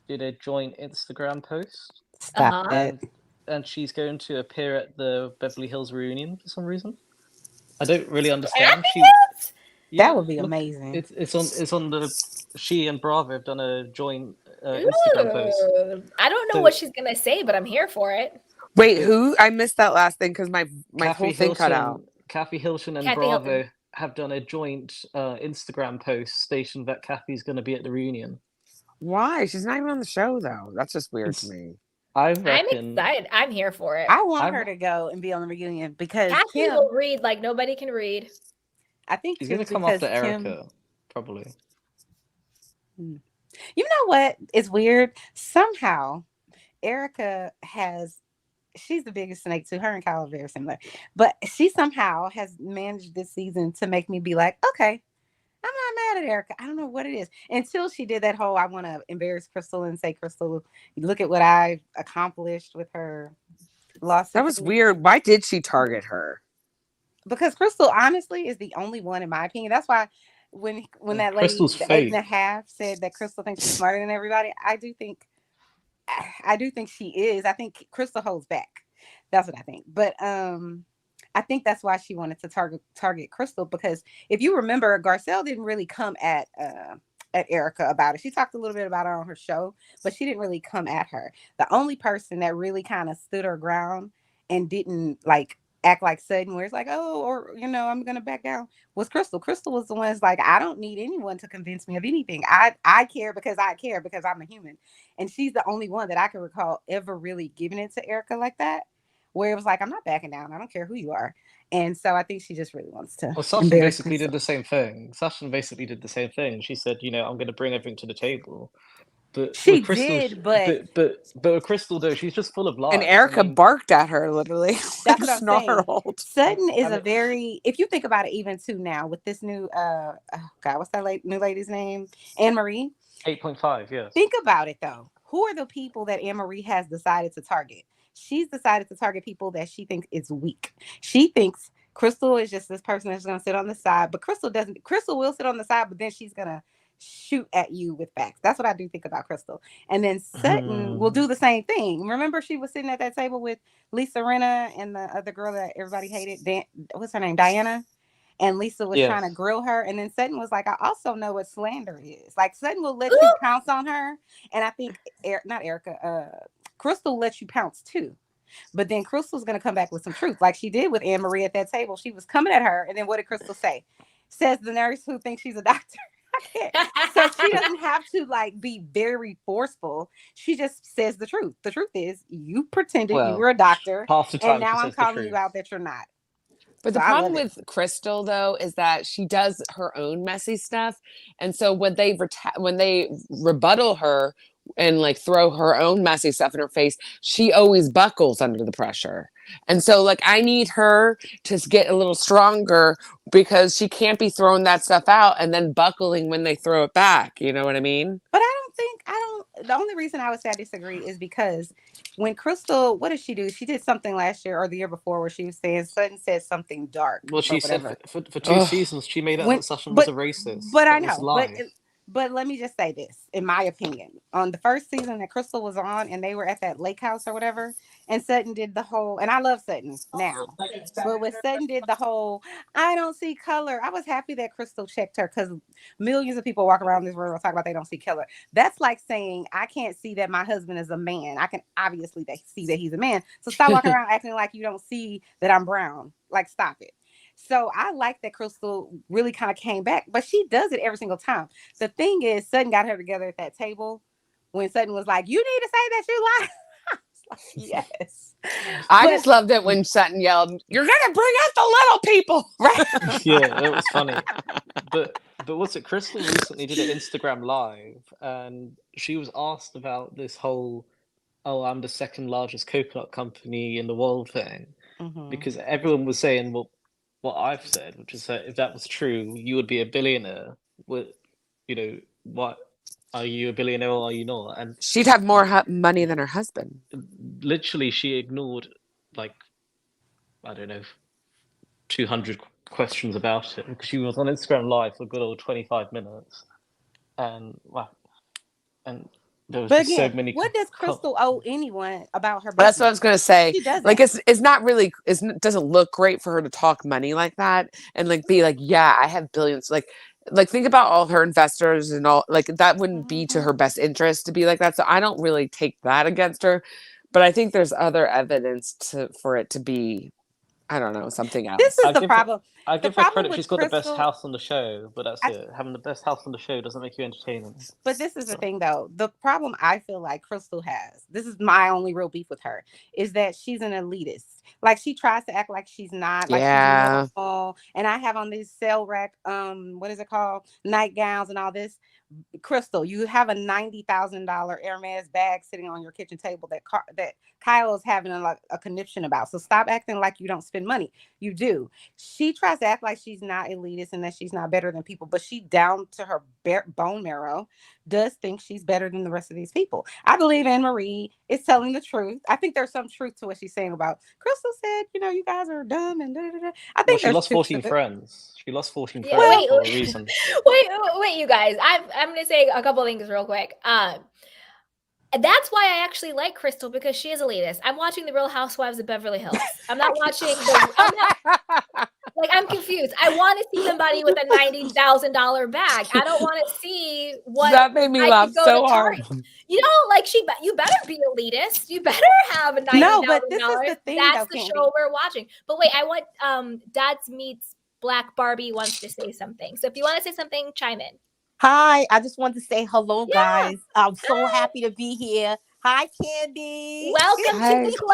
[SPEAKER 8] did a joint Instagram post.
[SPEAKER 9] Stop it.
[SPEAKER 8] And she's going to appear at the Beverly Hills reunion for some reason. I don't really understand.
[SPEAKER 9] That would be amazing.
[SPEAKER 8] It's on the she and Bravo have done a joint Instagram post.
[SPEAKER 1] I don't know what she's gonna say, but I'm here for it.
[SPEAKER 7] Wait, who? I missed that last thing because my whole thing cut out.
[SPEAKER 8] Kathy Hilton and
[SPEAKER 1] Kathy
[SPEAKER 8] Bravo
[SPEAKER 1] Hilton.
[SPEAKER 8] have done a joint Instagram post stating that Kathy's going to be at the reunion.
[SPEAKER 7] Why? She's not even on the show, though. That's just weird to me.
[SPEAKER 1] I'm excited. I'm here for it.
[SPEAKER 9] I want her to go and be on the reunion because
[SPEAKER 1] Kathy will read like nobody can read.
[SPEAKER 9] I think
[SPEAKER 8] she's going to come after Erica, probably.
[SPEAKER 9] You know what is weird? Somehow, Erica she's the biggest snake too. Her and Kyle are very similar. But she somehow has managed this season to make me be like, okay, I'm not mad at Erica. I don't know what it is. Until she did that whole, I want to embarrass Crystal and say, Crystal, look at what I've accomplished with her lawsuit.
[SPEAKER 7] That was weird. Why did she target her?
[SPEAKER 9] Because Crystal, honestly, is the only one, in my opinion. That's why when that lady,
[SPEAKER 8] Crystal's
[SPEAKER 9] the
[SPEAKER 8] fake.
[SPEAKER 9] 8.5, said that Crystal thinks she's smarter than everybody, I do think she is. I think Crystal holds back. That's what I think. But I think that's why she wanted to target Crystal, because if you remember, Garcelle didn't really come at Erica about it. She talked a little bit about it on her show, but she didn't really come at her. The only person that really kind of stood her ground and didn't like act like Sudden, where it's like, oh, or I'm gonna back down, was Crystal. Crystal was the one that's like, I don't need anyone to convince me of anything. I care because I'm a human. And she's the only one that I can recall ever really giving it to Erica like that, where it was like, I'm not backing down. I don't care who you are. And so I think she just really wants to.
[SPEAKER 8] Well, Sasha basically did the same thing. She said, I'm going to bring everything to the table. But
[SPEAKER 9] she
[SPEAKER 8] Crystal,
[SPEAKER 9] did, but
[SPEAKER 8] with Crystal, though, she's just full of lies.
[SPEAKER 7] And Erica barked at her, literally.
[SPEAKER 9] That's what I'm
[SPEAKER 7] snarled.
[SPEAKER 9] saying. Sutton is a very, if you think about it, even too now with this new, what's that new lady's name? Annemarie.
[SPEAKER 8] 8.5, yes.
[SPEAKER 9] Think about it though. Who are the people that Annemarie has decided to target? She's decided to target people that she thinks is weak. She thinks Crystal is just this person that's going to sit on the side, but Crystal doesn't. Crystal will sit on the side, but then she's going to shoot at you with facts. That's what I do think about Crystal. And then Sutton will do the same thing. Remember, she was sitting at that table with Lisa Rinna and the other girl that everybody hated. What's her name? Diana. And Lisa was trying to grill her. And then Sutton was like, I also know what slander is. Like, Sutton will let you pounce on her. And I think, not Erica, Crystal lets you pounce too. But then Crystal's going to come back with some truth. Like she did with Annemarie at that table. She was coming at her. And then what did Crystal say? Says the nurse who thinks she's a doctor. So she doesn't have to like be very forceful. She just says the truth. The truth is you pretended you were a doctor.
[SPEAKER 8] Half the time
[SPEAKER 9] and now I'm calling you out that you're not.
[SPEAKER 7] But the problem with Crystal, though, is that she does her own messy stuff. And so when they rebuttal her and like throw her own messy stuff in her face, she always buckles under the pressure. And so like I need her to get a little stronger because she can't be throwing that stuff out and then buckling when they throw it back. You know what I mean?
[SPEAKER 9] But the only reason I would say I disagree is because when Crystal, what did she do? She did something last year or the year before where she was saying Sutton said something dark.
[SPEAKER 8] Well, she said for 2 seasons she made out that Sutton was a racist.
[SPEAKER 9] But I know. But let me just say this, in my opinion, on the first season that Crystal was on and they were at that lake house or whatever, and Sutton did the whole, and I love Sutton now, but when Sutton did the whole, I don't see color, I was happy that Crystal checked her because millions of people walk around this world talk about they don't see color. That's like saying, I can't see that my husband is a man. I can obviously see that he's a man. So stop walking around acting like you don't see that I'm brown. Like, stop it. So I like that Crystal really kind of came back, but she does it every single time. The thing is, Sutton got her together at that table when Sutton was like, you need to say that you lie.
[SPEAKER 10] like, yes.
[SPEAKER 7] I just loved it when Sutton yelled, "You're gonna bring out the little people!" Right?
[SPEAKER 8] Yeah, it was funny. But what's it? Crystal recently did an Instagram live, and she was asked about this whole, "Oh, I'm the second largest coconut company in the world" thing, because everyone was saying, well, what I've said, which is that if that was true, you would be a billionaire. What, what are you a billionaire or are you not? And
[SPEAKER 7] She'd have more money than her husband.
[SPEAKER 8] literally, she ignored, like, I don't know, 200 questions about it, because she was on Instagram live for a good old 25 minutes, and and there was just so many.
[SPEAKER 9] What does Crystal owe anyone about her business?
[SPEAKER 7] That's what I was gonna say.
[SPEAKER 9] She doesn't.
[SPEAKER 7] Like, it's not really, it doesn't look great for her to talk money like that and like be like, yeah, I have billions. Like think about all her investors and all. Like, that wouldn't be to her best interest to be like that. So I don't really take that against her, but I think there's other evidence for it to be, I don't know, something else.
[SPEAKER 9] This is the problem.
[SPEAKER 8] I give her credit. She's got the best house on the show, but that's it. Having the best house on the show doesn't make you entertaining.
[SPEAKER 9] But this is the thing, though. The problem I feel like Crystal has, this is my only real beef with her, is that she's an elitist. Like, she tries to act like she's not. Like, she's normal. And I have on these sale rack, what is it called? Nightgowns and all this. Crystal, you have a $90,000 Hermes bag sitting on your kitchen table that Kyle is having a conniption about. So stop acting like you don't spend money. You do. She tries to act like she's not elitist and that she's not better than people, but she, down to her bone marrow, does think she's better than the rest of these people. I believe Annemarie is telling the truth. I think there's some truth to what she's saying about Crystal said, you guys are dumb and da, da, da. I think
[SPEAKER 8] she lost 14 friends. She lost 14 friends for a reason.
[SPEAKER 1] Wait, you guys. I'm going to say a couple of things real quick. That's why I actually like Crystal, because she is elitist. I'm watching The Real Housewives of Beverly Hills. I'm not watching I'm confused. I want to see somebody with a $90,000 bag. I don't want to see what.
[SPEAKER 7] That made me laugh so hard.
[SPEAKER 1] You better be elitist. You better have a $90,000.
[SPEAKER 9] No, but this is the thing.
[SPEAKER 1] That's the show we're watching. But wait, I want Dads Meets Black Barbie wants to say something. So if you want to say something, chime in.
[SPEAKER 10] Hi, I just wanted to say hello, guys. I'm so happy to be here. Hi, Candy.
[SPEAKER 1] Welcome to the club.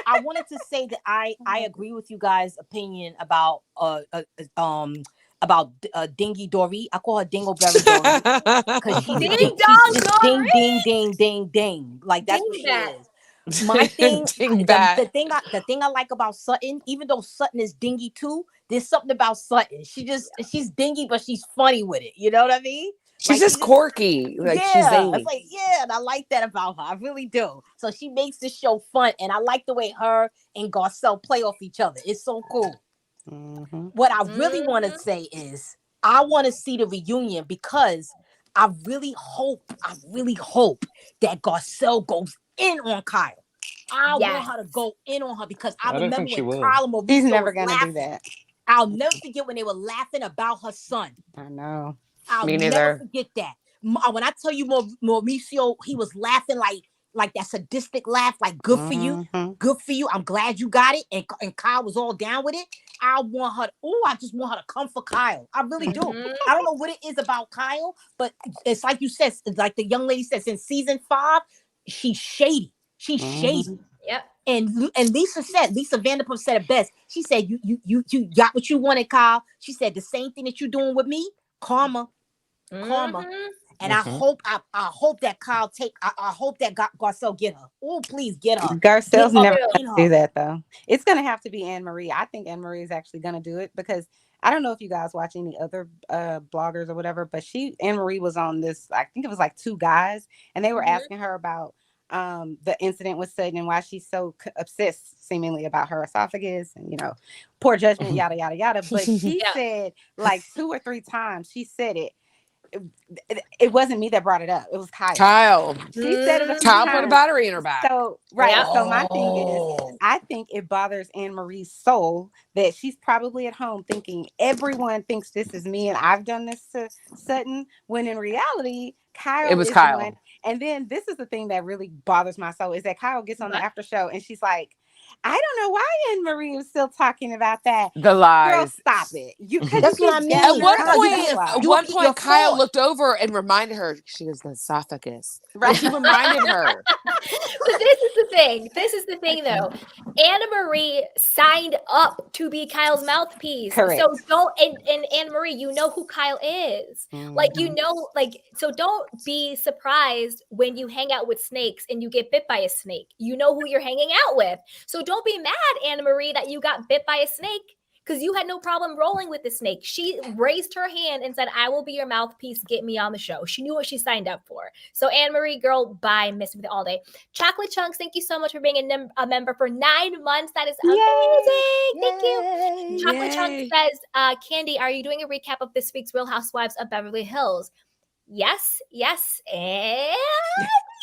[SPEAKER 10] I wanted to say that I agree with you guys' opinion about Dingy Dorit. I call her Dingleberry Dorit because she's just ding. Like, that's what she is. My thing, the thing I like about Sutton, even though Sutton is dingy too, there's something about Sutton. She's dingy, but she's funny with it. You know what I mean?
[SPEAKER 7] She's just quirky. Like, she's zany.
[SPEAKER 10] It's like, and I like that about her. I really do. So she makes the show fun, and I like the way her and Garcelle play off each other. It's so cool. What I really want to say is, I want to see the reunion, because I really hope that Garcelle goes in on Kyle. I want her to go in on her, because I remember when Kyle and Mauricio,
[SPEAKER 9] he's never gonna do that.
[SPEAKER 10] I'll never forget when they were laughing about her son.
[SPEAKER 9] I know.
[SPEAKER 10] I'll never forget that. When I tell you Mauricio, he was laughing like that sadistic laugh, like good for you. I'm glad you got it. And Kyle was all down with it. I just want her to come for Kyle. I really do. I don't know what it is about Kyle, but it's like you said, like the young lady says in season 5, she's shady. She's shady.
[SPEAKER 1] Yep.
[SPEAKER 10] And Lisa Vanderpump said it best. She said, you got what you wanted, Kyle. She said the same thing that you're doing with me, karma. And I hope that Kyle I hope that Garcelle get her. Oh, please get her.
[SPEAKER 9] Garcelle's never gonna do that, though. It's gonna have to be Annemarie. I think Annemarie is actually gonna do it, because I don't know if you guys watch any other bloggers or whatever, but Annemarie was on this, I think it was like 2 guys, and they were asking her about the incident with Sutton and why she's so obsessed seemingly about her esophagus and, poor judgment, yada, yada, yada. But she said like 2 or 3 times, she said it wasn't me that brought it up. It was Kyle. She said it.
[SPEAKER 7] Kyle put a battery in her back.
[SPEAKER 9] So So my thing is, I think it bothers Annemarie's soul that she's probably at home thinking everyone thinks this is me and I've done this to Sutton, when in reality, Kyle is Kyle. And then this is the thing that really bothers my soul, is that Kyle gets on the after show and she's like, I don't know why Annemarie was still talking about that.
[SPEAKER 7] The lies.
[SPEAKER 9] Girl, stop it. You
[SPEAKER 10] That's what I mean.
[SPEAKER 7] At one
[SPEAKER 10] Kyle,
[SPEAKER 7] point, Kyle looked over and reminded her. She was the esophagus. Right. She reminded her.
[SPEAKER 1] But this is the thing. This is the thing, though. Annemarie signed up to be Kyle's mouthpiece.
[SPEAKER 10] Correct.
[SPEAKER 1] So don't, and Annemarie, you know who Kyle is. Like, you know, like, so don't be surprised when you hang out with snakes and you get bit by a snake. You know who you're hanging out with. So don't be mad, Annemarie, that you got bit by a snake, because you had no problem rolling with the snake. She raised her hand and said, I will be your mouthpiece. Get me on the show. She knew what she signed up for. So Annemarie, girl, bye. Miss me all day. Chocolate Chunks, thank you so much for being a member for 9 months. That is amazing. Thank you. Chocolate Chunks says, Candy, are you doing a recap of this week's Real Housewives of Beverly Hills? Yes, and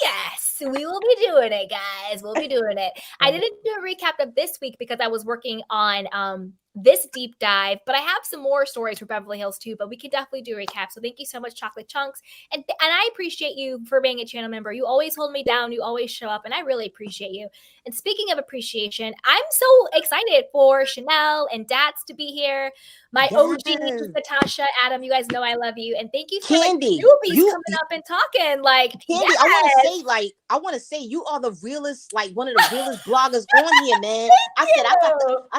[SPEAKER 1] yes, we will be doing it, guys. We'll be doing it. I didn't do a recap of this week because I was working on this deep dive, but I have some more stories for Beverly Hills too, but we could definitely do a recap. So thank you so much, Chocolate Chunks. And I appreciate you for being a channel member. You always hold me down. You always show up, and I really appreciate you. And speaking of appreciation, I'm so excited for Chanel and Dats to be here. My OG, Natasha, Adam, you guys know I love you. And thank you for
[SPEAKER 10] Candy,
[SPEAKER 1] newbies coming up and talking. Like,
[SPEAKER 10] Candy,
[SPEAKER 1] yes.
[SPEAKER 10] I want to say you are the realest, like one of the realest bloggers on here, man. I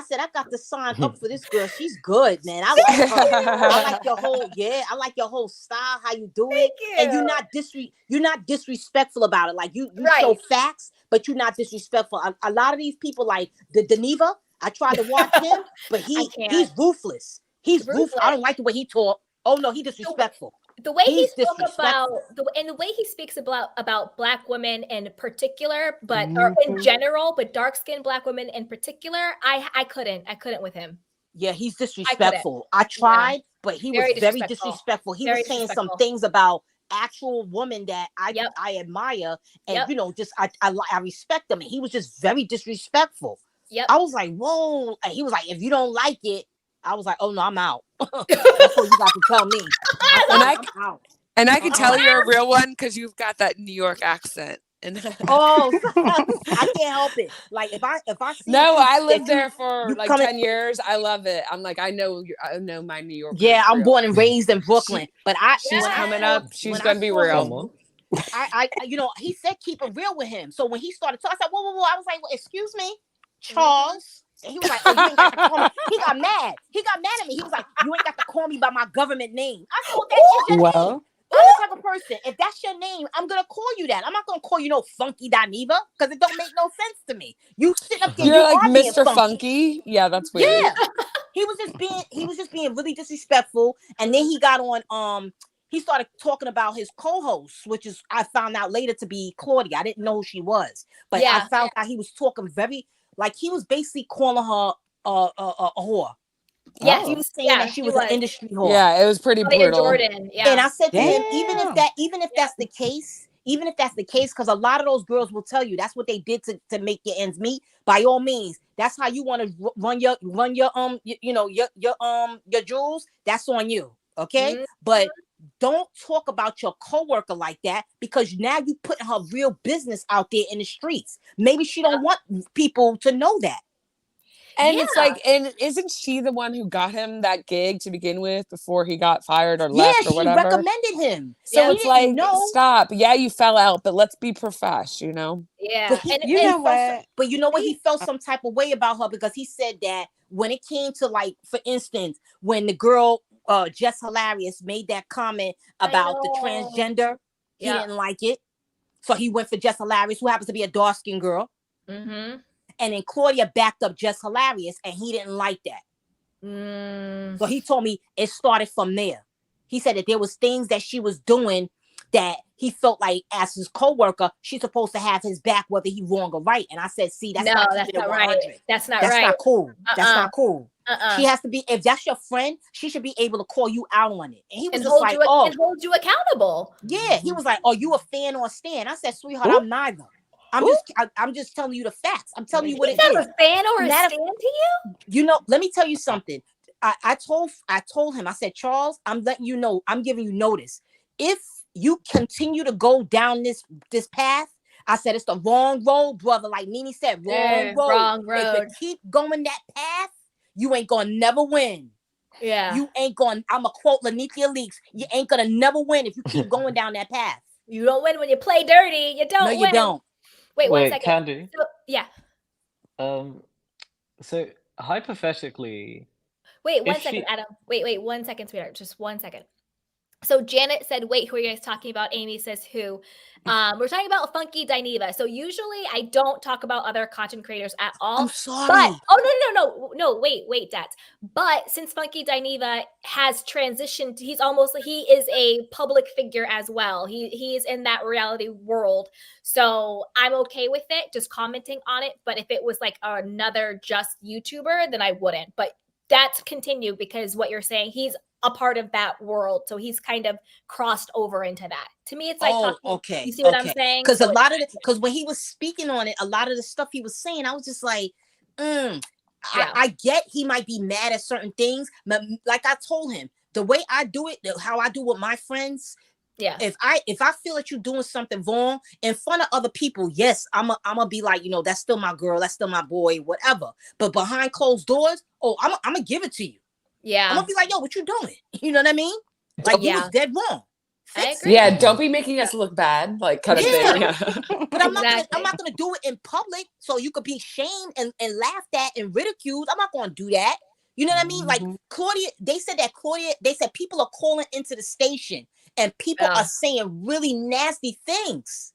[SPEAKER 10] said I got to sign up for this girl. She's good, man. I like her. I like your whole style, how you do it. And you're not disrespectful about it. Like you show facts, but you're not disrespectful. A lot of these people, like the Deneva, I tried to watch him, but he's ruthless. He's ruthless. I don't like the way he talk. Oh no, he disrespectful.
[SPEAKER 1] The way he spoke about the way he speaks about Black women in particular, but or in general, but dark-skinned Black women in particular, I couldn't with him.
[SPEAKER 10] Yeah, he's disrespectful. I tried, but he was very disrespectful. He was saying some things about actual women that I admire, and you know, just I respect him, and he was just very disrespectful. I was like, whoa. And he was like, if you don't like it, I was like, oh no, I'm out. That's what you got to tell me.
[SPEAKER 7] And I can tell you're a real one because you've got that New York accent. And
[SPEAKER 10] I can't help it. Like if I see
[SPEAKER 7] I lived there for like 10 years. I love it. I'm like, I know my New York.
[SPEAKER 10] Yeah, I'm born and raised in Brooklyn, but
[SPEAKER 7] she's coming up. She's gonna be real.
[SPEAKER 10] I you know, he said keep it real with him. So when he started talking, I said, whoa. I was like, well, excuse me, Charles. And he was like, oh, you ain't got to call me. He got mad. He got mad at me. He was like, you ain't got to call me by my government name. I said, well, that's your name. I'm the type of person. If that's your name, I'm gonna call you that. I'm not gonna call you no Funky Dineva because it don't make no sense to me. You sit up there,
[SPEAKER 7] you're like Mr. Funky. Yeah, that's weird.
[SPEAKER 10] Yeah, he was just being really disrespectful. And then he got on he started talking about his co-host, which is I found out later to be Claudia. I didn't know who she was, but I found out he was talking very like he was basically calling her a whore.
[SPEAKER 1] Yeah,
[SPEAKER 10] he was saying that she was an industry whore.
[SPEAKER 7] Yeah, it was pretty brutal.
[SPEAKER 1] Jordan,
[SPEAKER 10] And I said to him, even if that's the case, because a lot of those girls will tell you that's what they did to make your ends meet. By all means, that's how you want to run your jewels. That's on you, okay? But don't talk about your coworker like that because now you putting her real business out there in the streets. Maybe she don't want people to know that.
[SPEAKER 7] And it's like, and isn't she the one who got him that gig to begin with before he got fired or left or whatever?
[SPEAKER 10] Yeah, she recommended him.
[SPEAKER 7] So it's like, stop. Yeah, you fell out, but let's be profesh, you know?
[SPEAKER 1] Yeah.
[SPEAKER 10] But you know what? He felt some type of way about her because he said that when it came to, like, for instance, when the girl, Jess Hilarious, made that comment about the transgender, he didn't like it. So he went for Jess Hilarious, who happens to be a dark-skinned girl. Mm-hmm. And then Claudia backed up Jess Hilarious, and he didn't like that. So he told me it started from there. He said that there was things that she was doing that he felt like, as his coworker, she's supposed to have his back, whether he wrong or right. And I said, see, that's not right. That's not cool. That's not cool. She has to be, if that's your friend, she should be able to call you out on it. And he was just like,
[SPEAKER 1] and hold you accountable.
[SPEAKER 10] Yeah, he was like, are you a fan or a stan? I said, sweetheart, I'm neither. I'm just telling you the facts. I'm telling you what it is.
[SPEAKER 1] A fan or a stan to you?
[SPEAKER 10] You know, let me tell you something. I told him, I said, Charles, I'm letting you know, I'm giving you notice. If you continue to go down this path, I said it's the wrong road, brother. Like Nene said, wrong road.
[SPEAKER 1] Wrong road.
[SPEAKER 10] If you keep going that path, you ain't gonna never win.
[SPEAKER 1] Yeah.
[SPEAKER 10] You ain't gonna, I'm a quote Lanithia Leaks, you ain't gonna never win if you keep going down that path.
[SPEAKER 1] You don't win when you play dirty. You don't win.
[SPEAKER 10] No, you don't.
[SPEAKER 1] Wait, 1 second.
[SPEAKER 8] Candy.
[SPEAKER 1] So, yeah.
[SPEAKER 8] So hypothetically.
[SPEAKER 1] Wait, 1 second, Adam. Wait, 1 second, sweetheart. Just 1 second. So Janet said, wait, who are you guys talking about? Amy says, who? We're talking about Funky Dineva. So usually I don't talk about other content creators at all.
[SPEAKER 10] I'm sorry.
[SPEAKER 1] But, no, wait, Dad. But since Funky Dineva has transitioned, he is a public figure as well. He is in that reality world. So I'm okay with it, just commenting on it. But if it was like another just YouTuber, then I wouldn't. But that's continue because what you're saying, he's a part of that world, so he's kind of crossed over into that. To me, it's like,
[SPEAKER 10] okay,
[SPEAKER 1] you see what I'm saying?
[SPEAKER 10] Because because when he was speaking on it, a lot of the stuff he was saying, I was just like, I get he might be mad at certain things, but like I told him, the way I do it, how I do with my friends.
[SPEAKER 1] Yeah.
[SPEAKER 10] If I feel that you're doing something wrong in front of other people, yes, I'm gonna be like, that's still my girl, that's still my boy, whatever. But behind closed doors, I'm gonna give it to you.
[SPEAKER 1] Yeah.
[SPEAKER 10] I'm gonna be like, yo, what you doing? You know what I mean? Like, you was dead wrong.
[SPEAKER 1] I agree.
[SPEAKER 7] Yeah, don't be making us look bad, like kind of thing. Yeah.
[SPEAKER 10] But I'm not gonna do it in public so you could be shamed and laughed at and ridiculed. I'm not gonna do that. You know what I mean? Like Claudia, they said people are calling into the station and people are saying really nasty things.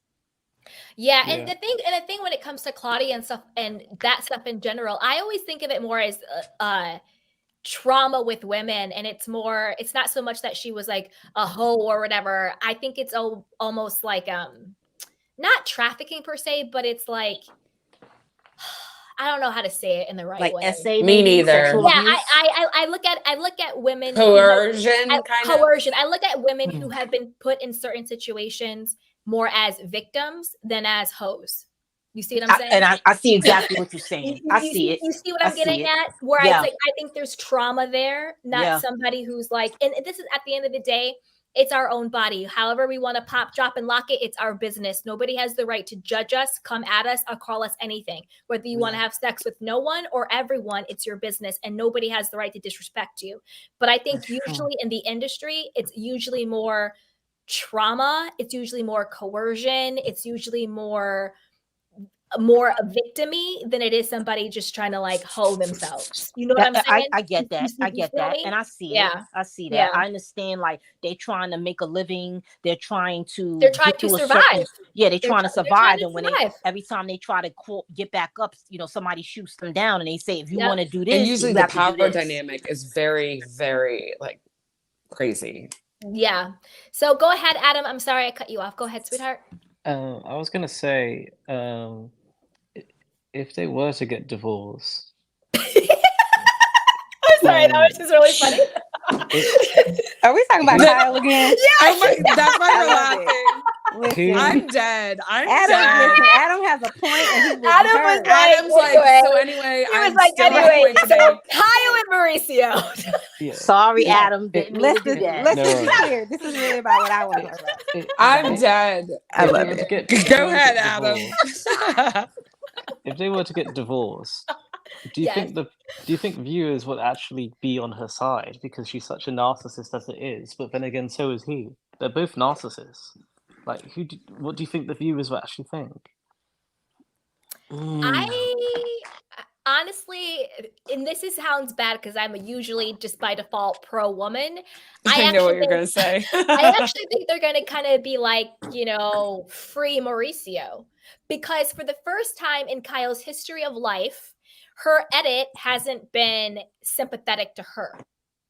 [SPEAKER 1] Yeah, and the thing when it comes to Claudia and stuff and that stuff in general, I always think of it more as trauma with women, and it's not so much that she was like a hoe or whatever. I think it's almost like not trafficking per se, but it's like I don't know how to say it in the right way.
[SPEAKER 10] SA,
[SPEAKER 7] me neither.
[SPEAKER 1] Yeah, I look at women
[SPEAKER 7] coercion.
[SPEAKER 1] I look at women who have been put in certain situations more as victims than as hoes. You see what I'm saying?
[SPEAKER 10] And I see exactly what you're saying. I see it.
[SPEAKER 1] You see what I'm getting at? Where I think there's trauma there, not somebody who's like, and this is at the end of the day, it's our own body. However we want to pop, drop, and lock it, it's our business. Nobody has the right to judge us, come at us, or call us anything. Whether you want to have sex with no one or everyone, it's your business, and nobody has the right to disrespect you. But I think usually in the industry, it's usually more trauma. It's usually more coercion. It's usually more a victim-y than it is somebody just trying to like hoe themselves. You know what I'm saying?
[SPEAKER 10] I get that. I get that. And I see it. I see that. I understand like they're trying to make a living. They're trying to
[SPEAKER 1] survive.
[SPEAKER 10] They're trying to survive. And when every time they try to get back up, somebody shoots them down and they say, if you want to do this,
[SPEAKER 7] and usually the power dynamic is very, very like crazy.
[SPEAKER 1] Yeah. So go ahead, Adam. I'm sorry I cut you off. Go ahead, sweetheart.
[SPEAKER 8] I was gonna say, if they were to get divorced.
[SPEAKER 1] I'm sorry, that was just really funny.
[SPEAKER 9] Are we talking about Kyle again?
[SPEAKER 1] Yeah,
[SPEAKER 7] that's why we're laughing. I'm dead.
[SPEAKER 9] Adam has a point, and
[SPEAKER 7] Adam's like, so anyway,
[SPEAKER 1] so Kyle and Mauricio.
[SPEAKER 10] Yeah. Sorry, Adam.
[SPEAKER 9] Let's be clear. This is really about what I want to talk about.
[SPEAKER 7] I'm dead.
[SPEAKER 9] I love it.
[SPEAKER 7] Go ahead, Adam.
[SPEAKER 8] If they were to get divorced, do you think viewers would actually be on her side because she's such a narcissist as it is? But then again, so is he. They're both narcissists. Like, what do you think the viewers would actually think?
[SPEAKER 1] I honestly, and this sounds bad because I'm usually just by default pro woman.
[SPEAKER 7] I know what you're gonna say.
[SPEAKER 1] I actually think they're gonna kind of be like, free Mauricio, because for the first time in Kyle's history of life, her edit hasn't been sympathetic to her.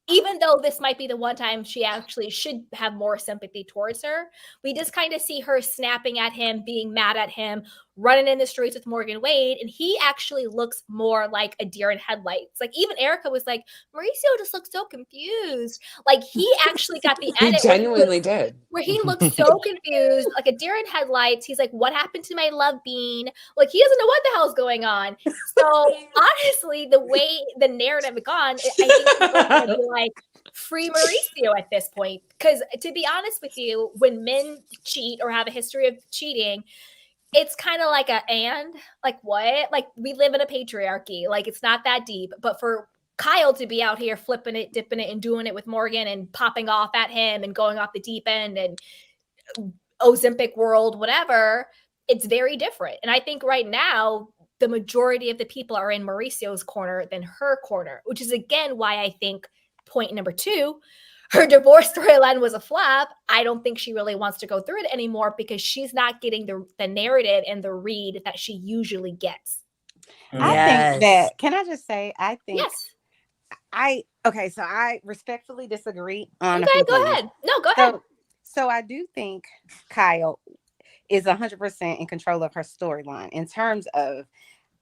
[SPEAKER 1] Even though this might be the one time she actually should have more sympathy towards her, we just kind of see her snapping at him, being mad at him, running in the streets with Morgan Wade, and he actually looks more like a deer in headlights. Like even Erica was like, Mauricio just looks so confused. Like he actually got the edit.
[SPEAKER 7] He genuinely did.
[SPEAKER 1] Where he looks so confused, like a deer in headlights. He's like, what happened to my love bean? Like he doesn't know what the hell's going on. So honestly, the way the narrative had gone, I think people are going to be like, free Mauricio at this point. Because to be honest with you, when men cheat or have a history of cheating, it's kind of like like what? Like we live in a patriarchy. Like it's not that deep. But for Kyle to be out here flipping it, dipping it, and doing it with Morgan and popping off at him and going off the deep end and Ozempic world, whatever, it's very different. And I think right now, the majority of the people are in Mauricio's corner than her corner, which is again why I think point number 2, her divorce storyline was a flop. I don't think she really wants to go through it anymore because she's not getting the narrative and the read that she usually gets.
[SPEAKER 9] I think that, can I just say, I think
[SPEAKER 1] yes.
[SPEAKER 9] Okay, so I respectfully disagree on
[SPEAKER 1] okay, go ahead. No, go ahead.
[SPEAKER 9] So I do think Kyle is 100% in control of her storyline in terms of,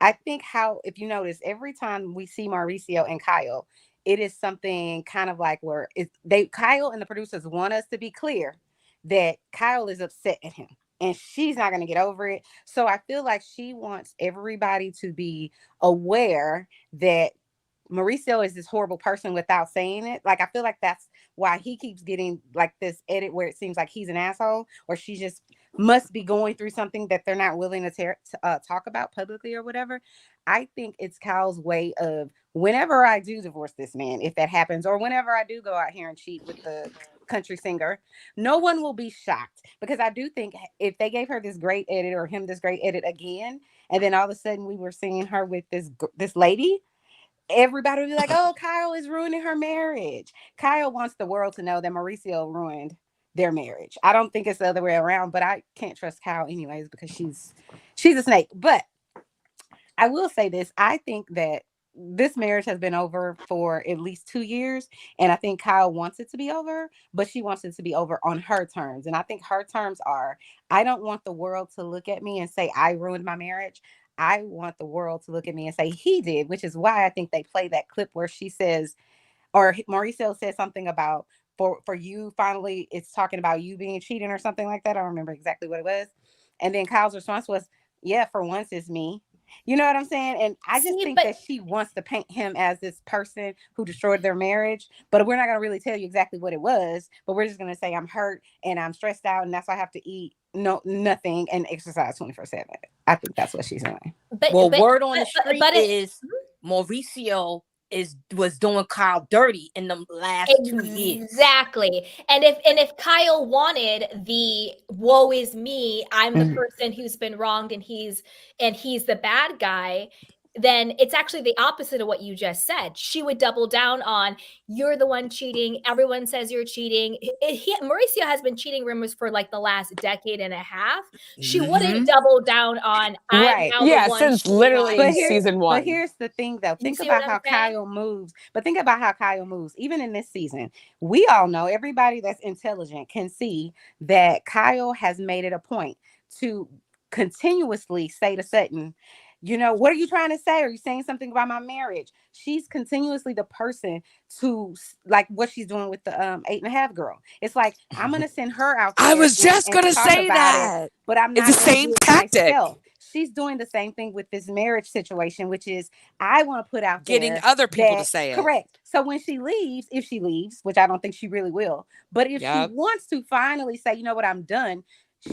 [SPEAKER 9] I think how, if you notice, every time we see Mauricio and Kyle, it is something kind of like where Kyle and the producers want us to be clear that Kyle is upset at him and she's not going to get over it. So I feel like she wants everybody to be aware that Mauricio is this horrible person without saying it. Like, I feel like that's why he keeps getting like this edit where it seems like he's an asshole, or she just must be going through something that they're not willing to talk about publicly or whatever. I think it's Kyle's way of, whenever I do divorce this man, if that happens, or whenever I do go out here and cheat with the country singer, no one will be shocked, because I do think if they gave her this great edit or him this great edit again, and then all of a sudden we were seeing her with this lady, everybody would be like, oh, Kyle is ruining her marriage. Kyle wants the world to know that Mauricio ruined their marriage. I don't think it's the other way around, but I can't trust Kyle anyways because she's a snake. But I will say this. I think that this marriage has been over for at least 2 years. And I think Kyle wants it to be over, but she wants it to be over on her terms. And I think her terms are, I don't want the world to look at me and say I ruined my marriage. I want the world to look at me and say he did, which is why I think they play that clip where she says, or Mauricio says something about, for you, finally, it's talking about you being cheating or something like that. I don't remember exactly what it was. And then Kyle's response was, yeah, for once it's me. You know what I'm saying? And I just think that she wants to paint him as this person who destroyed their marriage, but we're not going to really tell you exactly what it was, but we're just going to say I'm hurt and I'm stressed out and that's why I have to eat nothing and exercise 24/7. I think that's what she's saying.
[SPEAKER 10] Word on the street is Mauricio was doing Kyle dirty in the last 2 years.
[SPEAKER 1] Exactly. And if Kyle wanted the woe is me, I'm the person who's been wronged and he's the bad guy, then it's actually the opposite of what you just said. She would double down on, you're the one cheating. Everyone says you're cheating. Mauricio has been cheating rumors for like the last decade and a half. She wouldn't double down on, I'm now the one
[SPEAKER 7] since literally season 1.
[SPEAKER 9] But here's the thing though. Think about how Kyle moves. But think about how Kyle moves. Even in this season, we all know, everybody that's intelligent can see that Kyle has made it a point to continuously say to Sutton, you know, what are you trying to say? Are you saying something about my marriage? She's continuously the person to, like what she's doing with the 8.5 girl. It's like, I'm going to send her out there.
[SPEAKER 7] I was just going to say that.
[SPEAKER 9] But I'm not.
[SPEAKER 7] It's the same tactic.
[SPEAKER 9] Myself. She's doing the same thing with this marriage situation, which is, I want to put out
[SPEAKER 7] getting
[SPEAKER 9] there
[SPEAKER 7] other people to say it.
[SPEAKER 9] Correct. So when she leaves, if she leaves, which I don't think she really will, but if she wants to finally say, you know what, I'm done,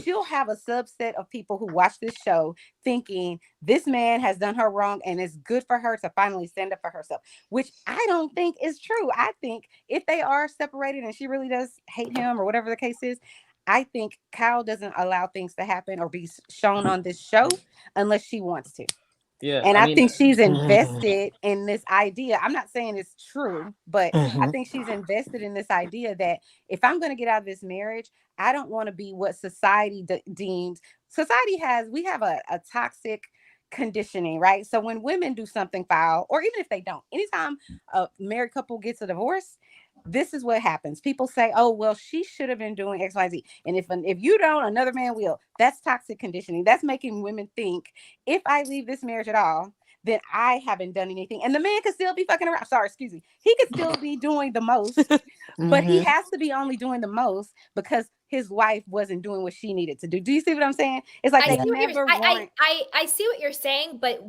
[SPEAKER 9] she'll have a subset of people who watch this show thinking this man has done her wrong and it's good for her to finally stand up for herself, which I don't think is true. I think if they are separated and she really does hate him or whatever the case is, I think Kyle doesn't allow things to happen or be shown on this show unless she wants to.
[SPEAKER 8] Yeah,
[SPEAKER 9] and I think she's invested in this idea. I'm not saying it's true, but I think she's invested in this idea that if I'm going to get out of this marriage, I don't want to be what society deems. We have a toxic conditioning, right? So when women do something foul, or even if they don't, anytime a married couple gets a divorce, this is what happens. People say, oh, well, she should have been doing X, Y, Z. And if you don't, another man will. That's toxic conditioning. That's making women think, if I leave this marriage at all, then I haven't done anything. And the man could still be fucking around. Sorry, excuse me. He could still be doing the most, but he has to be only doing the most because his wife wasn't doing what she needed to do. Do you see what I'm saying? It's like I
[SPEAKER 1] see what you're saying, but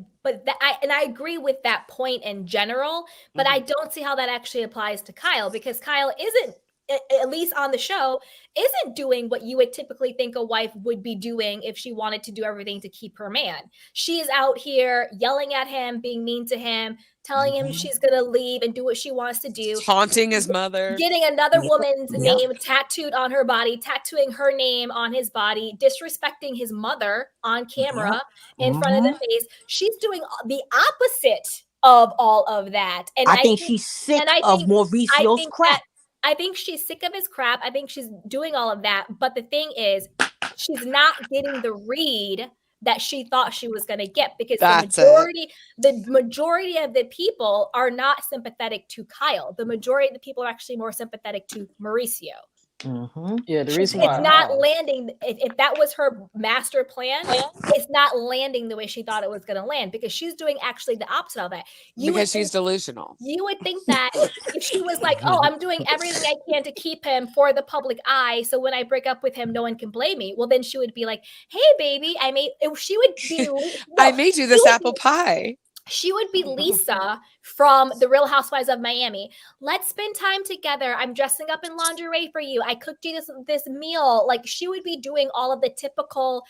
[SPEAKER 1] I agree with that point in general, but I don't see how that actually applies to Kyle, because Kyle isn't at least on the show, isn't doing what you would typically think a wife would be doing if she wanted to do everything to keep her man. She is out here yelling at him, being mean to him, telling him she's going to leave and do what she wants to do.
[SPEAKER 7] Taunting his mother.
[SPEAKER 1] Getting another woman's name tattooed on her body, tattooing her name on his body, disrespecting his mother on camera in front of the face. She's doing the opposite of all of that. And
[SPEAKER 10] I think she's sick of Mauricio's crap.
[SPEAKER 1] I think she's sick of his crap. I think she's doing all of that. But the thing is, she's not getting the read that she thought she was going to get, because the majority of the people are not sympathetic to Kyle. The majority of the people are actually more sympathetic to Mauricio.
[SPEAKER 8] Yeah, the reason why
[SPEAKER 1] it's not landing. If that was her master plan, it's not landing the way she thought it was going to land, because she's doing actually the opposite of that.
[SPEAKER 7] Because she's delusional.
[SPEAKER 1] You would think that if she was like, "Oh, I'm doing everything I can to keep him for the public eye, so when I break up with him, no one can blame me." Well, then she would be like, "Hey, baby, I made." She would be.
[SPEAKER 7] I made you this apple pie.
[SPEAKER 1] She would be Lisa from The Real Housewives of Miami. Let's spend time together. I'm dressing up in lingerie for you. I cooked you this meal. Like, she would be doing all of the typical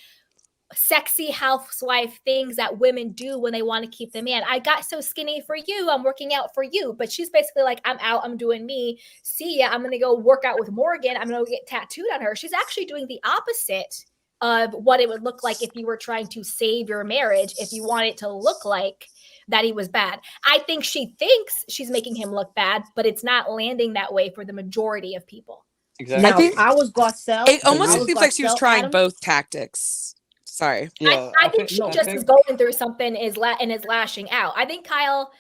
[SPEAKER 1] sexy housewife things that women do when they want to keep the man. I got so skinny for you. I'm working out for you. But she's basically like, I'm out. I'm doing me. See ya. I'm going to go work out with Morgan. I'm going to get tattooed on her. She's actually doing the opposite of what it would look like if you were trying to save your marriage, if you want it to look like that he was bad. I think she thinks she's making him look bad, but it's not landing that way for the majority of people.
[SPEAKER 10] Exactly. Now, I think I was Garcelle.
[SPEAKER 7] It almost seems like she was trying both tactics. Sorry.
[SPEAKER 1] Yeah, I think she just is going through something and is lashing out. I think Kyle,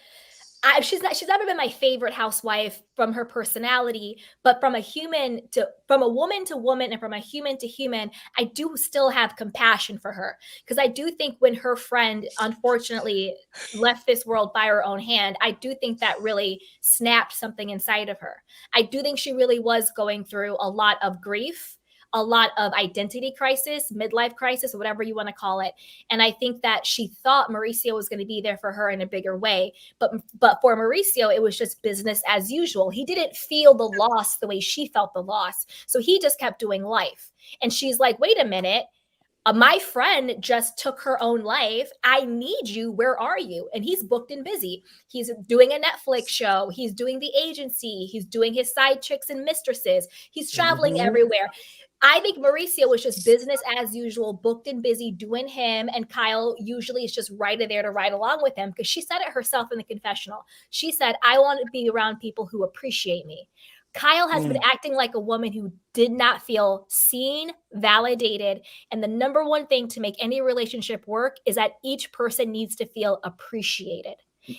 [SPEAKER 1] she's never been my favorite housewife from her personality, but from a woman to woman and from a human to human, I do still have compassion for her, because I do think when her friend unfortunately left this world by her own hand, I do think that really snapped something inside of her. I do think she really was going through a lot of grief, a lot of identity crisis, midlife crisis, whatever you want to call it. And I think that she thought Mauricio was going to be there for her in a bigger way. But for Mauricio, it was just business as usual. He didn't feel the loss the way she felt the loss. So he just kept doing life. And she's like, wait a minute. My friend just took her own life. I need you. Where are you? And he's booked and busy. He's doing a Netflix show. He's doing the agency. He's doing his side chicks and mistresses. He's traveling everywhere. I think Mauricio was just business as usual, booked and busy doing him. And Kyle usually is just right there to ride along with him, because she said it herself in the confessional. She said, I want to be around people who appreciate me. Kyle has been acting like a woman who did not feel seen, validated. And the number one thing to make any relationship work is that each person needs to feel appreciated.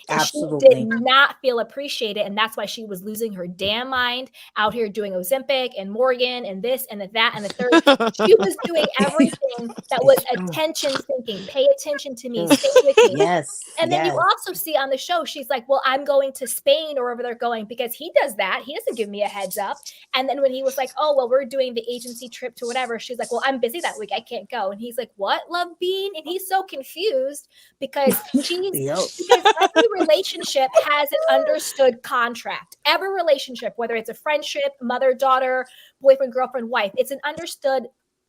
[SPEAKER 1] Absolutely. She did not feel appreciated, and that's why she was losing her damn mind out here doing Ozempic and Morgan and this and that and the third. She was doing everything that was attention seeking. Pay attention to me. Stay with me.
[SPEAKER 10] Yes.
[SPEAKER 1] And then you also see on the show, she's like, well, I'm going to Spain or wherever they're going, because he does that. He doesn't give me a heads up. And then when he was like, oh, well, we're doing the agency trip to whatever, she's like, well, I'm busy that week. I can't go. And he's like, what, love bean? And he's so confused because every relationship has an understood contract. Every relationship, whether it's a friendship, mother, daughter, boyfriend, girlfriend, wife, it's an understood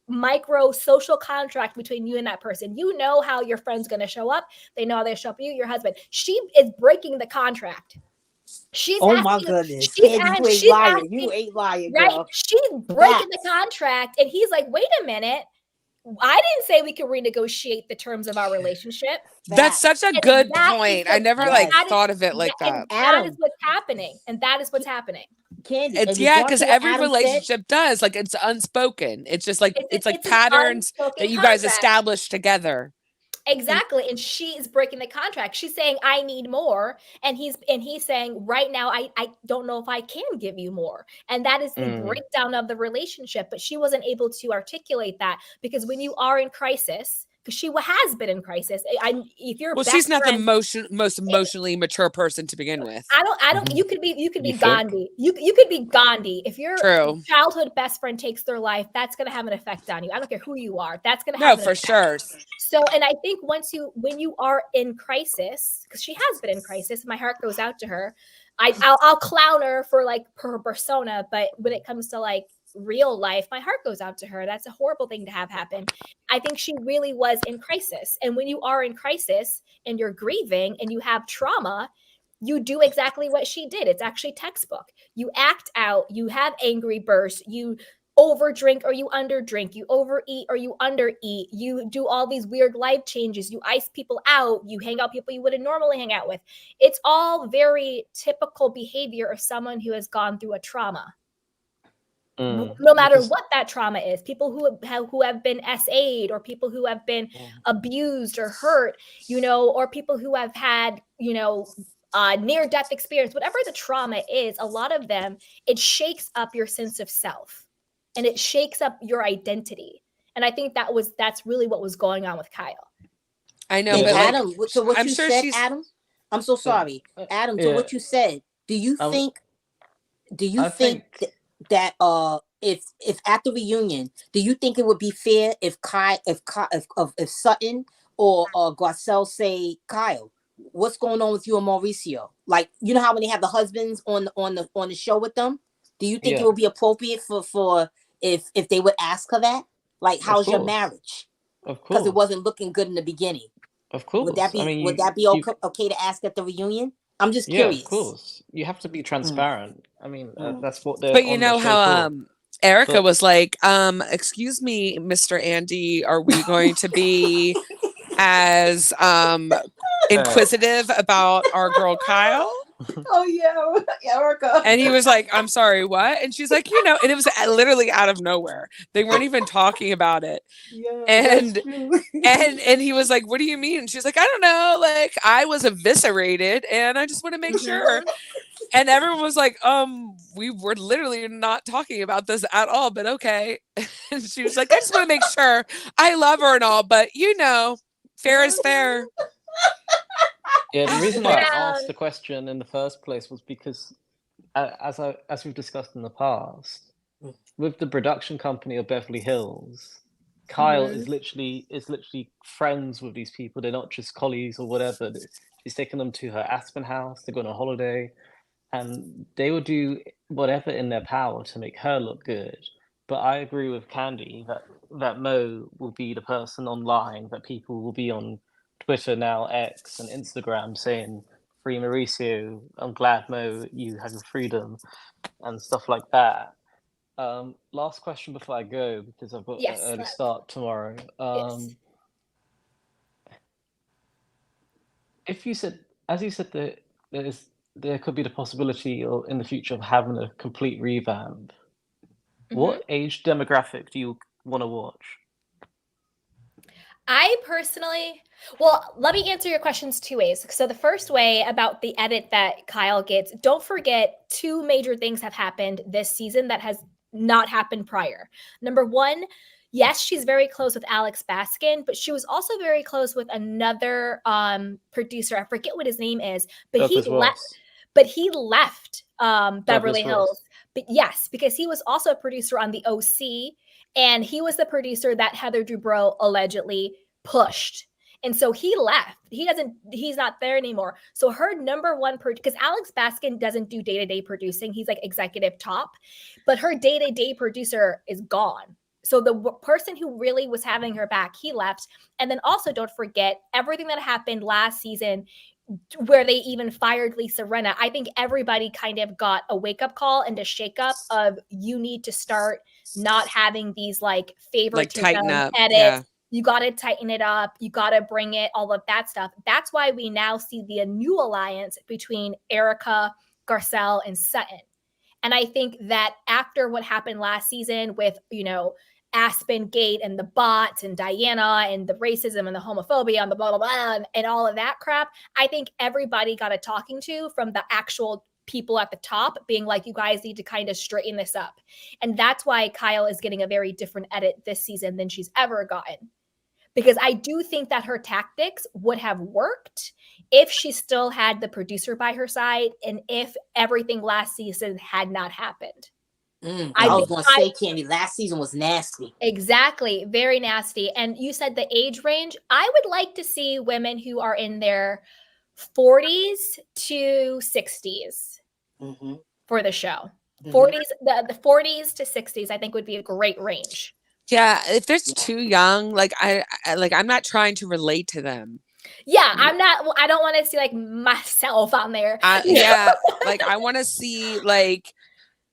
[SPEAKER 1] micro social contract between you and that person. You know how your friend's going to show up. They know how they show up you, your husband. She is breaking the contract. She's
[SPEAKER 10] my goodness. You ain't lying, girl.
[SPEAKER 1] Right? She's breaking the contract. And he's like, wait a minute. I didn't say we could renegotiate the terms of our relationship.
[SPEAKER 7] That's such a good point. I never thought of it like that.
[SPEAKER 1] That is what's happening. And that is what's happening.
[SPEAKER 10] Candy,
[SPEAKER 7] because every relationship does, like, it's unspoken. It's just like it's like patterns that you guys establish together.
[SPEAKER 1] Exactly. And she is breaking the contract. She's saying, I need more. And he's saying, right now, I don't know if I can give you more. And that is the breakdown of the relationship. But she wasn't able to articulate that, because when you are in crisis, because she has been in crisis. If you're
[SPEAKER 7] she's not the most emotionally mature person to begin with.
[SPEAKER 1] I don't. You could be Gandhi. You could be Gandhi. If your childhood best friend takes their life, that's going to have an effect on you. I don't care who you are. That's going to have an effect.
[SPEAKER 7] Sure.
[SPEAKER 1] So, and I think when you are in crisis, because she has been in crisis, my heart goes out to her. I'll clown her for like her persona, but when it comes to like real life, my heart goes out to her. That's a horrible thing to have happen. I think she really was in crisis. And when you are in crisis and you're grieving and you have trauma, you do exactly what she did. It's actually textbook. You act out, you have angry bursts, you overdrink or you underdrink, you overeat or you undereat, you do all these weird life changes, you ice people out, you hang out people you wouldn't normally hang out with. It's all very typical behavior of someone who has gone through a trauma. No matter what that trauma is, people who have been SA'd or people who have been abused or hurt, or people who have had, near-death experience, whatever the trauma is, a lot of them, it shakes up your sense of self and it shakes up your identity. And I think that's really what was going on with Kyle.
[SPEAKER 11] I know, but
[SPEAKER 10] Adam, to what
[SPEAKER 11] I'm
[SPEAKER 10] you
[SPEAKER 11] sure
[SPEAKER 10] said,
[SPEAKER 11] she's...
[SPEAKER 10] Adam, I'm so sorry. Adam, to what you said, do you think that if at the reunion, do you think it would be fair if Sutton or Garcelle say, Kyle, what's going on with you and Mauricio? Like, you know how when they have the husbands on the show with them? Do you think it would be appropriate for if they would ask her that? Like, how's your marriage?
[SPEAKER 8] Of course.
[SPEAKER 10] Because it wasn't looking good in the beginning.
[SPEAKER 8] Of course.
[SPEAKER 10] Would that be okay to ask at the reunion? I'm just curious.
[SPEAKER 8] Yeah, of course. You have to be transparent. I mean, that's what they're.
[SPEAKER 11] But you know how Erica was like, excuse me, Mr. Andy, are we going to be as inquisitive about our girl Kyle?
[SPEAKER 10] Oh yeah, Erica.
[SPEAKER 11] And he was like, I'm sorry, what? And she's like, and it was literally out of nowhere. They weren't even talking about it.
[SPEAKER 10] Yeah,
[SPEAKER 11] and he was like, what do you mean? And she's like, I don't know, like I was eviscerated and I just want to make sure. And everyone was like, we were literally not talking about this at all, but okay. And she was like, I just want to make sure. I love her and all, but fair is fair.
[SPEAKER 8] Yeah, the reason why I asked the question in the first place was because, as we've discussed in the past, with the production company of Beverly Hills, Kyle is literally friends with these people. They're not just colleagues or whatever. She's taken them to her Aspen house. They go on a holiday, and they will do whatever in their power to make her look good. But I agree with Candy that Mo will be the person online that people will be on Twitter, now X, and Instagram saying, free Mauricio, I'm glad Mo, you have your freedom, and stuff like that. Last question before I go, because I've got an early start tomorrow. If you said, as you said, that there could be the possibility in the future of having a complete revamp, what age demographic do you want to watch?
[SPEAKER 1] I personally, let me answer your questions two ways. So the first way about the edit that Kyle gets, don't forget two major things have happened this season that has not happened prior. Number one, yes, she's very close with Alex Baskin, but she was also very close with another producer. I forget what his name is, but he left Beverly Hills. But yes, because he was also a producer on the OC. And he was the producer that Heather Dubrow allegedly pushed. And so he left. He's not there anymore. So her number one, because Alex Baskin doesn't do day-to-day producing. He's like executive top, but her day-to-day producer is gone. So the person who really was having her back, he left. And then also don't forget everything that happened last season where they even fired Lisa Rinna. I think everybody kind of got a wake-up call and a shake-up of you need to start not having these like favoritism edits. Yeah. You got to tighten it up. You got to bring it, all of that stuff. That's why we now see the new alliance between Erica, Garcelle, and Sutton. And I think that after what happened last season with, Aspen Gate and the bots and Diana and the racism and the homophobia and the blah, blah, blah, and all of that crap, I think everybody got a talking to from the actual people at the top being like, you guys need to kind of straighten this up. And that's why Kyle is getting a very different edit this season than she's ever gotten. Because I do think that her tactics would have worked if she still had the producer by her side and if everything last season had not happened.
[SPEAKER 10] I was going to say, Candy, last season was nasty.
[SPEAKER 1] Exactly. Very nasty. And you said the age range. I would like to see women who are in their 40s to 60s. for the show. 40s, the 40s to 60s, I think would be a great range.
[SPEAKER 11] Yeah, if they're too young, like I'm not trying to relate to them.
[SPEAKER 1] Yeah, I'm not. Well, I don't want to see like myself on there.
[SPEAKER 11] Yeah, like I want to see like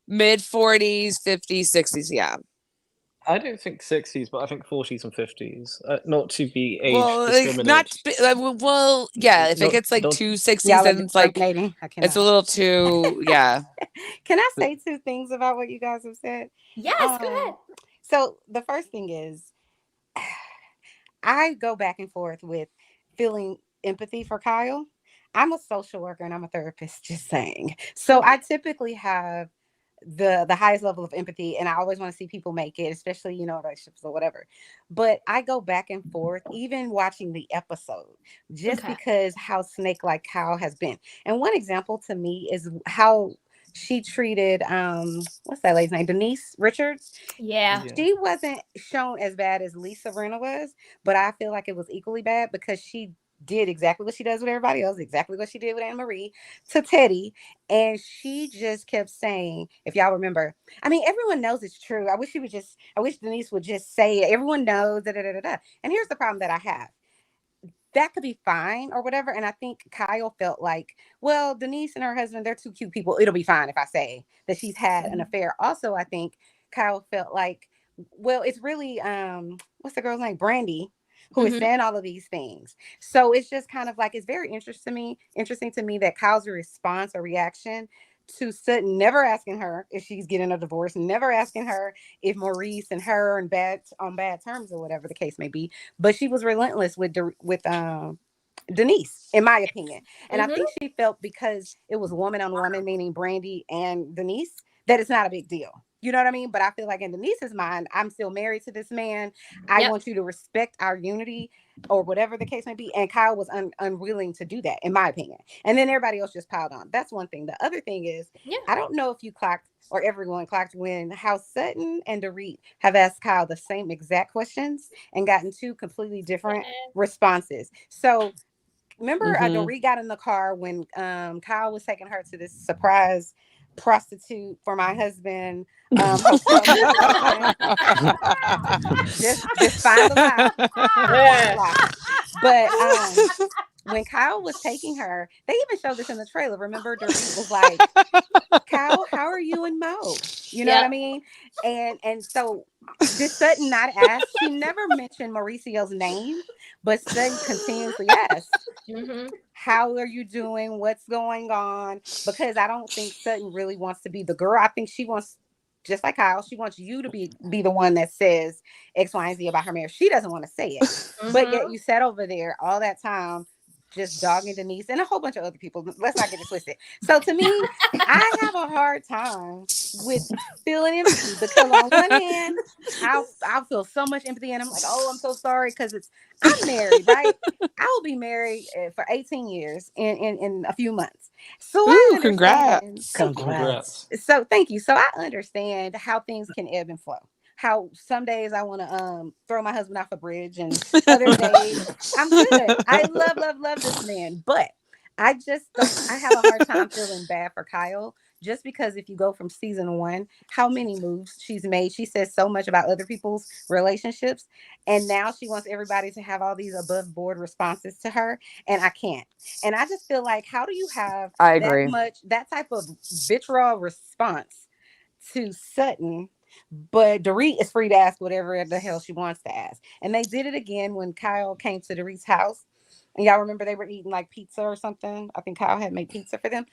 [SPEAKER 11] mid 40s, 50s, 60s. Yeah.
[SPEAKER 8] I don't think 60s, but I think 40s and 50s. Not to be age discriminated.
[SPEAKER 11] Yeah. If it gets like 260s, then it's like it's a little too. Yeah.
[SPEAKER 9] Can I say two things about what you guys have said?
[SPEAKER 1] Yes, go ahead.
[SPEAKER 9] So the first thing is, I go back and forth with feeling empathy for Kyle. I'm a social worker and I'm a therapist, just saying. So I typically have the highest level of empathy, and I always want to see people make it, especially, you know, relationships or whatever. But I go back and forth, even watching the episode, just because how snake-like Kyle has been. And one example to me is how she treated what's that lady's name? Denise Richards.
[SPEAKER 1] Yeah.
[SPEAKER 9] She wasn't shown as bad as Lisa Rinna was, but I feel like it was equally bad because she did exactly what she does with everybody else, exactly what she did with Annemarie to Teddy. And she just kept saying, if y'all remember, I mean, everyone knows it's true. I wish Denise would just say it. Everyone knows, And here's the problem that I have. That could be fine or whatever. And I think Kyle felt like, well, Denise and her husband, they're two cute people. It'll be fine if I say that she's had an affair. Also, I think Kyle felt like, well, it's really, what's the girl's name? Brandy, who is saying all of these things. So it's just kind of like, it's very interesting to me that Kyle's response or reaction to Sutton never asking her if she's getting a divorce, never asking her if Maurice and her are on bad terms or whatever the case may be. But she was relentless with Denise, in my opinion. And I think she felt because it was woman on woman, meaning Brandy and Denise, that it's not a big deal. You know what I mean? But I feel like in Denise's mind, I'm still married to this man. I want you to respect our unity or whatever the case may be. And Kyle was unwilling to do that, in my opinion. And then everybody else just piled on. That's one thing. The other thing is, I don't know if you clocked or everyone clocked when how Sutton and Dorit have asked Kyle the same exact questions and gotten two completely different responses. So remember Dorit got in the car when Kyle was taking her to this surprise prostitute for my husband hotel. just find the lie. But when Kyle was taking her, they even showed this in the trailer. Remember, Dorit was like, Kyle, how are you and Mo? You know what I mean? And so did Sutton not ask? She never mentioned Mauricio's name, but Sutton continuously asked, how are you doing? What's going on? Because I don't think Sutton really wants to be the girl. I think she wants, just like Kyle, she wants you to be the one that says X, Y, and Z about her marriage. She doesn't want to say it. But yet you sat over there all that time just dogging Denise and a whole bunch of other people. Let's not get it twisted. So to me, I have a hard time with feeling empathy because on one hand, I'll feel so much empathy and I'm like, oh, I'm so sorry because I'm married, right? I will be married for 18 years in a few months. So
[SPEAKER 11] congrats.
[SPEAKER 9] So thank you. So I understand how things can ebb and flow. How some days I want to throw my husband off a bridge and other days I'm good. I love this man. But I have a hard time feeling bad for Kyle just because if you go from season 1, how many moves she's made. She says so much about other people's relationships. And now she wants everybody to have all these above board responses to her. And I can't. And I just feel like, how do you have that type of vitriol response to Sutton? But Dorit is free to ask whatever the hell she wants to ask. And they did it again when Kyle came to Dorit's house. And y'all remember they were eating like pizza or something. I think Kyle had made pizza for them.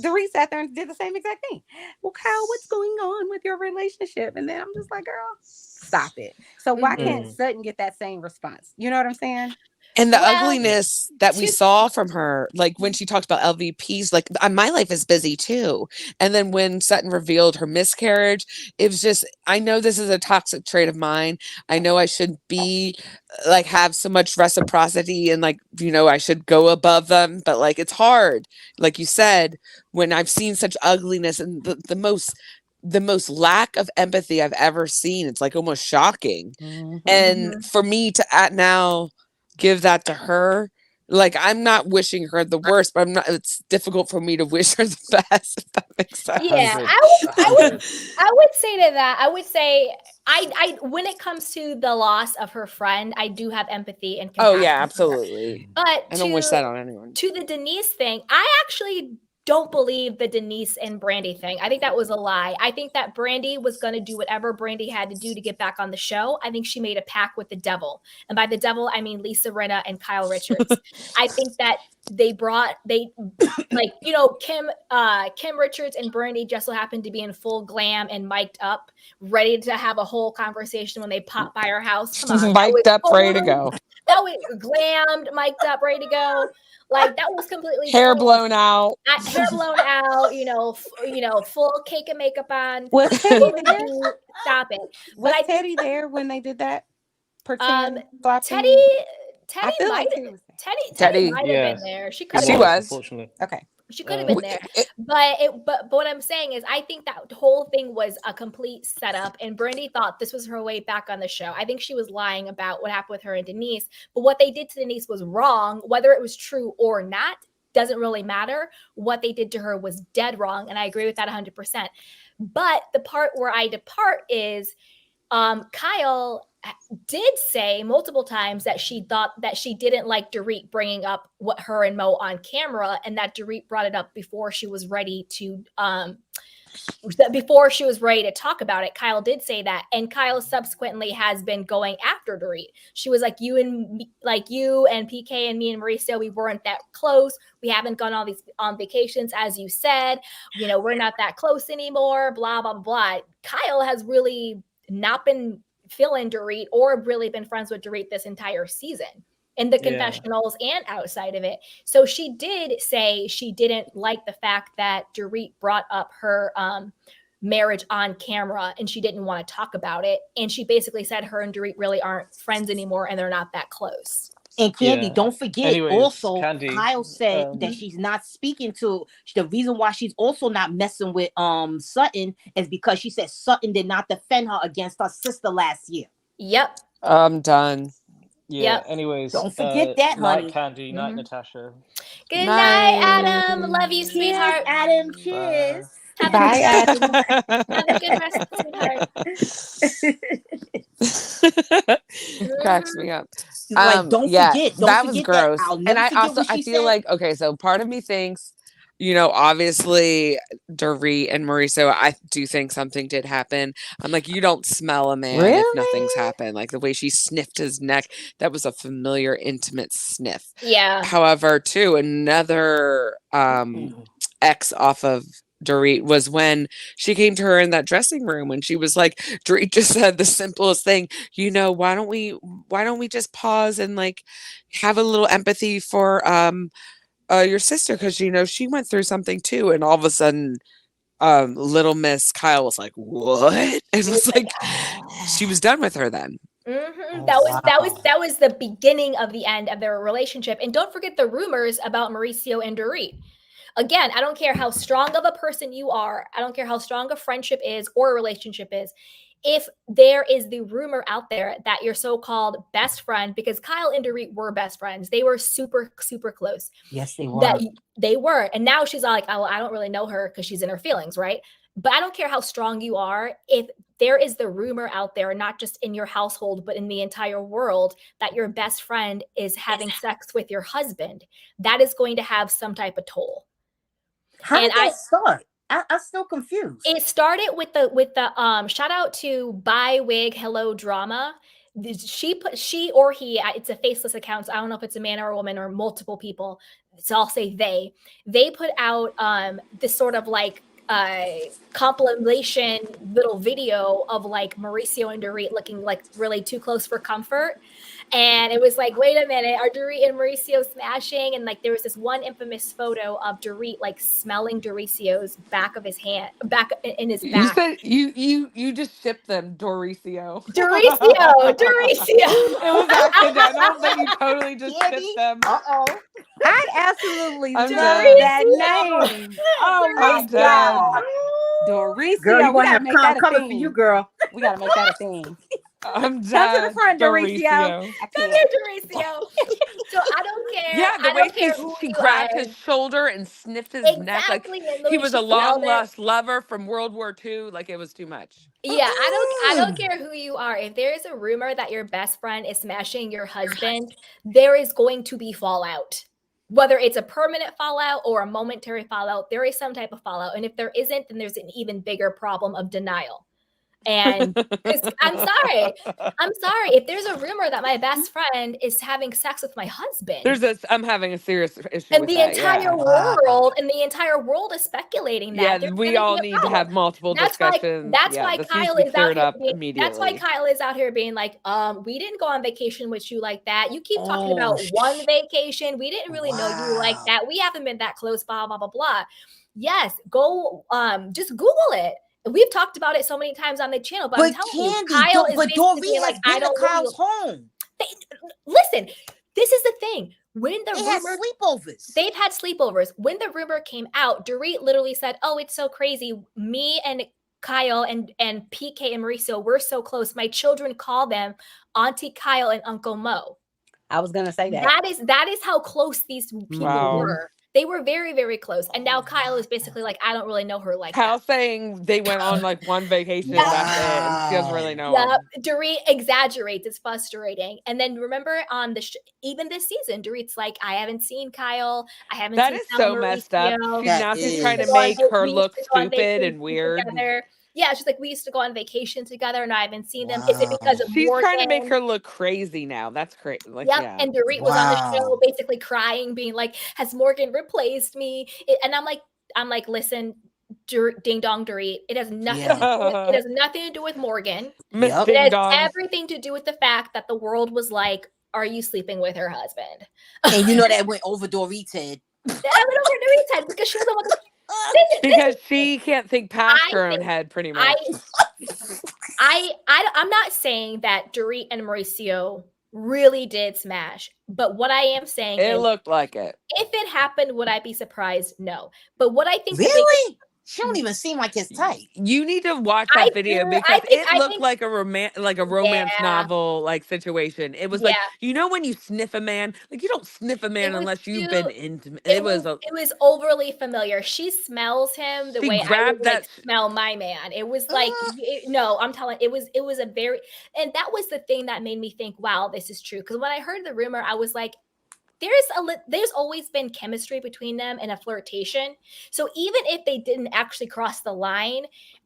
[SPEAKER 9] Dorit sat there and did the same exact thing. Well, Kyle, what's going on with your relationship? And then I'm just like, girl, stop it. So why can't Sutton get that same response? You know what I'm saying?
[SPEAKER 11] And the ugliness that we saw from her, like when she talked about LVPs, like my life is busy too. And then when Sutton revealed her miscarriage, it was just, I know this is a toxic trait of mine. I know I should be like, have so much reciprocity and like, you know, I should go above them, but like, it's hard. Like you said, when I've seen such ugliness and the most lack of empathy I've ever seen, it's like almost shocking. And for me to now give that to her, Like, I'm not wishing her the worst, but it's difficult for me to wish her the best, if that makes sense.
[SPEAKER 1] Yeah, I would say to that, I would say I when it comes to the loss of her friend, I do have empathy and compassion.
[SPEAKER 11] Oh yeah, absolutely.
[SPEAKER 1] But
[SPEAKER 11] I don't wish that on anyone.
[SPEAKER 1] To the Denise thing, I actually don't believe the Denise and Brandy thing. I think that was a lie. I think that Brandy was going to do whatever Brandy had to do to get back on the show. I think she made a pact with the devil. And by the devil, I mean Lisa Rinna and Kyle Richards. I think that Kim Richards and Brandy just so happened to be in full glam and mic'd up, ready to have a whole conversation when they pop by her house. Come on.
[SPEAKER 11] Mic'd up, ready to go.
[SPEAKER 1] That was glammed, mic'd up, ready to go. Like that was completely
[SPEAKER 11] hair blown out.
[SPEAKER 1] Hair blown out, full cake and makeup on.
[SPEAKER 9] Was Teddy there?
[SPEAKER 1] Stop it.
[SPEAKER 9] Was Teddy there when they did that?
[SPEAKER 1] Teddy might have been there. She was.
[SPEAKER 9] Unfortunately. Okay.
[SPEAKER 1] She could have been there. But what I'm saying is I think that whole thing was a complete setup, and Brandy thought this was her way back on the show. I think she was lying about what happened with her and Denise, but what they did to Denise was wrong. Whether it was true or not doesn't really matter. What they did to her was dead wrong, and I agree with that 100%. But the part where I depart is Kyle did say multiple times that she thought that she didn't like Dorit bringing up what her and Mo on camera, and that Dorit brought it up before she was ready to talk about it. Kyle did say that, and Kyle subsequently has been going after Dorit. She was like, you and PK and me and Mauricio, we weren't that close. We haven't gone on vacations, as you said. We're not that close anymore. Blah blah blah. Kyle has really not been feeling Dorit or really been friends with Dorit this entire season in the confessionals and outside of it. So she did say she didn't like the fact that Dorit brought up her marriage on camera and she didn't want to talk about it. And she basically said her and Dorit really aren't friends anymore and they're not that close.
[SPEAKER 10] And Candy, don't forget, Candy, Kyle said that she's not speaking to the reason why she's also not messing with Sutton is because she said Sutton did not defend her against her sister last year.
[SPEAKER 1] Yep.
[SPEAKER 11] I'm done.
[SPEAKER 8] Yeah.
[SPEAKER 1] Yep.
[SPEAKER 8] Anyways,
[SPEAKER 10] don't forget that, honey.
[SPEAKER 8] Night, Candy. Night, Natasha.
[SPEAKER 1] Good night, Adam. Love you, sweetheart.
[SPEAKER 10] Adam, cheers.
[SPEAKER 9] Bye, Adam.
[SPEAKER 1] Have a good rest, sweetheart.
[SPEAKER 11] Cracks me up.
[SPEAKER 10] Don't forget.
[SPEAKER 11] That was gross. And I feel like, okay, so part of me thinks, obviously Dorit and Mauricio, I do think something did happen. I'm like, you don't smell a man if nothing's happened. Like the way she sniffed his neck, that was a familiar, intimate sniff.
[SPEAKER 1] Yeah.
[SPEAKER 11] However, too, another X off of Dorit was when she came to her in that dressing room and she was like, Dorit just said the simplest thing, why don't we just pause and like have a little empathy for your sister, because she went through something too. And all of a sudden little Miss Kyle was like, what? And it was like she was done with her then.
[SPEAKER 1] Mm-hmm. That was the beginning of the end of their relationship. And don't forget the rumors about Mauricio and Dorit. Again, I don't care how strong of a person you are. I don't care how strong a friendship is or a relationship is. If there is the rumor out there that your so-called best friend, because Kyle and Dorit were best friends, they were super, super close.
[SPEAKER 10] Yes, they were.
[SPEAKER 1] They were. And now she's all like, oh, I don't really know her because she's in her feelings, right? But I don't care how strong you are. If there is the rumor out there, not just in your household, but in the entire world, that your best friend is having sex with your husband, that is going to have some type of toll.
[SPEAKER 10] How did that start? I'm still confused.
[SPEAKER 1] It started with the shout out to Buy Wig Hello Drama. She or he, it's a faceless account, so I don't know if it's a man or a woman or multiple people. So I'll say they put out this sort of like compilation little video of like Mauricio and Dorit looking like really too close for comfort. And it was like, wait a minute, are Dorit and Mauricio smashing? And like there was this one infamous photo of Dorit like smelling Mauricio's back in his back.
[SPEAKER 11] You said you just shipped them, Mauricio.
[SPEAKER 1] Mauricio.
[SPEAKER 11] It was accidental, but you totally just shipped them.
[SPEAKER 9] I absolutely love that name. Oh my God. Mauricio.
[SPEAKER 10] Girl, you gotta have Con coming for you, girl.
[SPEAKER 9] We gotta make that a thing.
[SPEAKER 11] I'm
[SPEAKER 10] Come to the
[SPEAKER 11] dead,
[SPEAKER 10] front, Mauricio.
[SPEAKER 11] Mauricio.
[SPEAKER 1] Come here, Mauricio. So I don't care.
[SPEAKER 11] Yeah, the
[SPEAKER 1] I
[SPEAKER 11] way
[SPEAKER 1] don't care who
[SPEAKER 11] she
[SPEAKER 1] you
[SPEAKER 11] grabbed
[SPEAKER 1] are.
[SPEAKER 11] his shoulder and sniffed his neck like
[SPEAKER 1] Exactly. And the
[SPEAKER 11] he
[SPEAKER 1] way
[SPEAKER 11] was
[SPEAKER 1] she
[SPEAKER 11] a long
[SPEAKER 1] smelled it.
[SPEAKER 11] lost lover from World War II. Like it was too much.
[SPEAKER 1] Yeah, I don't care who you are. If there is a rumor that your best friend is smashing your husband, there is going to be fallout. Whether it's a permanent fallout or a momentary fallout, there is some type of fallout. And if there isn't, then there's an even bigger problem of denial. And I'm sorry. If there's a rumor that my best friend is having sex with my husband,
[SPEAKER 11] I'm having a serious issue
[SPEAKER 1] and
[SPEAKER 11] with
[SPEAKER 1] the
[SPEAKER 11] that.
[SPEAKER 1] entire world and the entire world is speculating that.
[SPEAKER 11] Yeah, we all need to have multiple discussions.
[SPEAKER 1] That's why
[SPEAKER 11] this
[SPEAKER 1] Kyle
[SPEAKER 11] needs to be
[SPEAKER 1] is out
[SPEAKER 11] cleared
[SPEAKER 1] here.
[SPEAKER 11] up
[SPEAKER 1] That's why
[SPEAKER 11] immediately.
[SPEAKER 1] Kyle is out here being like, we didn't go on vacation with you like that. You keep talking about one vacation. We didn't really know you like that. We haven't been that close. Blah blah blah blah. Yes, go. Just Google it. We've talked about it so many times on the channel, but I'm telling you, Kyle is basically being like, I don't want you.
[SPEAKER 10] Home.
[SPEAKER 1] Listen, this is the thing. When the
[SPEAKER 10] They
[SPEAKER 1] rumor,
[SPEAKER 10] had sleepovers.
[SPEAKER 1] they've had sleepovers. When the rumor came out, Dorit literally said, "Oh, it's so crazy. Me and Kyle and PK and Mauricio, we're so close. My children call them Auntie Kyle and Uncle Mo."
[SPEAKER 10] I was gonna say that.
[SPEAKER 1] That is how close these people were. They were very, very close. And now Kyle is basically like, I don't really know her like
[SPEAKER 11] Kyle
[SPEAKER 1] that.
[SPEAKER 11] saying they went on like one vacation and that's it. And she doesn't really know.
[SPEAKER 1] Yeah, Dorit exaggerates. It's frustrating. And then remember on the even this season, Dorit's like, I haven't seen Kyle. I haven't
[SPEAKER 11] That
[SPEAKER 1] seen
[SPEAKER 11] is so messed up. She's trying to make her look stupid and weird.
[SPEAKER 1] Together. Yeah, she's like, we used to go on vacation together and I haven't seen them. Is it because of
[SPEAKER 11] She's
[SPEAKER 1] Morgan?
[SPEAKER 11] trying to make her look crazy now. That's crazy. Like,
[SPEAKER 1] yep.
[SPEAKER 11] Yeah.
[SPEAKER 1] And Dorit was on the show basically crying, being like, has Morgan replaced me? And I'm like, listen, ding dong Dorit. It has nothing it has nothing to do with Morgan.
[SPEAKER 11] Yep.
[SPEAKER 1] It has everything to do with the fact that the world was like, are you sleeping with her husband?
[SPEAKER 10] And you know that went over Dorit's head.
[SPEAKER 1] That went over Dorit's head because she was the one
[SPEAKER 11] because she can't think past her own head, pretty much.
[SPEAKER 1] I'm not saying that Dorit and Mauricio really did smash, but what I am saying
[SPEAKER 11] it
[SPEAKER 1] is,
[SPEAKER 11] looked like it.
[SPEAKER 1] If it happened, would I be surprised? No. But what I think
[SPEAKER 10] really. She don't even seem like his type.
[SPEAKER 11] You need to watch that video because it looked like a romance novel like situation. It was like, you know, when you sniff a man, like you don't sniff a man unless you've been intimate. It was
[SPEAKER 1] overly familiar. She smells him the way I would like smell my man. It was like no, I'm telling it was a very, and that was the thing that made me think, wow, this is true. Because when I heard the rumor, I was like, there's always been chemistry between them and a flirtation. So even if they didn't actually cross the line,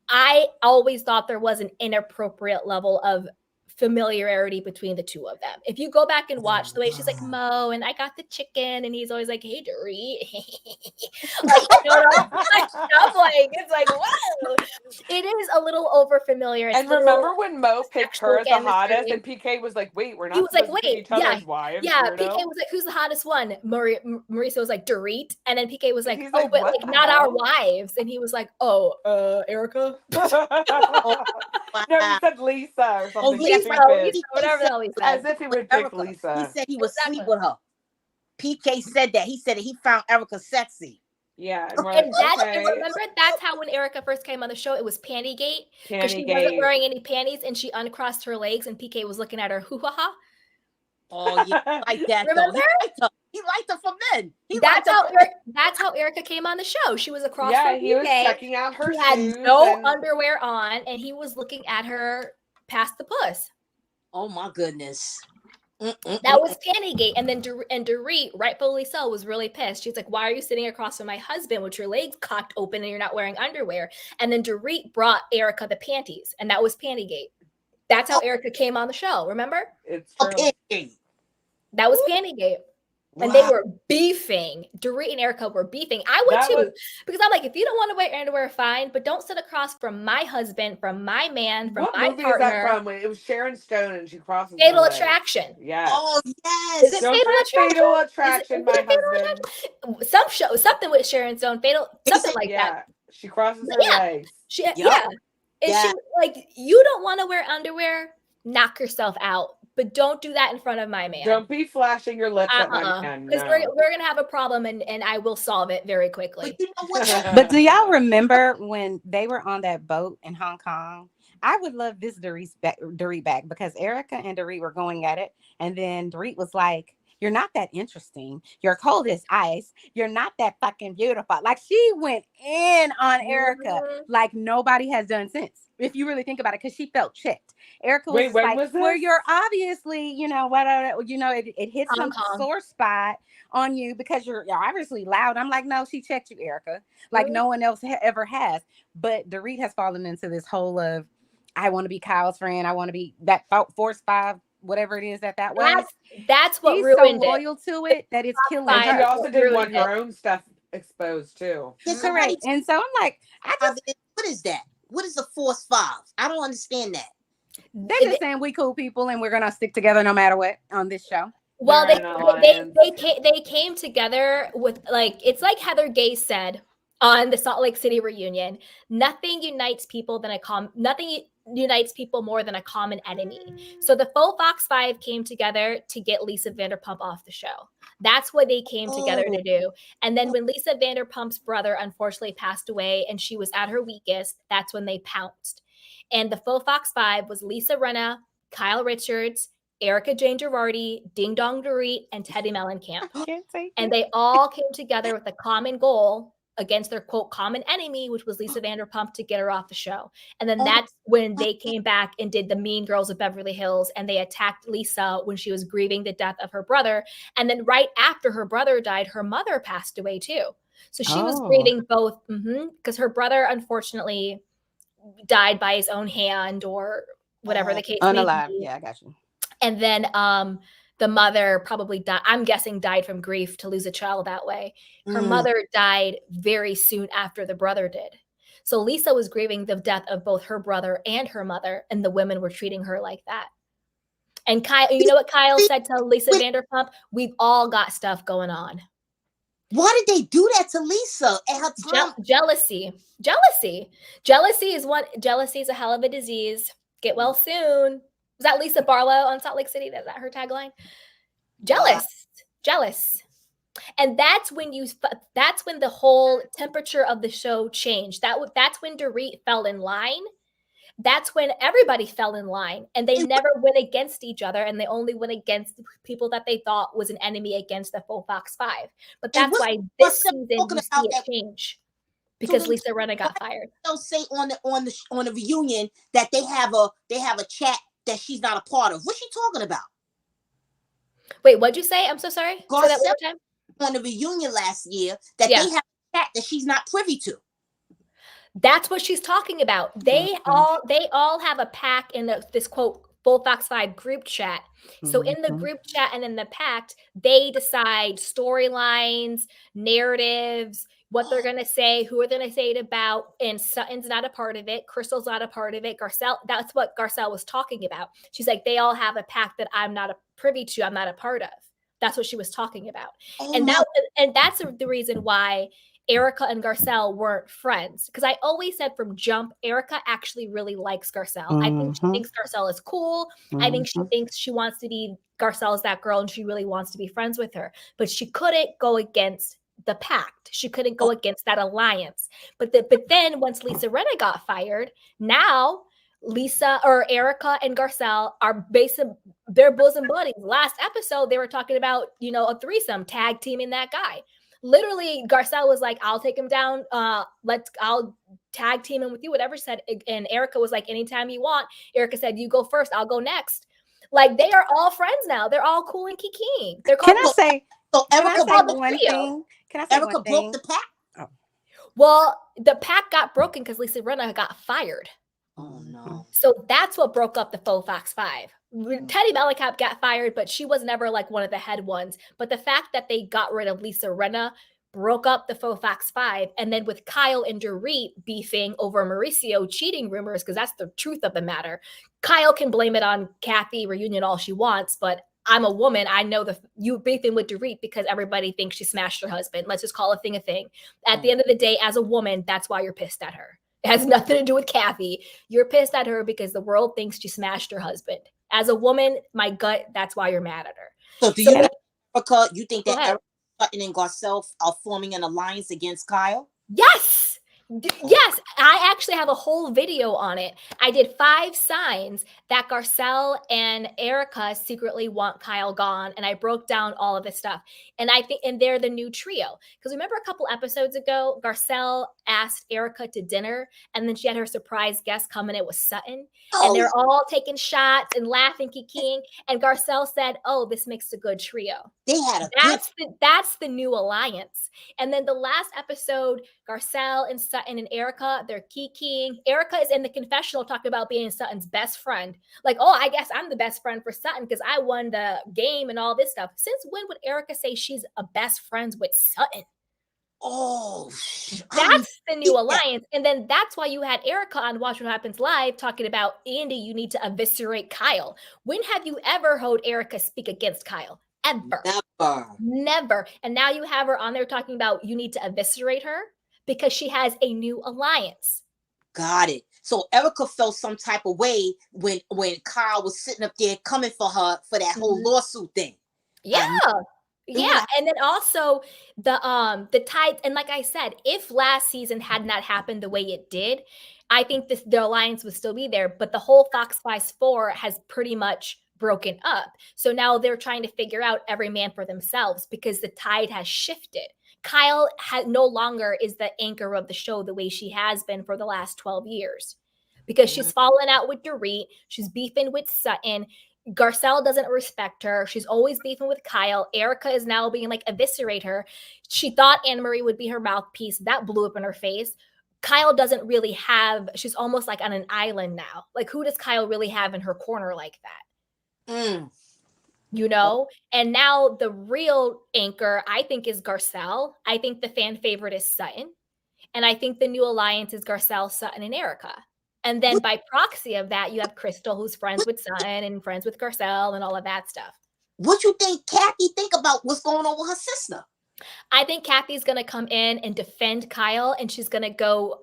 [SPEAKER 1] I always thought there was an inappropriate level of familiarity between the two of them. If you go back and watch the way she's like, Mo, and I got the chicken, and he's always like, hey, Dorit. Like, you know, stuff like, it's like, whoa. It is a little over familiar.
[SPEAKER 11] And remember when Mo picked her as the hottest, and PK was like, wait, we're not supposed to be each other's wives.
[SPEAKER 1] Yeah, PK was like, who's the hottest one? Mauricio was like, Dorit. And then PK was like, oh, but like not our wives. And he was like, oh, Erica?
[SPEAKER 11] No, he said Lisa or something.
[SPEAKER 1] Lisa, whatever the hell he said.
[SPEAKER 11] As if he would pick Lisa.
[SPEAKER 10] He said he would sleep with her. PK said that. He said that he found Erica sexy.
[SPEAKER 11] Yeah.
[SPEAKER 1] And remember, that's how when Erica first came on the show, it was Pantygate. Because she wasn't wearing any panties and she uncrossed her legs and PK was looking at her hoo-ha-ha.
[SPEAKER 10] Oh, yeah, like that.
[SPEAKER 1] Remember?
[SPEAKER 10] He liked her for men.
[SPEAKER 1] That's how Erica came on the show. She was across from PK.
[SPEAKER 11] He was checking out her shoes.
[SPEAKER 1] She had no underwear on and he was looking at her past the puss.
[SPEAKER 10] Oh my goodness.
[SPEAKER 1] That was Pantygate. And then Dorit, rightfully so, was really pissed. She's like, why are you sitting across from my husband with your legs cocked open and you're not wearing underwear? And then Dorit brought Erica the panties, and that was Pantygate. That's how Erica came on the show, remember?
[SPEAKER 11] It's true.
[SPEAKER 1] That was Pantygate. And they were beefing. Dorit and Erica were beefing. I would too. Because I'm like, if you don't want to wear underwear, fine. But don't sit across from my husband, from my man, from my partner.
[SPEAKER 11] What movie is that from? It was Sharon Stone and she crosses
[SPEAKER 1] Fatal Attraction.
[SPEAKER 11] Yeah.
[SPEAKER 10] Oh, yes.
[SPEAKER 1] Is it Fatal
[SPEAKER 11] Attraction, my husband?
[SPEAKER 1] Some show, something with Sharon Stone. Something like that.
[SPEAKER 11] She crosses her legs.
[SPEAKER 1] And she, like, you don't want to wear underwear, knock yourself out. But don't do that in front of my man.
[SPEAKER 11] Don't be flashing your lips at my man.
[SPEAKER 1] Because we're gonna have a problem, and I will solve it very quickly.
[SPEAKER 9] But do y'all remember when they were on that boat in Hong Kong I would love this Dorit back because Erica and Dorit were going at it. And then Dorit was like, you're not that interesting. You're cold as ice. You're not that fucking beautiful. Like she went in on Erica like nobody has done since. If you really think about it, because she felt checked. Erica was like, well, you're obviously, it hit some sore spot on you because you're obviously loud. I'm like, no, she checked you, Erica. Like no one else ever has. But Dorit has fallen into this whole of, I want to be Kyle's friend. I want to be that Force 5, whatever it is that was.
[SPEAKER 1] That's what
[SPEAKER 9] She's
[SPEAKER 1] ruined
[SPEAKER 9] so loyal to it that it's killing her.
[SPEAKER 7] And she also didn't want her own stuff exposed too.
[SPEAKER 9] Correct. And so I'm like,
[SPEAKER 10] what is that? What is the Force 5? I don't understand that.
[SPEAKER 9] They're just saying we cool people and we're gonna stick together no matter what on this show.
[SPEAKER 1] Well, they came together with it's like Heather Gay said on the Salt Lake City reunion. Nothing unites people more than a common enemy. So the faux Fox 5 came together to get Lisa Vanderpump off the show. That's what they came together to do. And then when Lisa Vanderpump's brother unfortunately passed away and she was at her weakest, that's when they pounced. And the faux Fox 5 was Lisa Rinna, Kyle Richards, Erica Jane Girardi, Ding Dong Dorit, and Teddy Mellencamp. And they all came together with a common goal against their quote common enemy, which was Lisa Vanderpump, to get her off the show. And then that's when they came back and did the Mean Girls of Beverly Hills, and they attacked Lisa when she was grieving the death of her brother. And then right after her brother died, her mother passed away too. So she was grieving both because her brother unfortunately died by his own hand or whatever the case may be.
[SPEAKER 9] Yeah, I got you.
[SPEAKER 1] And then the mother probably died, I'm guessing died from grief to lose a child that way. Her mother died very soon after the brother did. So Lisa was grieving the death of both her brother and her mother, and the women were treating her like that. And Kyle, you know what Kyle said to Lisa Vanderpump? We've all got stuff going on.
[SPEAKER 10] Why did they do that to Lisa at her time?
[SPEAKER 1] Jealousy is a hell of a disease. Get well soon. Was that Lisa Barlow on Salt Lake City? Is that her tagline? Jealous. And that's when the whole temperature of the show changed. That's when Dorit fell in line. That's when everybody fell in line, and they never went against each other, and they only went against the people that they thought was an enemy against the faux Fox 5. But that's why this season you see it change because Lisa Rinna got fired.
[SPEAKER 10] They'll say on the reunion that they have a chat that she's not a part of. What's she talking about?
[SPEAKER 1] Wait, what'd you say? I'm so sorry. Say that one more time.
[SPEAKER 10] On the reunion last year that they have a chat that she's not privy to.
[SPEAKER 1] That's what she's talking about. They all have a pack in this quote Full Fox 5 group chat. So in the group chat and in the pact, they decide storylines, narratives, what they're going to say, who are they going to say it about, and Sutton's not a part of it. Crystal's not a part of it. Garcelle, that's what Garcelle was talking about. She's like, they all have a pact that I'm not privy to, I'm not a part of. That's what she was talking about. And that's the reason why Erica and Garcelle weren't friends. Because I always said from jump, Erica actually really likes Garcelle. I think she thinks Garcelle is cool. I think she thinks she wants to be Garcelle's that girl and she really wants to be friends with her. But she couldn't go against the pact. She couldn't go against that alliance. But then once Lisa Rinna got fired, now Lisa or Erica and Garcelle are they're bosom buddies. Last episode, they were talking about, a threesome, tag teaming that guy. Literally, Garcelle was like, I'll take him down. I'll tag team him with you, whatever she said. And Erica was like, anytime you want. Erica said, you go first, I'll go next. Like, they are all friends now. They're all cool and kikiing.
[SPEAKER 10] Can I say one thing? Erica broke the pact?
[SPEAKER 1] Oh. Well, the pact got broken because Lisa Rinna got fired.
[SPEAKER 10] Oh, no.
[SPEAKER 1] So that's what broke up the faux Fox 5. Teddy Mellencamp got fired, but she was never like one of the head ones. But the fact that they got rid of Lisa Rinna broke up the faux Fox 5. And then with Kyle and Dorit beefing over Mauricio cheating rumors, because that's the truth of the matter. Kyle can blame it on Kathy reunion all she wants, but I'm a woman. I know you beefing with Dorit because everybody thinks she smashed her husband. Let's just call a thing a thing. At the end of the day, as a woman, that's why you're pissed at her. It has nothing to do with Kathy. You're pissed at her because the world thinks she smashed her husband. As a woman, my gut, that's why you're mad at her.
[SPEAKER 10] So do you think, Erica, you think that Erica Sutton and Garcelle are forming an alliance against Kyle?
[SPEAKER 1] Yes. Yes, I actually have a whole video on it. I did 5 signs that Garcelle and Erica secretly want Kyle gone, and I broke down all of this stuff. And I think, and they're the new trio. Because remember a couple episodes ago, Garcelle asked Erica to dinner, and then she had her surprise guest come, and it was Sutton. And they're all taking shots and laughing, kikiing. And Garcelle said, "Oh, this makes a good trio."
[SPEAKER 10] They had a
[SPEAKER 1] That's the new alliance. And then the last episode, Garcelle and Sutton and Erica, they're kikiing. Erica is in the confessional talking about being Sutton's best friend. Like, oh, I guess I'm the best friend for Sutton because I won the game and all this stuff. Since when would Erica say she's a best friend with Sutton? That's the new alliance. And then that's why you had Erica on Watch What Happens Live talking about, Andy, you need to eviscerate Kyle. When have you ever heard Erica speak against Kyle? Ever. Never. And now you have her on there talking about you need to eviscerate her because she has a new alliance.
[SPEAKER 10] Got it. So Erica felt some type of way when Kyle was sitting up there coming for her for that whole lawsuit thing.
[SPEAKER 1] Yeah. Yeah, and then also the tide, and like I said, if last season had not happened the way it did, I think the alliance would still be there. But the whole Fox Spies 4 has pretty much broken up. So now they're trying to figure out every man for themselves because the tide has shifted. Kyle no longer is the anchor of the show the way she has been for the last 12 years because she's fallen out with Dorit. She's beefing with Sutton. Garcelle doesn't respect her. She's always beefing with Kyle. Erica is now being like, eviscerate her. She thought Annemarie would be her mouthpiece. That blew up in her face. Kyle doesn't really have, she's almost like on an island now. Like, who does Kyle really have in her corner like that? You know? And now the real anchor, I think, is Garcelle. I think the fan favorite is Sutton. And I think the new alliance is Garcelle, Sutton, and Erica. And then by proxy of that, you have Crystal, who's friends with Sutton and friends with Garcelle and all of that stuff.
[SPEAKER 10] What you think Kathy think about what's going on with her sister?
[SPEAKER 1] I think Kathy's going to come in and defend Kyle, and she's going to go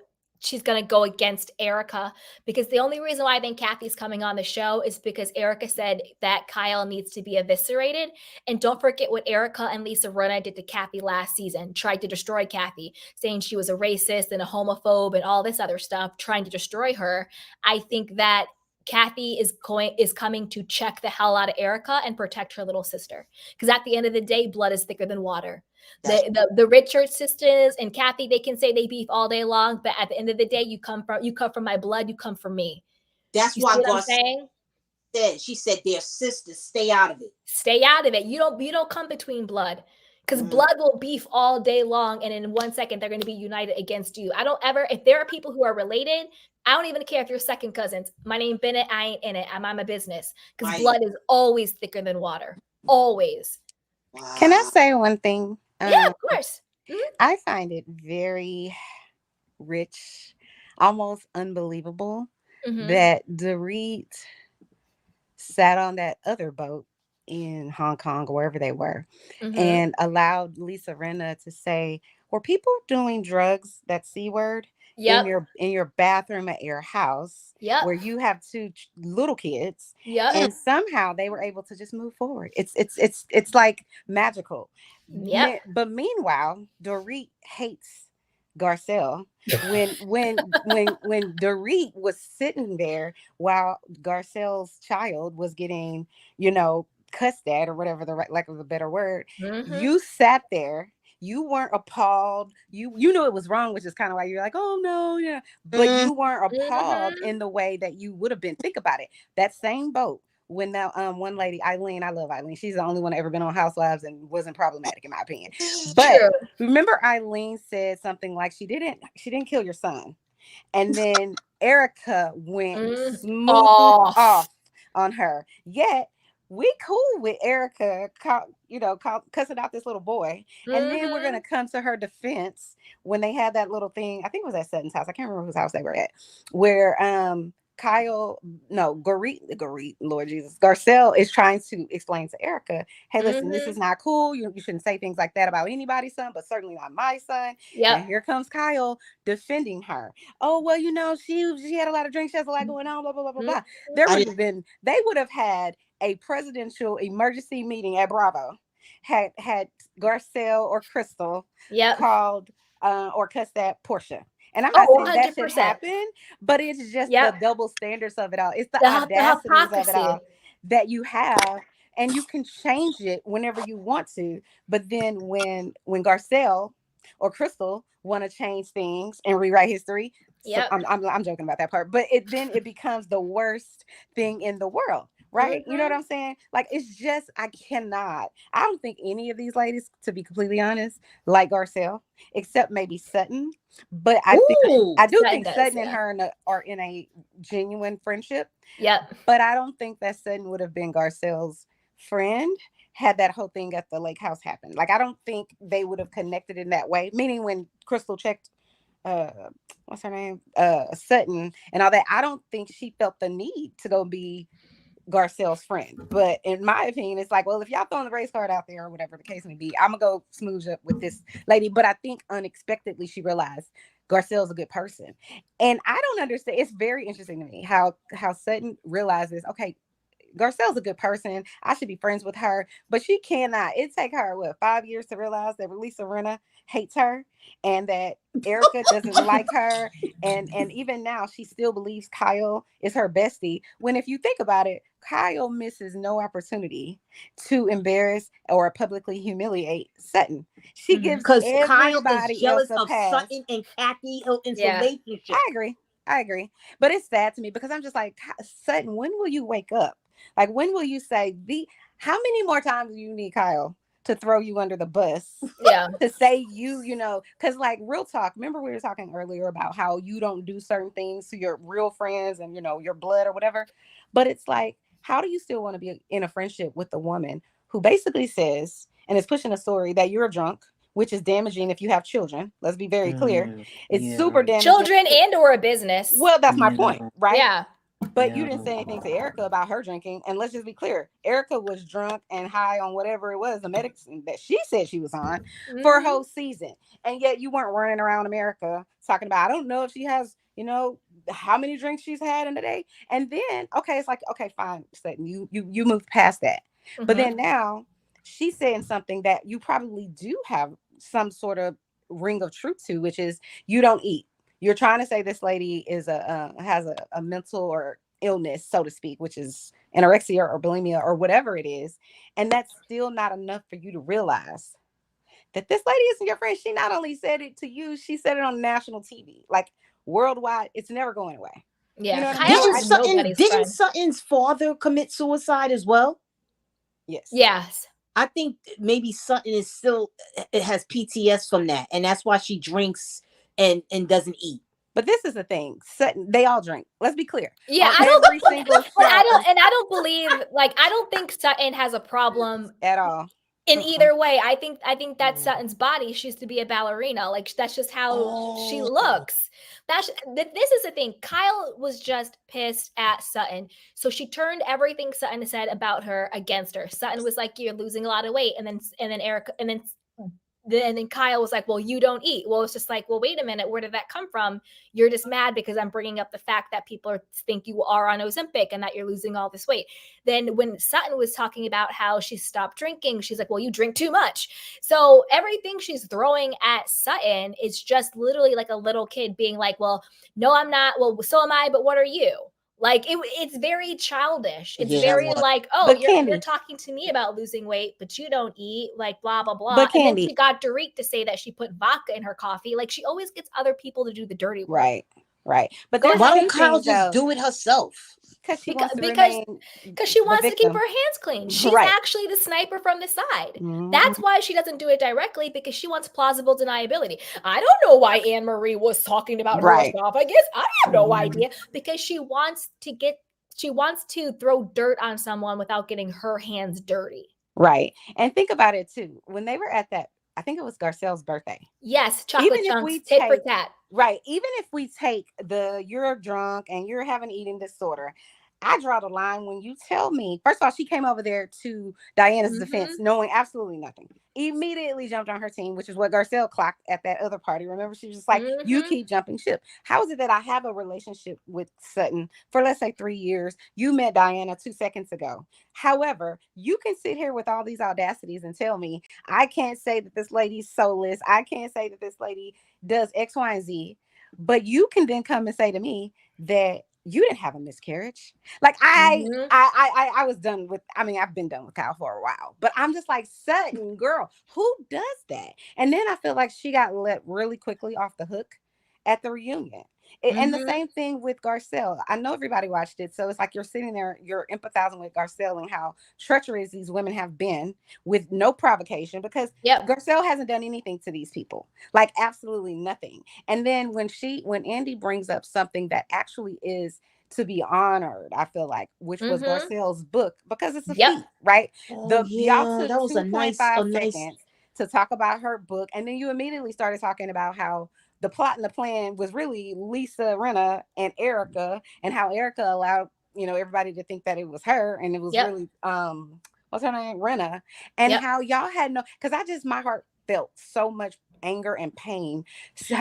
[SPEAKER 1] against Erica, because the only reason why I think Kathy's coming on the show is because Erica said that Kyle needs to be eviscerated. And don't forget what Erica and Lisa Rinna did to Kathy last season, tried to destroy Kathy, saying she was a racist and a homophobe and all this other stuff, trying to destroy her. I think that Kathy is coming to check the hell out of Erica and protect her little sister. Because at the end of the day, blood is thicker than water. The Richard sisters and Kathy, they can say they beef all day long, but at the end of the day, you come from my blood, you come from me.
[SPEAKER 10] That's why Garcelle said, she said, their sisters, stay out of it.
[SPEAKER 1] Stay out of it. You don't come between blood. Because blood will beef all day long, and in 1 second, they're going to be united against you. If there are people who are related, I don't even care if you're second cousins. My name Bennett, I ain't in it. I'm on my business. Because blood is always thicker than water. Always.
[SPEAKER 10] Wow.
[SPEAKER 9] Can I say one thing?
[SPEAKER 1] Yeah, of course.
[SPEAKER 9] I find it very rich, almost unbelievable that Dorit sat on that other boat in Hong Kong or wherever they were and allowed Lisa Rinna to say, were people doing drugs, that C word, in your bathroom at your house where you have 2 little kids, and somehow they were able to just move forward. It's like magical. But meanwhile, Dorit hates Garcelle. When Dorit was sitting there while Garcelle's child was getting, cussed at, or whatever, the lack of a better word, you sat there. You weren't appalled. You knew it was wrong, which is kind of why you're like, oh no, yeah. But you weren't appalled in the way that you would have been. Think about it. That same boat, when that one lady, Eileen, I love Eileen. She's the only one that ever been on Housewives and wasn't problematic in my opinion. But remember, Eileen said something like she didn't kill your son, and then Erica went smooth off on her. Yet we cool with Erica, cussing out this little boy. And then we're going to come to her defense when they had that little thing. I think it was at Sutton's house. I can't remember whose house they were at, where Lord Jesus, Garcelle is trying to explain to Erica, hey, listen, this is not cool. You shouldn't say things like that about anybody's son, but certainly not my son. And here comes Kyle defending her. Oh, well, she had a lot of drinks. She has a lot going on, blah, blah, blah, blah, blah. They would have had a presidential emergency meeting at Bravo had Garcelle or Crystal called or cussed at Portia.
[SPEAKER 10] And I'm not saying
[SPEAKER 1] 100%.
[SPEAKER 10] that should happen, but it's just the double standards of it all. It's the audacities of it all that you have, and you can change it whenever you want to. But then when Garcelle or Crystal want to change things and rewrite history, so I'm joking about that part, but it becomes the worst thing in the world. Right. You know what I'm saying? Like, it's just, I don't think any of these ladies, to be completely honest, like Garcelle, except maybe Sutton. But I do think Sutton and her are in a genuine friendship.
[SPEAKER 1] Yep.
[SPEAKER 10] But I don't think that Sutton would have been Garcelle's friend had that whole thing at the lake house happened. Like, I don't think they would have connected in that way. Meaning when Crystal checked what's her name? Sutton and all that, I don't think she felt the need to go be Garcelle's friend. But in my opinion, it's like, well, if y'all throwing the race card out there or whatever the case may be, I'm gonna go smooth up with this lady. But I think unexpectedly she realized Garcelle's a good person. And I don't understand. It's very interesting to me how Sutton realizes, okay, Garcelle's a good person. I should be friends with her, but she cannot. It take her 5 years to realize that Lisa Rinna hates her and that Erica doesn't like her, and even now she still believes Kyle is her bestie. When if you think about it, Kyle misses no opportunity to embarrass or publicly humiliate Sutton. She gives because everybody Kyle is jealous else a of pass.
[SPEAKER 11] Sutton
[SPEAKER 10] and Kathy Hilton's relationship. I agree, but it's sad to me because I'm just like, Sutton, when will you wake up? Like, when will you say how many more times do you need Kyle to throw you under the bus?
[SPEAKER 1] Yeah.
[SPEAKER 10] To say you know, because like real talk, remember we were talking earlier about how you don't do certain things to your real friends and, you know, your blood or whatever. But it's like, how do you still want to be in a friendship with a woman who basically says and is pushing a story that you're drunk, which is damaging if you have children. Let's be very clear. It's super damaging.
[SPEAKER 1] Children and or a business.
[SPEAKER 10] Well, that's my point, right?
[SPEAKER 1] Yeah.
[SPEAKER 10] But you didn't say anything to Erica about her drinking. And let's just be clear. Erica was drunk and high on whatever it was, the medicine that she said she was on for a whole season. And yet you weren't running around America talking about, I don't know if she has, you know, how many drinks she's had in a day. And then, okay, it's like, okay, fine. Sutton, you moved past that. But then now she's saying something that you probably do have some sort of ring of truth to, which is you don't eat. You're trying to say this lady is has a mental or illness, so to speak, which is anorexia or bulimia or whatever it is. And that's still not enough for you to realize that this lady isn't your friend. She not only said it to you, she said it on national TV, like worldwide. It's never going away.
[SPEAKER 1] Yeah.
[SPEAKER 10] You know what I mean? Didn't
[SPEAKER 12] Sutton's father commit suicide as well?
[SPEAKER 10] Yes.
[SPEAKER 1] Yes.
[SPEAKER 12] I think maybe Sutton is still, it has PTS from that. And that's why she drinks and doesn't eat.
[SPEAKER 10] But this is the thing, Sutton, they all drink. Let's be clear.
[SPEAKER 1] Yeah, I don't believe, like, I don't think Sutton has a problem
[SPEAKER 10] at all
[SPEAKER 1] in either way. I think that's Sutton's body. She used to be a ballerina. Like, that's just how she looks. This is the thing. Kyle was just pissed at Sutton, so she turned everything Sutton said about her against her. Sutton was like, "You're losing a lot of weight," and then Erica, and then Kyle was like, well, you don't eat. Well, it's just like, well, wait a minute. Where did that come from? You're just mad because I'm bringing up the fact that people think you are on Ozempic and that you're losing all this weight. Then when Sutton was talking about how she stopped drinking, she's like, well, you drink too much. So everything she's throwing at Sutton is just literally like a little kid being like, well, no, I'm not. Well, so am I. But what are you? Like, it's very childish. It's very like, oh, you're talking to me about losing weight, but you don't eat, like, blah, blah, blah. And then she got Dorit to say that she put vodka in her coffee. Like, she always gets other people to do the dirty work.
[SPEAKER 10] Right. But
[SPEAKER 12] why don't Kyle just do it herself?
[SPEAKER 1] Because she wants to keep her hands clean. She's actually the sniper from the side. That's why she doesn't do it directly, because she wants plausible deniability. I don't know why Annemarie was talking about her esophagus. I have no idea, because she wants to throw dirt on someone without getting her hands dirty.
[SPEAKER 10] Right. And think about it too. When they were at that, I think it was Garcelle's birthday.
[SPEAKER 1] Yes, chocolate chunks, tit for tat.
[SPEAKER 10] Right. Even if we take you're drunk and you're having eating disorder, I draw the line when you tell me, first of all, she came over there to Diana's defense, knowing absolutely nothing. Immediately jumped on her team, which is what Garcelle clocked at that other party. Remember, she was just like, you keep jumping ship. How is it that I have a relationship with Sutton for, let's say, 3 years? You met Diana 2 seconds ago. However, you can sit here with all these audacities and tell me, I can't say that this lady's soulless. I can't say that this lady does X, Y, and Z.
[SPEAKER 9] But you can then come and say to me that you didn't have a miscarriage. Like I was done with, I mean, I've been done with Kyle for a while, but I'm just like, Sutton, girl, who does that? And then I feel like she got let really quickly off the hook at the reunion. And the same thing with Garcelle. I know everybody watched it, so it's like you're sitting there, you're empathizing with Garcelle and how treacherous these women have been with no provocation, because Garcelle hasn't done anything to these people, like absolutely nothing. And then when Andy brings up something that actually is to be honored, I feel like, which was Garcelle's book, because it's a feat, right?
[SPEAKER 12] Oh,
[SPEAKER 9] Y'all took
[SPEAKER 12] that was
[SPEAKER 9] 2.5
[SPEAKER 12] nice
[SPEAKER 9] seconds to talk about her book, and then you immediately started talking about how the plot and the plan was really Lisa Rinna and Erica, and how Erica allowed, everybody to think that it was her, and it was really what's her name, Rinna, and how y'all had because my heart felt so much anger and pain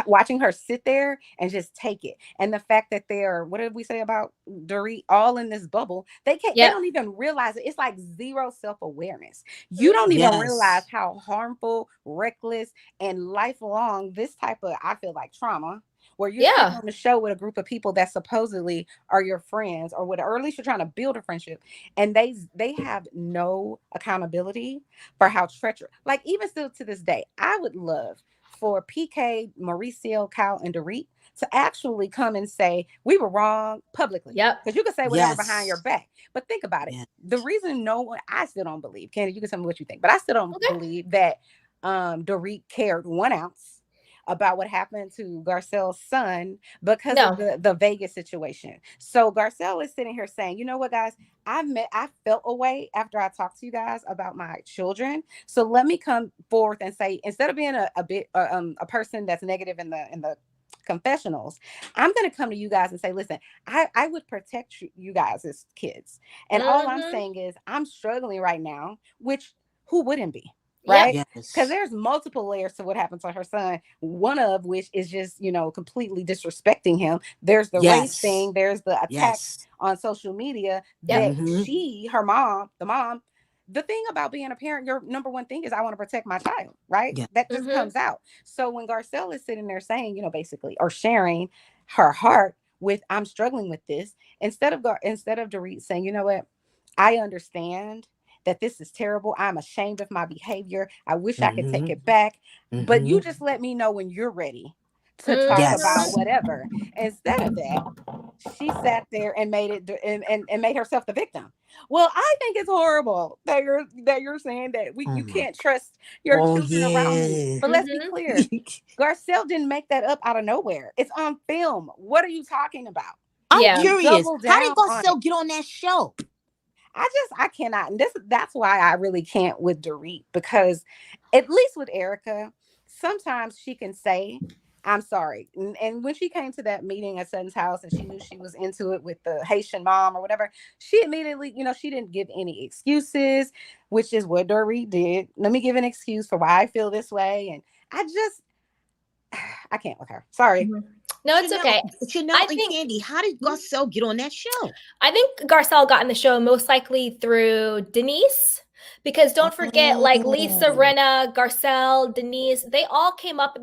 [SPEAKER 9] watching her sit there and just take it. And the fact that they're, what did we say about Dorit, all in this bubble, they don't even realize it. It's like zero self-awareness. You don't even realize how harmful, reckless, and lifelong this type of, I feel like, trauma, where you're sitting on the show with a group of people that supposedly are your friends, or at least you're trying to build a friendship, and they have no accountability for how treacherous. Like, even still to this day, I would love for PK, Mauricio, Kyle, and Dorit to actually come and say we were wrong publicly. Because you can say whatever behind your back, but think about it. The reason I still don't believe, Candy, you can tell me what you think, but I still don't believe that Dorit cared 1 ounce about what happened to Garcelle's son because of the Vegas situation. So Garcelle is sitting here saying, you know what, guys, I felt a way after I talked to you guys about my children. So let me come forth and say, instead of being a person that's negative in the confessionals, I'm going to come to you guys and say, listen, I would protect you guys as kids. And all I'm saying is I'm struggling right now, which who wouldn't be? Right? Because there's multiple layers to what happened to her son, one of which is just, completely disrespecting him. There's the race thing, there's the attacks on social media that the mom, the thing about being a parent, your number one thing is I want to protect my child, right? That just comes out. So when Garcelle is sitting there saying, basically, or sharing her heart with, I'm struggling with this, instead of Dorit saying, you know what, I understand that this is terrible. I'm ashamed of my behavior. I wish I could take it back. But you just let me know when you're ready to talk about whatever. Instead of that, she sat there and made it and made herself the victim. Well, I think it's horrible that you're saying that you can't trust your children around me. But let's be clear. Garcelle didn't make that up out of nowhere. It's on film. What are you talking about?
[SPEAKER 12] I'm curious. How did Garcelle get on that show?
[SPEAKER 9] I cannot. And that's why I really can't with Dorit, because at least with Erica, sometimes she can say, I'm sorry. And when she came to that meeting at Sutton's house and she knew she was into it with the Haitian mom or whatever, she immediately, she didn't give any excuses, which is what Dorit did. Let me give an excuse for why I feel this way. And I can't with her. Sorry.
[SPEAKER 1] No, it's okay.
[SPEAKER 12] I think, Candy, how did Garcelle get on that show?
[SPEAKER 1] I think Garcelle got in the show most likely through Denise, because don't forget, like Lisa Rinna, Garcelle, Denise, they all came up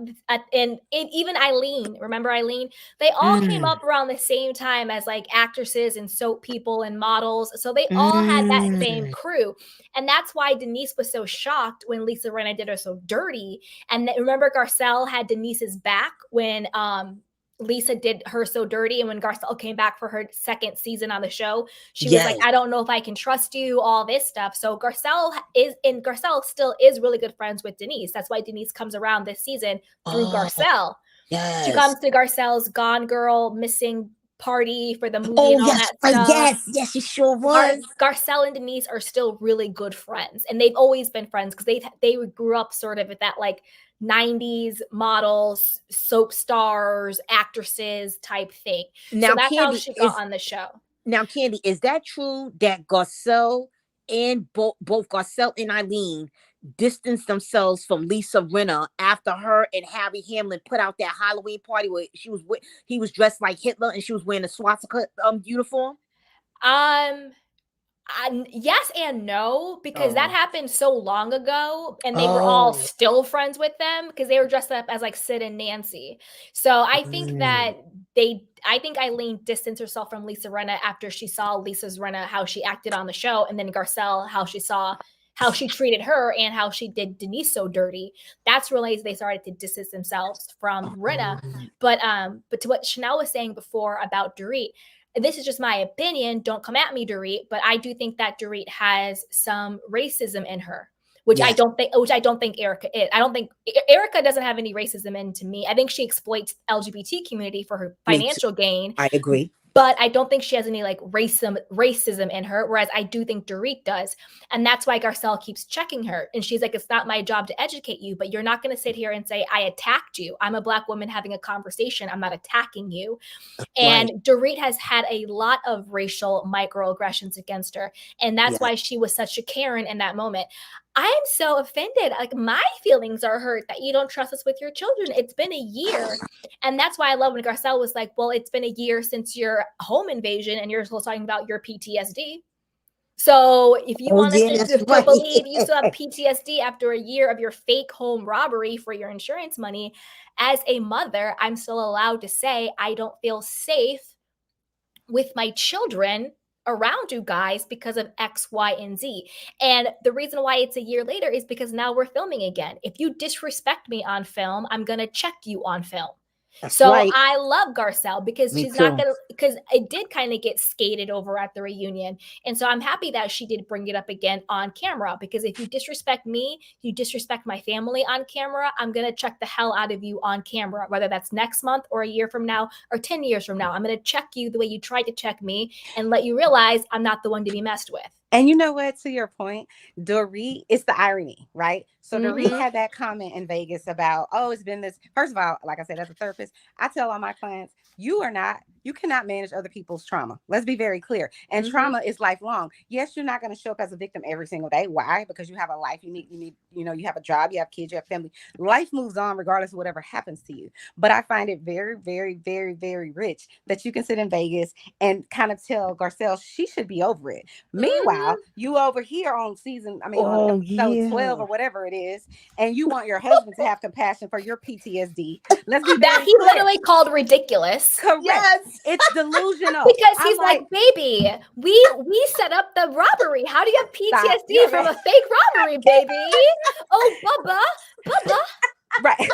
[SPEAKER 1] and even Eileen, remember Eileen? They all came up around the same time as like actresses and soap people and models. So they all had that same crew. And that's why Denise was so shocked when Lisa Rinna did her so dirty. And remember, Garcelle had Denise's back when Lisa did her so dirty, and when Garcelle came back for her second season on the show, she was like, I don't know if I can trust you, all this stuff. So Garcelle still is really good friends with Denise. That's why Denise comes around this season through Garcelle. She comes to Garcelle's Gone Girl missing party for the movie and all that stuff.
[SPEAKER 12] Yes, she sure was.
[SPEAKER 1] Garcelle and Denise are still really good friends, and they've always been friends because they grew up sort of at that like 90s models, soap stars, actresses type thing.
[SPEAKER 12] Now,
[SPEAKER 1] so that's
[SPEAKER 12] Candy,
[SPEAKER 1] how she got on the show.
[SPEAKER 12] Now, Candy, is that true that Garcelle and both Garcelle and Eileen distanced themselves from Lisa Rinna after her and Harry Hamlin put out that Halloween party where he was dressed like Hitler and she was wearing a swastika uniform?
[SPEAKER 1] Yes and no, because that happened so long ago, and they were all still friends with them because they were dressed up as like Sid and Nancy. So I think that I think Eileen distanced herself from Lisa Rinna after she saw Lisa's Rinna, how she acted on the show, and then Garcelle, how she treated her and how she did Denise so dirty. That's really they started to distance themselves from Rinna. But to what Chanel was saying before about Dorit, this is just my opinion. Don't come at me, Dorit, but I do think that Dorit has some racism in her, which I don't think Erica is. I don't think Erica doesn't have any racism into me. I think she exploits LGBT community for her financial gain.
[SPEAKER 12] I agree.
[SPEAKER 1] But I don't think she has any like racism in her, whereas I do think Dorit does. And that's why Garcelle keeps checking her. And she's like, it's not my job to educate you, but you're not going to sit here and say, I attacked you. I'm a Black woman having a conversation. I'm not attacking you. And Dorit has had a lot of racial microaggressions against her. And that's why she was such a Karen in that moment. I am so offended. Like, my feelings are hurt that you don't trust us with your children. It's been a year. And that's why I love when Garcelle was like, well, it's been a year since your home invasion and you're still talking about your PTSD. So if you want us to believe you still have PTSD after a year of your fake home robbery for your insurance money, as a mother, I'm still allowed to say I don't feel safe with my children around you guys because of X, Y, and Z. And the reason why it's a year later is because now we're filming again. If you disrespect me on film, I'm going to check you on film. I love Garcelle because because it did kind of get skated over at the reunion. And so I'm happy that she did bring it up again on camera, because if you disrespect me, you disrespect my family on camera, I'm going to check the hell out of you on camera, whether that's next month or a year from now or 10 years from now. I'm going to check you the way you tried to check me and let you realize I'm not the one to be messed with.
[SPEAKER 9] And you know what, to your point, Dorit, it's the irony, right? So Dorit had that comment in Vegas about, it's been this. First of all, like I said, as a therapist, I tell all my clients, you cannot manage other people's trauma. Let's be very clear. And trauma is lifelong. Yes, you're not going to show up as a victim every single day. Why? Because you have a life. You need, you have a job, you have kids, you have family. Life moves on regardless of whatever happens to you. But I find it very, very, very, very rich that you can sit in Vegas and kind of tell Garcelle she should be over it. Meanwhile, you over here on on episode 12 or whatever it is, and you want your husband to have compassion for your PTSD. Let's be
[SPEAKER 1] that he literally called ridiculous.
[SPEAKER 9] Correct. Yes. It's delusional.
[SPEAKER 1] Because he's like, baby, we set up the robbery. How do you have PTSD from a fake robbery, baby? Oh, Bubba.
[SPEAKER 9] Right.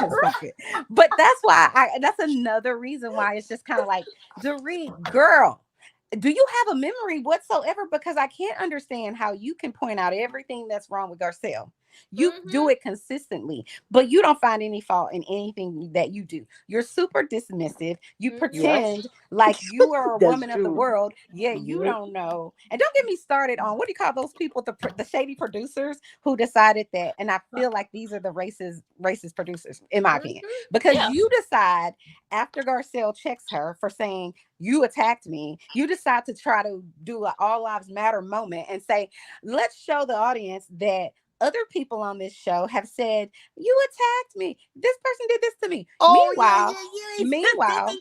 [SPEAKER 9] But that's why that's another reason why it's just kind of like, Dorit, girl, do you have a memory whatsoever? Because I can't understand how you can point out everything that's wrong with Garcelle. You do it consistently, but you don't find any fault in anything that you do. You're super dismissive. You pretend like you are a woman of the world. Yeah, you don't know. And don't get me started on, what do you call those people, the shady producers who decided that. And I feel like these are the racist producers, in my opinion, because you decide after Garcelle checks her for saying, you attacked me, you decide to try to do an all lives matter moment and say, let's show the audience that other people on this show have said, you attacked me. This person did this to me. Meanwhile,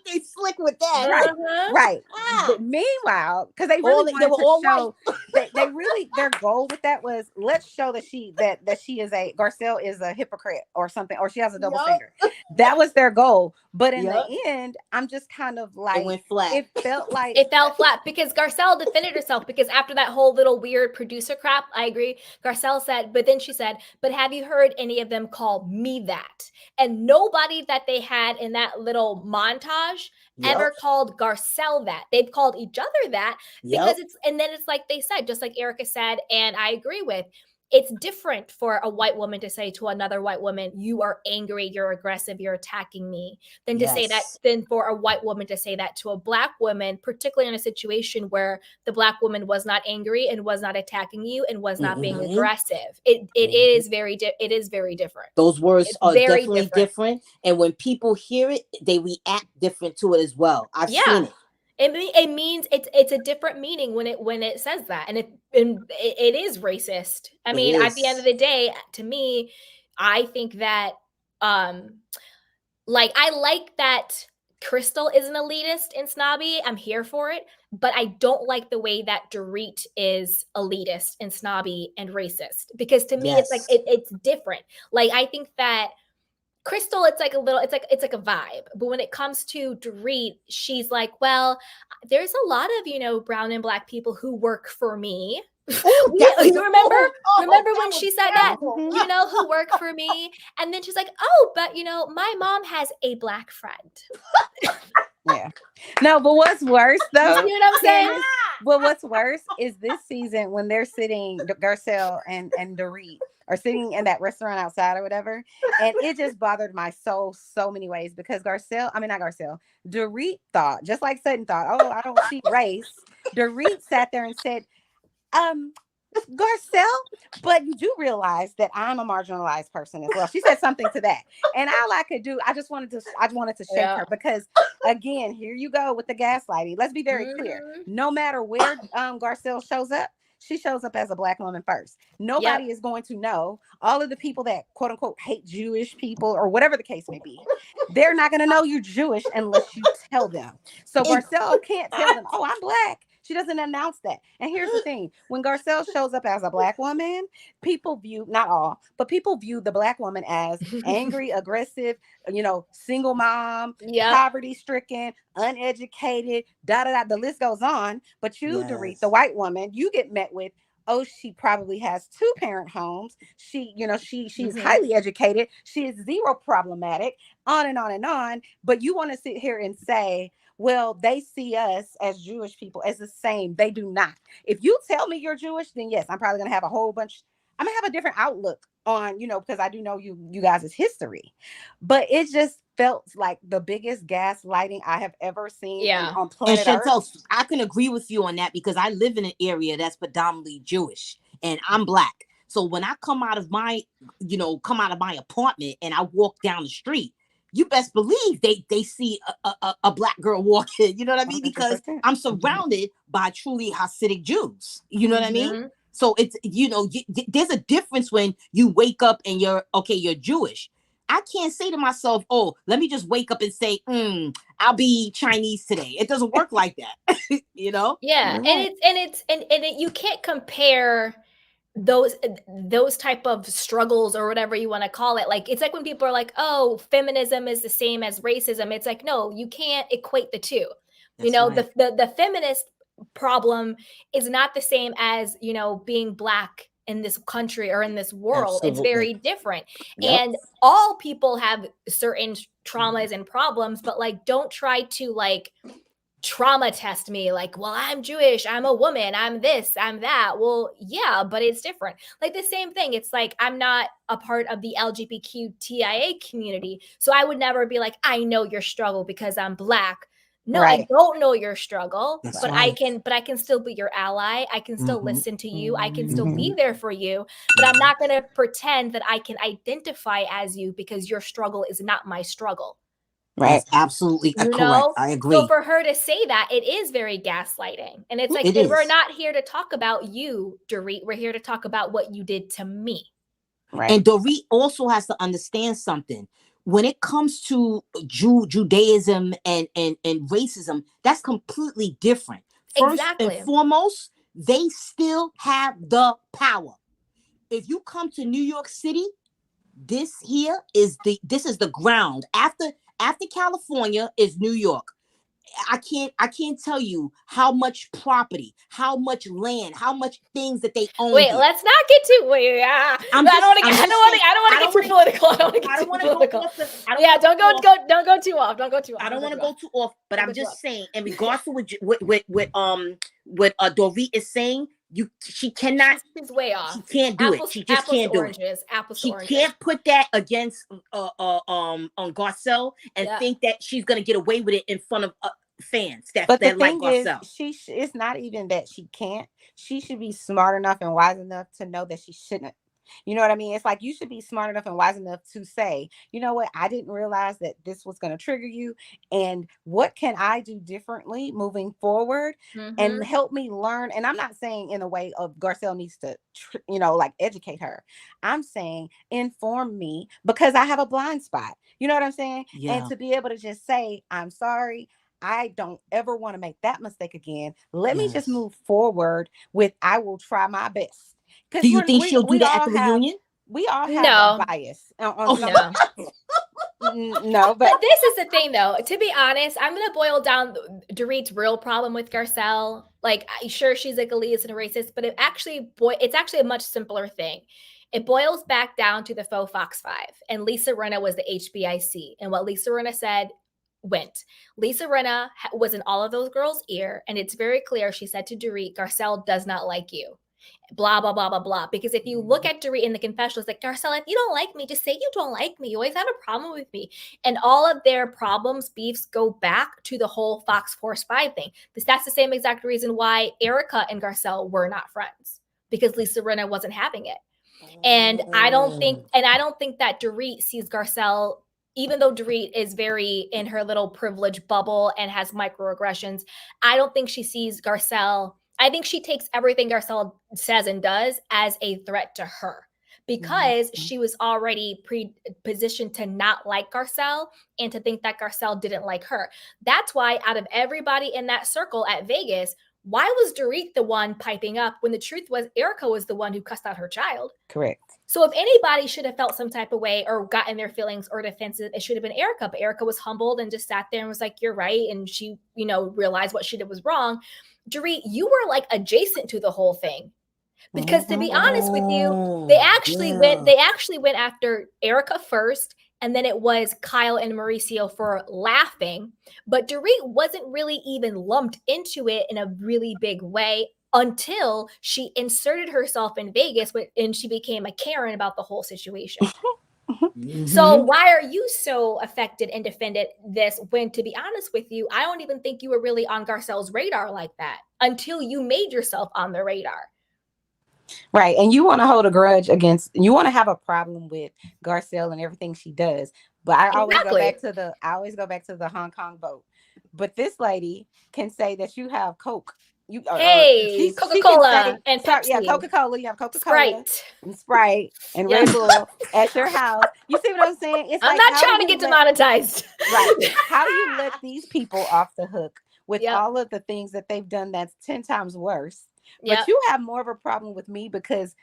[SPEAKER 12] they slick with that.
[SPEAKER 9] Right. But meanwhile, because they really wanted to show, they really, their goal with that was, let's show that Garcelle is a hypocrite or something, or she has a double standard. That was their goal. But in the end, I'm just kind of like,
[SPEAKER 12] it went flat.
[SPEAKER 9] It felt like
[SPEAKER 1] it fell flat because Garcelle defended herself, because after that whole little weird producer crap, I agree. Garcelle said, but then she said, but have you heard any of them call me that? And nobody that they had in that little montage ever called Garcelle that. They've called each other that because it's like they said, just like Erica said, and I agree with, it's different for a white woman to say to another white woman, you are angry, you're aggressive, you're attacking me, than to say that, than for a white woman to say that to a Black woman, particularly in a situation where the Black woman was not angry and was not attacking you and was not being aggressive. It is very different.
[SPEAKER 12] Those words are definitely different. And when people hear it, they react different to it as well. I've seen it.
[SPEAKER 1] It means it's a different meaning when it says that, and it is racist. I mean, at the end of the day, to me, I think that I like that Crystal is an elitist and snobby. I'm here for it, but I don't like the way that Dorit is elitist and snobby and racist, because to me, it's like it's different. Like, I think that Crystal, it's like a little, it's like a vibe. But when it comes to Dorit, she's like, well, there's a lot of, brown and black people who work for me. You remember when she said that, who work for me? And then she's like, oh, but my mom has a black friend.
[SPEAKER 9] Yeah. No, but what's worse though?
[SPEAKER 1] You see what I'm saying?
[SPEAKER 9] But what's worse is this season when they're sitting, Garcelle and Dorit are sitting in that restaurant outside or whatever, and it just bothered my soul so many ways, because Dorit thought, just like Sutton thought, oh, I don't see race. Dorit sat there and said, Garcelle, but you do realize that I'm a marginalized person as well. She said something to that, and all I could do, I wanted to shake her, because again, here you go with the gaslighting. Let's be very clear. No matter where Garcelle shows up, she shows up as a black woman first. Nobody is going to know. All of the people that quote unquote hate Jewish people or whatever the case may be, they're not going to know you're Jewish unless you tell them. So Garcelle can't tell them, oh, I'm black. She doesn't announce that. And here's the thing. When Garcelle shows up as a black woman, people view, not all, but people view the black woman as angry, aggressive, single mom, poverty stricken, uneducated, the list goes on. But you, Dorit, the white woman, you get met with, oh, she probably has 2-parent homes. She, she's highly educated. She is zero problematic, on and on and on. But you want to sit here and say, well, they see us as Jewish people as the same. They do not. If you tell me you're Jewish, then yes, I'm probably going to have I'm going to have a different outlook on, because I do know you guys' history. But it just felt like the biggest gaslighting I have ever seen on planet Earth.
[SPEAKER 12] I can agree with you on that, because I live in an area that's predominantly Jewish and I'm black. So when I come out of my apartment and I walk down the street, you best believe they see a black girl walking, you know what I mean? Because I'm surrounded by truly Hasidic Jews, you know what I mean? So it's, there's a difference when you wake up and you're Jewish. I can't say to myself, oh, let me just wake up and say, I'll be Chinese today. It doesn't work like that,
[SPEAKER 1] Yeah, and you can't compare those type of struggles or whatever you want to call it. Like, it's like when people are like, oh, feminism is the same as racism. It's like, no, you can't equate the two. The feminist problem is not the same as being black in this country or in this world. Absolutely. It's very different. And all people have certain traumas and problems, but like, don't try to like trauma test me like, well, I'm Jewish, I'm a woman, I'm this, I'm that. Well, yeah, but it's different. Like the same thing. It's like, I'm not a part of the LGBTQIA community, so I would never be like, I know your struggle because I'm black. No, I don't know your struggle, but I can still be your ally. I can still listen to you. I can still be there for you, but I'm not going to pretend that I can identify as you because your struggle is not my struggle.
[SPEAKER 12] Right. That's absolutely correct. I agree.
[SPEAKER 1] So for her to say that, it is very gaslighting. And it's like, we're not here to talk about you, Dorit. We're here to talk about what you did to me.
[SPEAKER 12] Right. And Dorit also has to understand something. When it comes to Judaism and racism, that's completely different. First and foremost, they still have the power. If you come to New York City, this is the ground. After California is New York. I can't tell you how much property, how much land, how much things that they own.
[SPEAKER 1] Wait, let's not get too I don't want to get too political. Don't go too off.
[SPEAKER 12] I don't want to go too off, but I'm just saying, in regards to what Dorit is saying, she cannot.
[SPEAKER 1] She's way off.
[SPEAKER 12] She can't do it. She just can't do it. She can't put that against on Garcelle and think that she's gonna get away with it in front of fans that like Garcelle.
[SPEAKER 9] It's not even that she can't. She should be smart enough and wise enough to know that she shouldn't You know what I mean? It's like you should be smart enough and wise enough to say, you know what, I didn't realize that this was going to trigger you. And what can I do differently moving forward and help me learn? And I'm not saying in a way of Garcelle needs to, like educate her. I'm saying inform me because I have a blind spot. You know what I'm saying?
[SPEAKER 12] Yeah.
[SPEAKER 9] And to be able to just say, I'm sorry. I don't ever want to make that mistake again. Let me just move forward with, I will try my best.
[SPEAKER 12] Do you think she'll do that at the reunion?
[SPEAKER 9] We all have a bias on
[SPEAKER 1] no.
[SPEAKER 9] No,
[SPEAKER 1] but this is the thing, though. To be honest, I'm gonna boil down Dorit's real problem with Garcelle. Like, sure, she's like elitist and a racist, but it's actually a much simpler thing. It boils back down to the faux Fox 5, and Lisa Rinna was the HBIC, and what Lisa Rinna said went. Lisa Rinna was in all of those girls' ear, and it's very clear. She said to Dorit, Garcelle does not like you. Blah, blah, blah, blah, blah. Because if you look at Dorit in the confessionals, like, Garcelle, if you don't like me, just say you don't like me. You always had a problem with me. And all of their problems, beefs, go back to the whole Fox Force 5 thing. That's the same exact reason why Erica and Garcelle were not friends. Because Lisa Rinna wasn't having it. And I don't think that Dorit sees Garcelle, even though Dorit is very in her little privilege bubble and has microaggressions, I don't think she sees Garcelle. I think she takes everything Garcelle says and does as a threat to her because she was already pre-positioned to not like Garcelle and to think that Garcelle didn't like her. That's why out of everybody in that circle at Vegas, why was Dorit the one piping up when the truth was Erica was the one who cussed out her child?
[SPEAKER 9] Correct.
[SPEAKER 1] So if anybody should have felt some type of way or gotten their feelings or defensive, it should have been Erica. But Erica was humbled and just sat there and was like, you're right. And she, realized what she did was wrong. Dorit, you were like adjacent to the whole thing. Because to be honest with you, they actually went after Erica first. And then it was Kyle and Mauricio for laughing. But Dorit wasn't really even lumped into it in a really big way until she inserted herself in Vegas and she became a Karen about the whole situation. So why are you so affected and defended this when, to be honest with you, I don't even think you were really on Garcelle's radar like that until you made yourself on the radar.
[SPEAKER 9] Right. And you want to hold a grudge you want to have a problem with Garcelle and everything she does. But I always go back to the Hong Kong boat. But this lady can say that you have Coke.
[SPEAKER 1] Coca-Cola and Pepsi.
[SPEAKER 9] Yeah, Coca-Cola. You have Coca-Cola and Sprite and Red Bull at your house. You see what I'm saying? It's
[SPEAKER 1] I'm not trying to get demonetized.
[SPEAKER 9] Right. How do you let these people off the hook with all of the things that they've done that's 10 times worse? But you have more of a problem with me because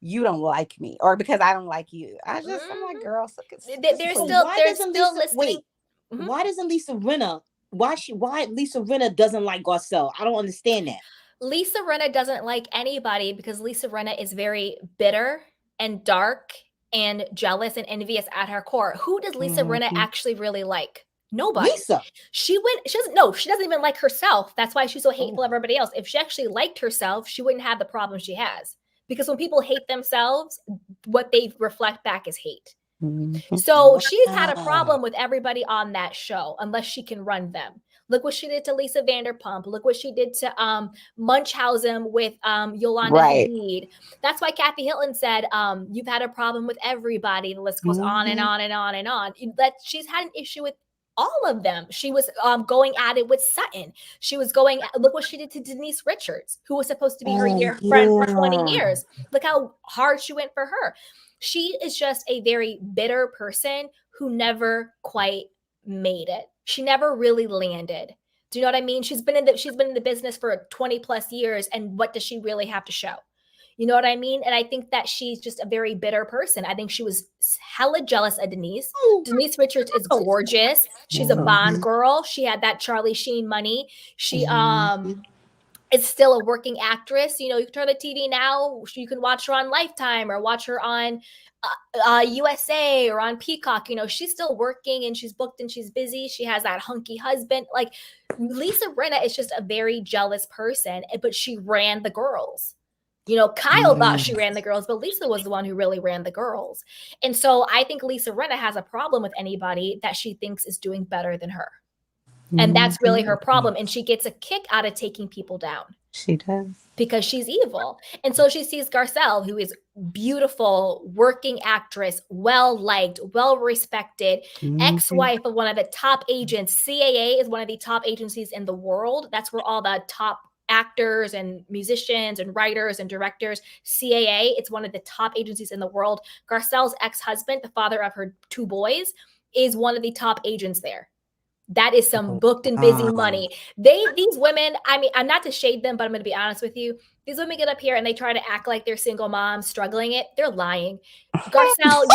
[SPEAKER 9] you don't like me or because I don't like you. I'm like, girl,
[SPEAKER 10] they're still listening. Wait, why doesn't Lisa Rinna? Why Lisa Rinna doesn't like Garcelle? I don't understand that.
[SPEAKER 1] Lisa Rinna doesn't like anybody because Lisa Rinna is very bitter and dark and jealous and envious at her core. Who does Lisa Rinna actually really like? Nobody.
[SPEAKER 10] Lisa.
[SPEAKER 1] She doesn't even like herself. That's why she's so hateful of everybody else. If she actually liked herself, she wouldn't have the problem she has. Because when people hate themselves, what they reflect back is hate. So she's had a problem with everybody on that show, unless she can run them. Look what she did to Lisa Vanderpump. Look what she did to Munchausen with Yolanda Hadid. That's why Kathy Hilton said, you've had a problem with everybody. The list goes on and on and on and on. She's had an issue with all of them. She was going at it with Sutton. She was look what she did to Denise Richards, who was supposed to be her dear friend for 20 years. Look how hard she went for her. She is just a very bitter person who never quite made it. She never really landed. Do you know what I mean? She's been in the business for 20 plus years. And what does she really have to show? You know what I mean? And I think that she's just a very bitter person. I think she was hella jealous of Denise. Denise Richards is gorgeous. She's a Bond girl. She had that Charlie Sheen money. She is still a working actress. You can turn the TV now. You can watch her on Lifetime or watch her on USA or on Peacock. She's still working and she's booked and she's busy. She has that hunky husband. Like, Lisa Rinna is just a very jealous person, but she ran the girls. Kyle thought she ran the girls, but Lisa was the one who really ran the girls. And so I think Lisa Rinna has a problem with anybody that she thinks is doing better than her. And that's really her problem. And she gets a kick out of taking people down.
[SPEAKER 9] She does.
[SPEAKER 1] Because she's evil. And so she sees Garcelle, who is beautiful, working actress, well-liked, well-respected, ex-wife of one of the top agents. CAA is one of the top agencies in the world. That's where all the top actors and musicians and writers and directors, CAA, it's one of the top agencies in the world. Garcelle's ex-husband, the father of her 2 boys, is one of the top agents there. That is some booked and busy money. These women, I mean, I'm not to shade them, but I'm going to be honest with you. These women get up here and they try to act like they're single moms struggling it. They're lying. Garcelle,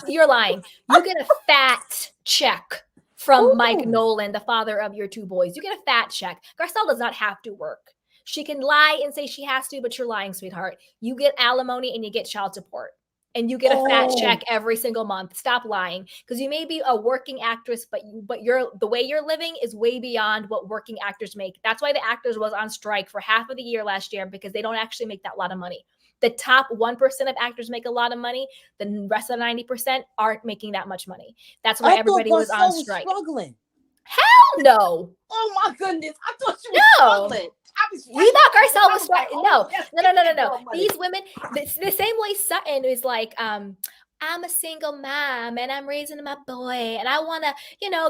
[SPEAKER 1] you're lying. You get a fat check from Mike Nolan, the father of your 2 boys. You get a fat check. Garcelle does not have to work. She can lie and say she has to, but you're lying, sweetheart. You get alimony and you get child support. And you get a fat check every single month. Stop lying, because you may be a working actress, but the way you're living is way beyond what working actors make. That's why the actors was on strike for half of the year last year, because they don't actually make that lot of money. The top 1% of actors make a lot of money. The rest of the 90% aren't making that much money. That's why everybody was on strike.
[SPEAKER 12] Struggling.
[SPEAKER 1] Hell no.
[SPEAKER 12] Oh my goodness. I thought you were struggling.
[SPEAKER 1] We thought Garcelle was struggling. No. These women, the same way Sutton is like, I'm a single mom and I'm raising my boy and I want to,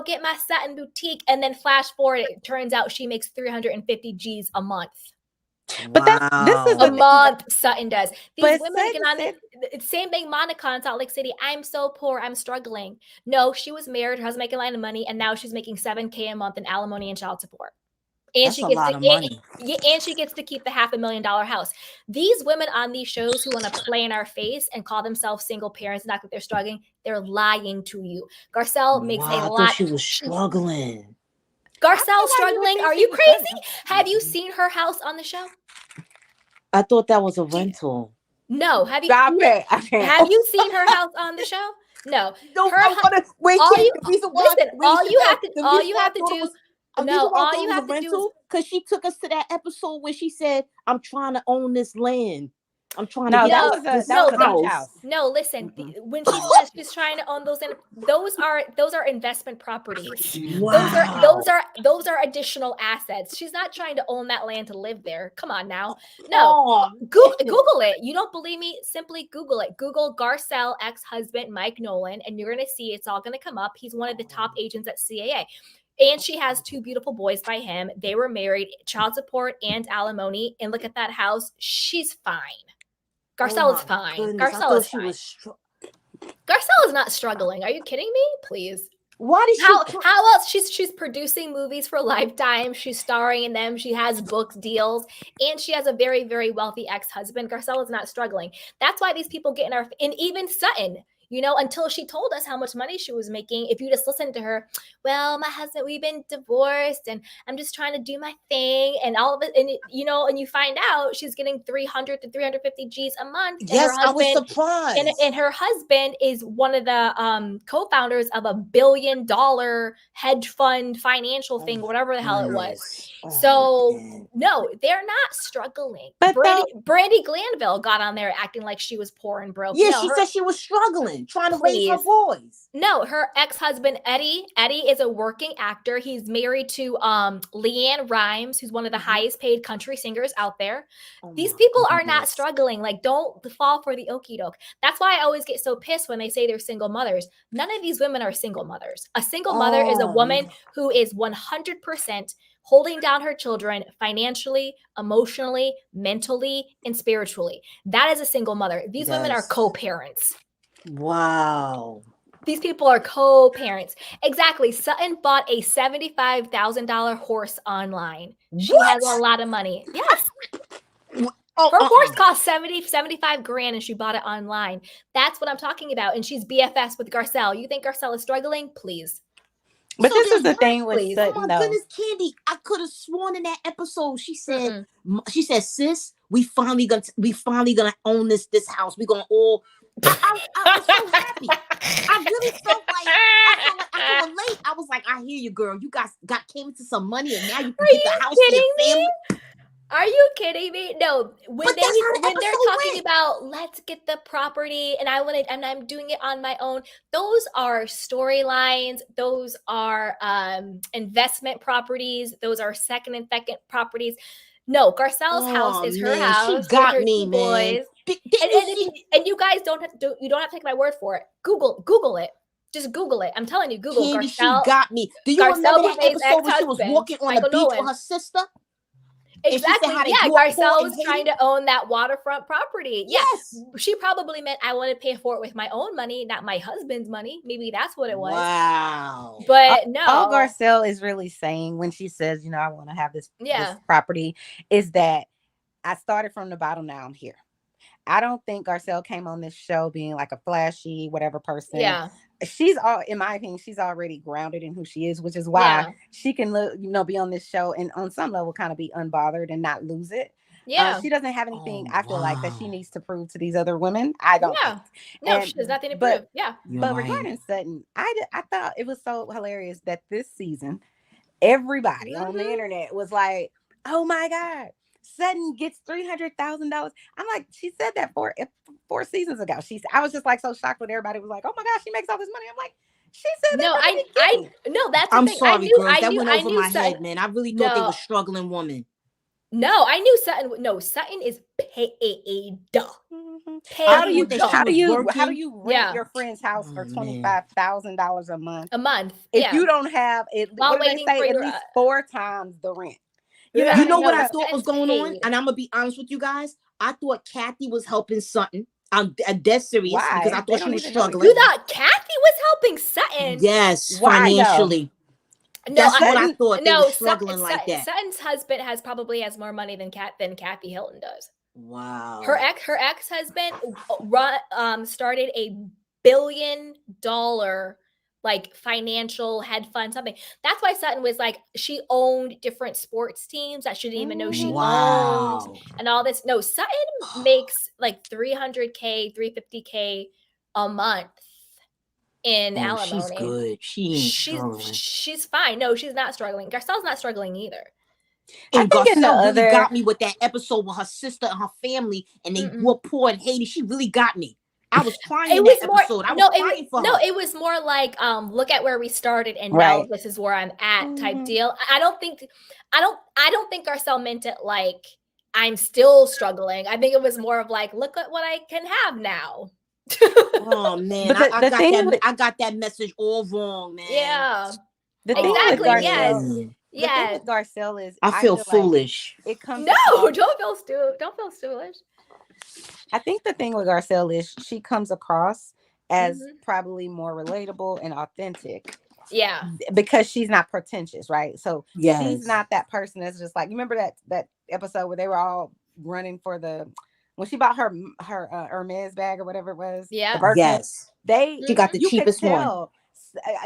[SPEAKER 1] get my Sutton boutique. And then flash forward, it turns out she makes 350 G's a month.
[SPEAKER 9] But this is
[SPEAKER 1] a month. Sutton does. These
[SPEAKER 9] But
[SPEAKER 1] women get on it. Same thing. Monica in Salt Lake City. I'm so poor. I'm struggling. No, she was married. Her husband making a lot of money, and now she's making $7,000 a month in alimony and child support. And
[SPEAKER 12] That's a lot of money.
[SPEAKER 1] And she gets to keep the $500,000 house. These women on these shows who want to play in our face and call themselves single parents, not that they're struggling, they're lying to you. Garcelle makes a lot.
[SPEAKER 12] I thought she was struggling.
[SPEAKER 1] Garcelle's struggling. Are you crazy? Have you seen her house on the show?
[SPEAKER 12] I thought that was a rental.
[SPEAKER 1] No. Have you?
[SPEAKER 12] Stop it.
[SPEAKER 1] Have you seen her house on the show? No.
[SPEAKER 12] No.
[SPEAKER 1] Wait. All you have to do. No, all you have to do is
[SPEAKER 12] because she took us to that episode where she said, "I'm trying to own this land. I'm trying to
[SPEAKER 1] get
[SPEAKER 12] this
[SPEAKER 1] house." No, listen. When she says she's trying to own those are investment properties.
[SPEAKER 12] Wow.
[SPEAKER 1] Those are additional assets. She's not trying to own that land to live there. Come on now. No. Google it. You don't believe me? Simply Google it. Google Garcelle ex-husband Mike Nolan, and you're gonna see it's all gonna come up. He's one of the top agents at CAA. And she has 2 beautiful boys by him. They were married, child support and alimony. And look at that house. She's fine. Garcelle is fine. Garcelle is fine. Garcelle is not struggling. Are you kidding me? Please.
[SPEAKER 12] Why did she?
[SPEAKER 1] How else? She's producing movies for Lifetime. She's starring in them. She has book deals, and she has a very, very wealthy ex-husband. Garcelle is not struggling. That's why these people get in our. And even Sutton. Until she told us how much money she was making, if you just listen to her, well, my husband, we've been divorced and I'm just trying to do my thing and all of it. And, and you find out she's getting 300 to 350 G's a month.
[SPEAKER 12] Yes, I was surprised.
[SPEAKER 1] And her husband is one of the co-founders of $1 billion hedge fund financial thing, whatever the hell it was. No, they're not struggling. But Brandy Glanville got on there acting like she was poor and broke.
[SPEAKER 12] Yeah, she said she was struggling, trying to raise her boys.
[SPEAKER 1] No, her ex-husband, Eddie is a working actor. He's married to Leanne Rimes, who's one of the highest paid country singers out there. These people are not struggling. Like, don't fall for the okie doke. That's why I always get so pissed when they say they're single mothers. None of these women are single mothers. A single mother is a woman who is 100% holding down her children financially, emotionally, mentally, and spiritually. That is a single mother. These women are co-parents.
[SPEAKER 12] Wow.
[SPEAKER 1] These people are co-parents. Exactly. Sutton bought a $75,000 horse online. She has a lot of money. Yes. Her horse cost 75 grand and she bought it online. That's what I'm talking about. And she's BFFs with Garcelle. You think Garcelle is struggling? Please.
[SPEAKER 9] But this is the thing with Sutton,
[SPEAKER 12] oh my goodness, Candy! I could have sworn in that episode she said, "Sis, we finally gonna own this house. We're gonna all." I was so happy. I really felt like I could relate. I was like, "I hear you, girl. You guys came into some money, and now you can get the house for your family."
[SPEAKER 1] Are you kidding me? No, when they're talking about let's get the property and I'm doing it on my own, those are storylines, those are investment properties, those are second and second properties. No, Garcelle's house is her house.
[SPEAKER 12] She got
[SPEAKER 1] with her
[SPEAKER 12] me,
[SPEAKER 1] two
[SPEAKER 12] man.
[SPEAKER 1] boys. And you guys you don't have to take my word for it. Google it. Just Google it. I'm telling you, Google
[SPEAKER 12] Candy,
[SPEAKER 1] Garcelle.
[SPEAKER 12] she got me. Do you
[SPEAKER 1] Garcelle
[SPEAKER 12] remember that
[SPEAKER 1] Beauvais'
[SPEAKER 12] episode where she was walking on the beach
[SPEAKER 1] Nolan.
[SPEAKER 12] with her sister?
[SPEAKER 1] Exactly. Yeah, Garcelle was trying to own that waterfront property.
[SPEAKER 12] Yes.
[SPEAKER 1] Yeah. She probably meant I want to pay for it with my own money, not my husband's money. Maybe that's what it was.
[SPEAKER 12] Wow.
[SPEAKER 1] But no.
[SPEAKER 9] All Garcelle is really saying when she says, you know, I want to have this property, is that I started from the bottom, now I'm here. I don't think Garcelle came on this show being like a flashy, whatever person.
[SPEAKER 1] Yeah.
[SPEAKER 9] In my opinion, she's already grounded in who she is, which is why she can, be on this show and on some level kind of be unbothered and not lose it.
[SPEAKER 1] Yeah.
[SPEAKER 9] She doesn't have anything, I feel like, that she needs to prove to these other women. I don't think.
[SPEAKER 1] No, she has nothing to prove. Yeah.
[SPEAKER 9] But regarding Sutton, I thought it was so hilarious that this season, everybody on the internet was like, oh my God, Sutton gets $300,000. I'm like, she said that four seasons ago. I was just like so shocked when everybody was like, oh my gosh, she makes all this money. I'm like, she said that.
[SPEAKER 1] No, that's the
[SPEAKER 12] I'm
[SPEAKER 1] thing.
[SPEAKER 12] sorry, girls. That went over my
[SPEAKER 1] Sutton,
[SPEAKER 12] head, man. I really thought they were struggling women.
[SPEAKER 1] No, I knew Sutton. No, Sutton is paid.
[SPEAKER 9] How do you rent your friend's house for $25,000 a month? If you don't have it, what do they say? At least 4 times the rent.
[SPEAKER 12] You know what I thought was going on? And I'm gonna be honest with you guys. I thought Kathy was helping Sutton. I'm dead serious because I thought she was struggling.
[SPEAKER 1] You thought Kathy was helping Sutton?
[SPEAKER 12] Yes, financially.
[SPEAKER 1] No,
[SPEAKER 12] that's what I thought. They were struggling like that.
[SPEAKER 1] Sutton's husband probably has more money than Kathy Hilton does.
[SPEAKER 12] Wow.
[SPEAKER 1] Her ex-husband started $1 billion like financial head fund, something. That's why Sutton was like, she owned different sports teams that she didn't even know she owned and all this. No, Sutton makes like $300K, $350K a month in alimony.
[SPEAKER 12] She's good.
[SPEAKER 1] She's fine. No, she's not struggling. Garcelle's not struggling either.
[SPEAKER 12] And Garcelle really got me with that episode with her sister and her family, and they were poor in Haiti. She really got me. I was crying in that episode. I was crying for her.
[SPEAKER 1] No, it was more like, look at where we started, and now this is where I'm at type deal. I don't think Garcelle meant it like I'm still struggling. I think it was more of like, look at what I can have now.
[SPEAKER 12] Oh man, I got that message all wrong, man.
[SPEAKER 1] Yeah,
[SPEAKER 9] the thing with Garcelle is,
[SPEAKER 12] I feel foolish.
[SPEAKER 9] It comes.
[SPEAKER 1] No, don't feel foolish.
[SPEAKER 9] I think the thing with Garcelle is she comes across as probably more relatable and authentic.
[SPEAKER 1] Yeah.
[SPEAKER 9] Because she's not pretentious, right? So she's not that person that's just like, you remember that episode where they were all running for when she bought her Hermes bag or whatever it was?
[SPEAKER 1] Yeah.
[SPEAKER 12] Yes. She got the cheapest one.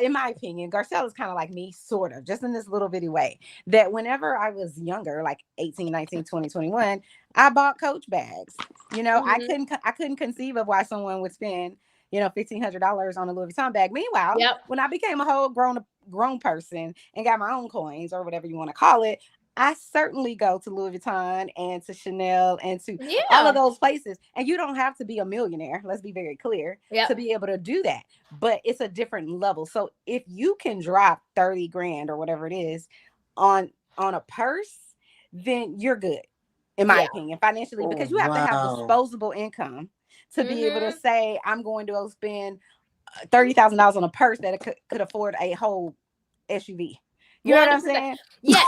[SPEAKER 9] In my opinion, Garcelle is kind of like me, sort of, just in this little bitty way, that whenever I was younger, like 18, 19, 20, 21, I bought Coach bags. I couldn't conceive of why someone would spend, $1,500 on a Louis Vuitton bag. Meanwhile, when I became a whole grown person and got my own coins or whatever you want to call it, I certainly go to Louis Vuitton and to Chanel and to all of those places. And you don't have to be a millionaire, let's be very clear, to be able to do that. But it's a different level. So if you can drop 30 grand or whatever it is on a purse, then you're good, in my opinion, financially, because you have to have disposable income to be able to say, I'm going to go spend $30,000 on a purse that could afford a whole SUV. You know what I'm saying?
[SPEAKER 1] Yeah,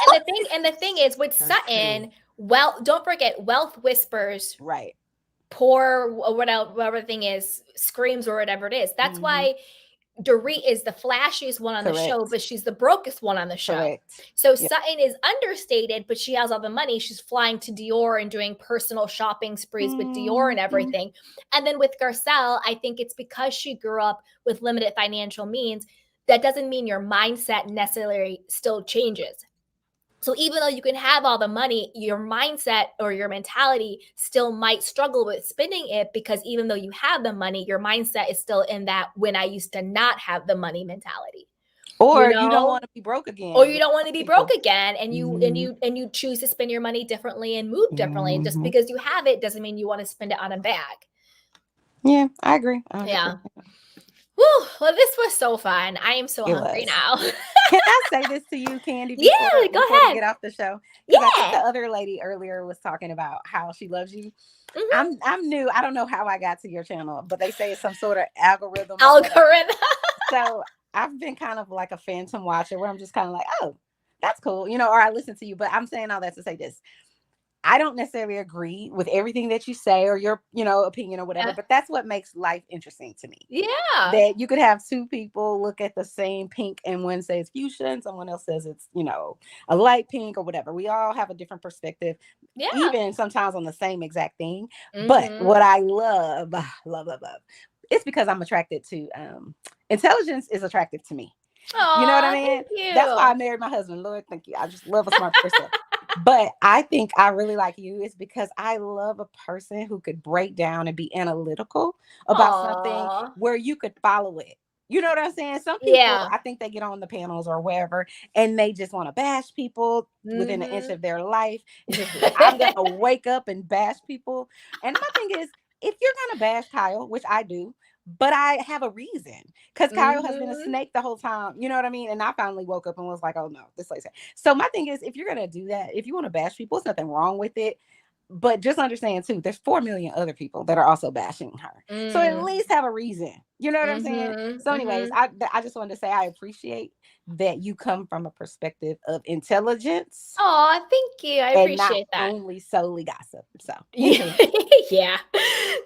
[SPEAKER 1] and the thing is with Sutton, don't forget, wealth whispers,
[SPEAKER 9] right?
[SPEAKER 1] Poor, whatever the thing is, screams or whatever it is. That's why Dorit is the flashiest one on the show, but she's the brokest one on the show.
[SPEAKER 9] Correct.
[SPEAKER 1] So Sutton is understated, but she has all the money. She's flying to Dior and doing personal shopping sprees with Dior and everything. And then with Garcelle, I think it's because she grew up with limited financial means. That doesn't mean your mindset necessarily still changes. So even though you can have all the money, your mindset or your mentality still might struggle with spending it, because even though you have the money, your mindset is still in that when I used to not have the money mentality.
[SPEAKER 9] Or you don't want to be broke again.
[SPEAKER 1] Or you don't want to be broke again, and you choose to spend your money differently and move differently. And just because you have it doesn't mean you want to spend it on a bag.
[SPEAKER 9] Yeah, I agree.
[SPEAKER 1] Yeah. Woo, well, this was so fun. I am so hungry now.
[SPEAKER 9] Can I say this to you, Candy?
[SPEAKER 1] Yeah, go
[SPEAKER 9] before
[SPEAKER 1] ahead.
[SPEAKER 9] we get off the show?
[SPEAKER 1] Yeah.
[SPEAKER 9] I think the other lady earlier was talking about how she loves you. I'm new. I don't know how I got to your channel, but they say it's some sort of algorithm. So I've been kind of like a phantom watcher where I'm just kind of like, oh, that's cool, or I listen to you. But I'm saying all that to say this. I don't necessarily agree with everything that you say or your, opinion or whatever, but that's what makes life interesting to me.
[SPEAKER 1] Yeah.
[SPEAKER 9] That you could have two people look at the same pink and one says fuchsia and someone else says it's, a light pink or whatever. We all have a different perspective, even sometimes on the same exact thing. But what I love, it's because I'm attracted to, intelligence is attractive to me.
[SPEAKER 1] Aww,
[SPEAKER 9] you know what I mean? That's why I married my husband. Lord, thank you. I just love a smart person. But I think I really like you is because I love a person who could break down and be analytical about something where you could follow it. You know what I'm saying? Some people, I think they get on the panels or wherever and they just want to bash people within an inch of their life. I'm going to wake up and bash people. And my thing is, if you're going to bash Kyle, which I do, but I have a reason because Kyle has been a snake the whole time. You know what I mean? And I finally woke up and was like, oh no, this lady's. So my thing is, if you're going to do that, if you want to bash people, there's nothing wrong with it. But just understand too, there's 4 million other people that are also bashing her. So at least have a reason. You know what I'm saying? So anyways, I just wanted to say I appreciate that you come from a perspective of intelligence.
[SPEAKER 1] Oh, thank you. I appreciate that.
[SPEAKER 9] Not only solely gossip. So
[SPEAKER 1] yeah.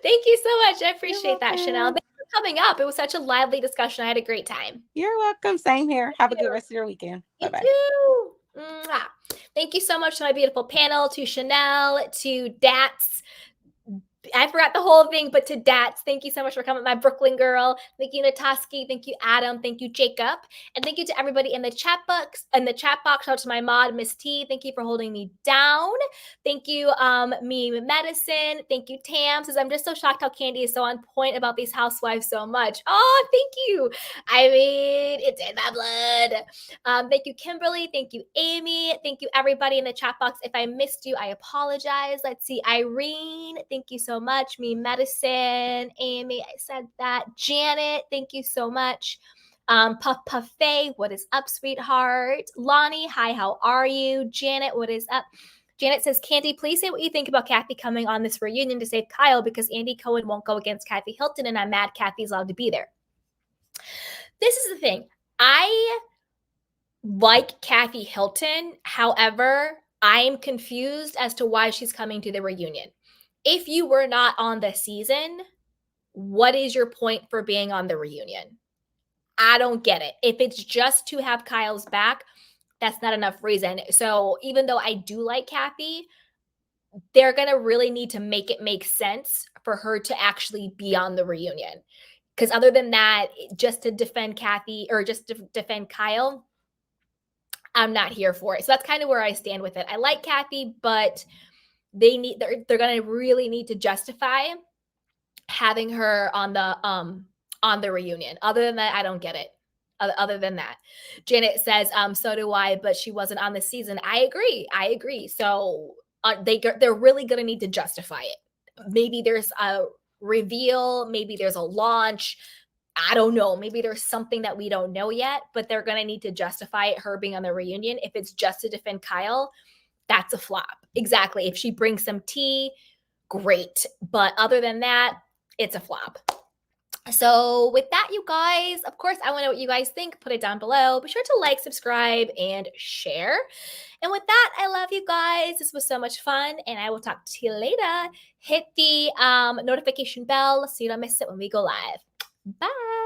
[SPEAKER 1] Thank you so much. I appreciate that, Chanel. Thanks for coming up. It was such a lively discussion. I had a great time.
[SPEAKER 9] You're welcome. Same here. Have a good rest of your weekend.
[SPEAKER 1] Bye-bye. Thank you so much to my beautiful panel, to Chanel, to Dats. I forgot the whole thing, but to Dats, thank you so much for coming, my Brooklyn girl. Thank you, Natoski. Thank you, Adam. Thank you, Jacob. And thank you to everybody in the chat box. Shout out to my mod, Miss T. Thank you for holding me down. Thank you, Me Medicine. Thank you, Tam. Says I'm just so shocked how Candy is so on point about these housewives so much. Oh, thank you. I mean, it's in my blood. Thank you, Kimberly. Thank you, Amy. Thank you, everybody in the chat box. If I missed you, I apologize. Let's see, Irene. Thank you so much. Me Medicine, Amy, I said that. Janet, thank you so much. Puff Puffay, what is up, sweetheart? Lonnie, hi, how are you? Janet, what is up? Janet says, Candy, please say what you think about Kathy coming on this reunion to save Kyle because Andy Cohen won't go against Kathy Hilton and I'm mad Kathy's allowed to be there. This is the thing. I like Kathy Hilton. However, I am confused as to why she's coming to the reunion. If you were not on the season, what is your point for being on the reunion? I don't get it. If it's just to have Kyle's back, that's not enough reason. So even though I do like Kathy, they're going to really need to make it make sense for her to actually be on the reunion. Because other than that, just to defend Kathy or just to defend Kyle, I'm not here for it. So that's kind of where I stand with it. I like Kathy, but they're going to really need to justify having her on the reunion. Other than that, I don't get it. Other than that, Janet says, so do I, but she wasn't on the season. I agree. So they're really going to need to justify it. Maybe there's a reveal. Maybe there's a launch. I don't know. Maybe there's something that we don't know yet, but they're going to need to justify it, her being on the reunion. If it's just to defend Kyle, that's a flop. Exactly. If she brings some tea, great. But other than that, it's a flop. So with that, you guys, of course, I want to know what you guys think. Put it down below. Be sure to like, subscribe, and share. And with that, I love you guys. This was so much fun, and I will talk to you later. Hit the notification bell so you don't miss it when we go live. Bye.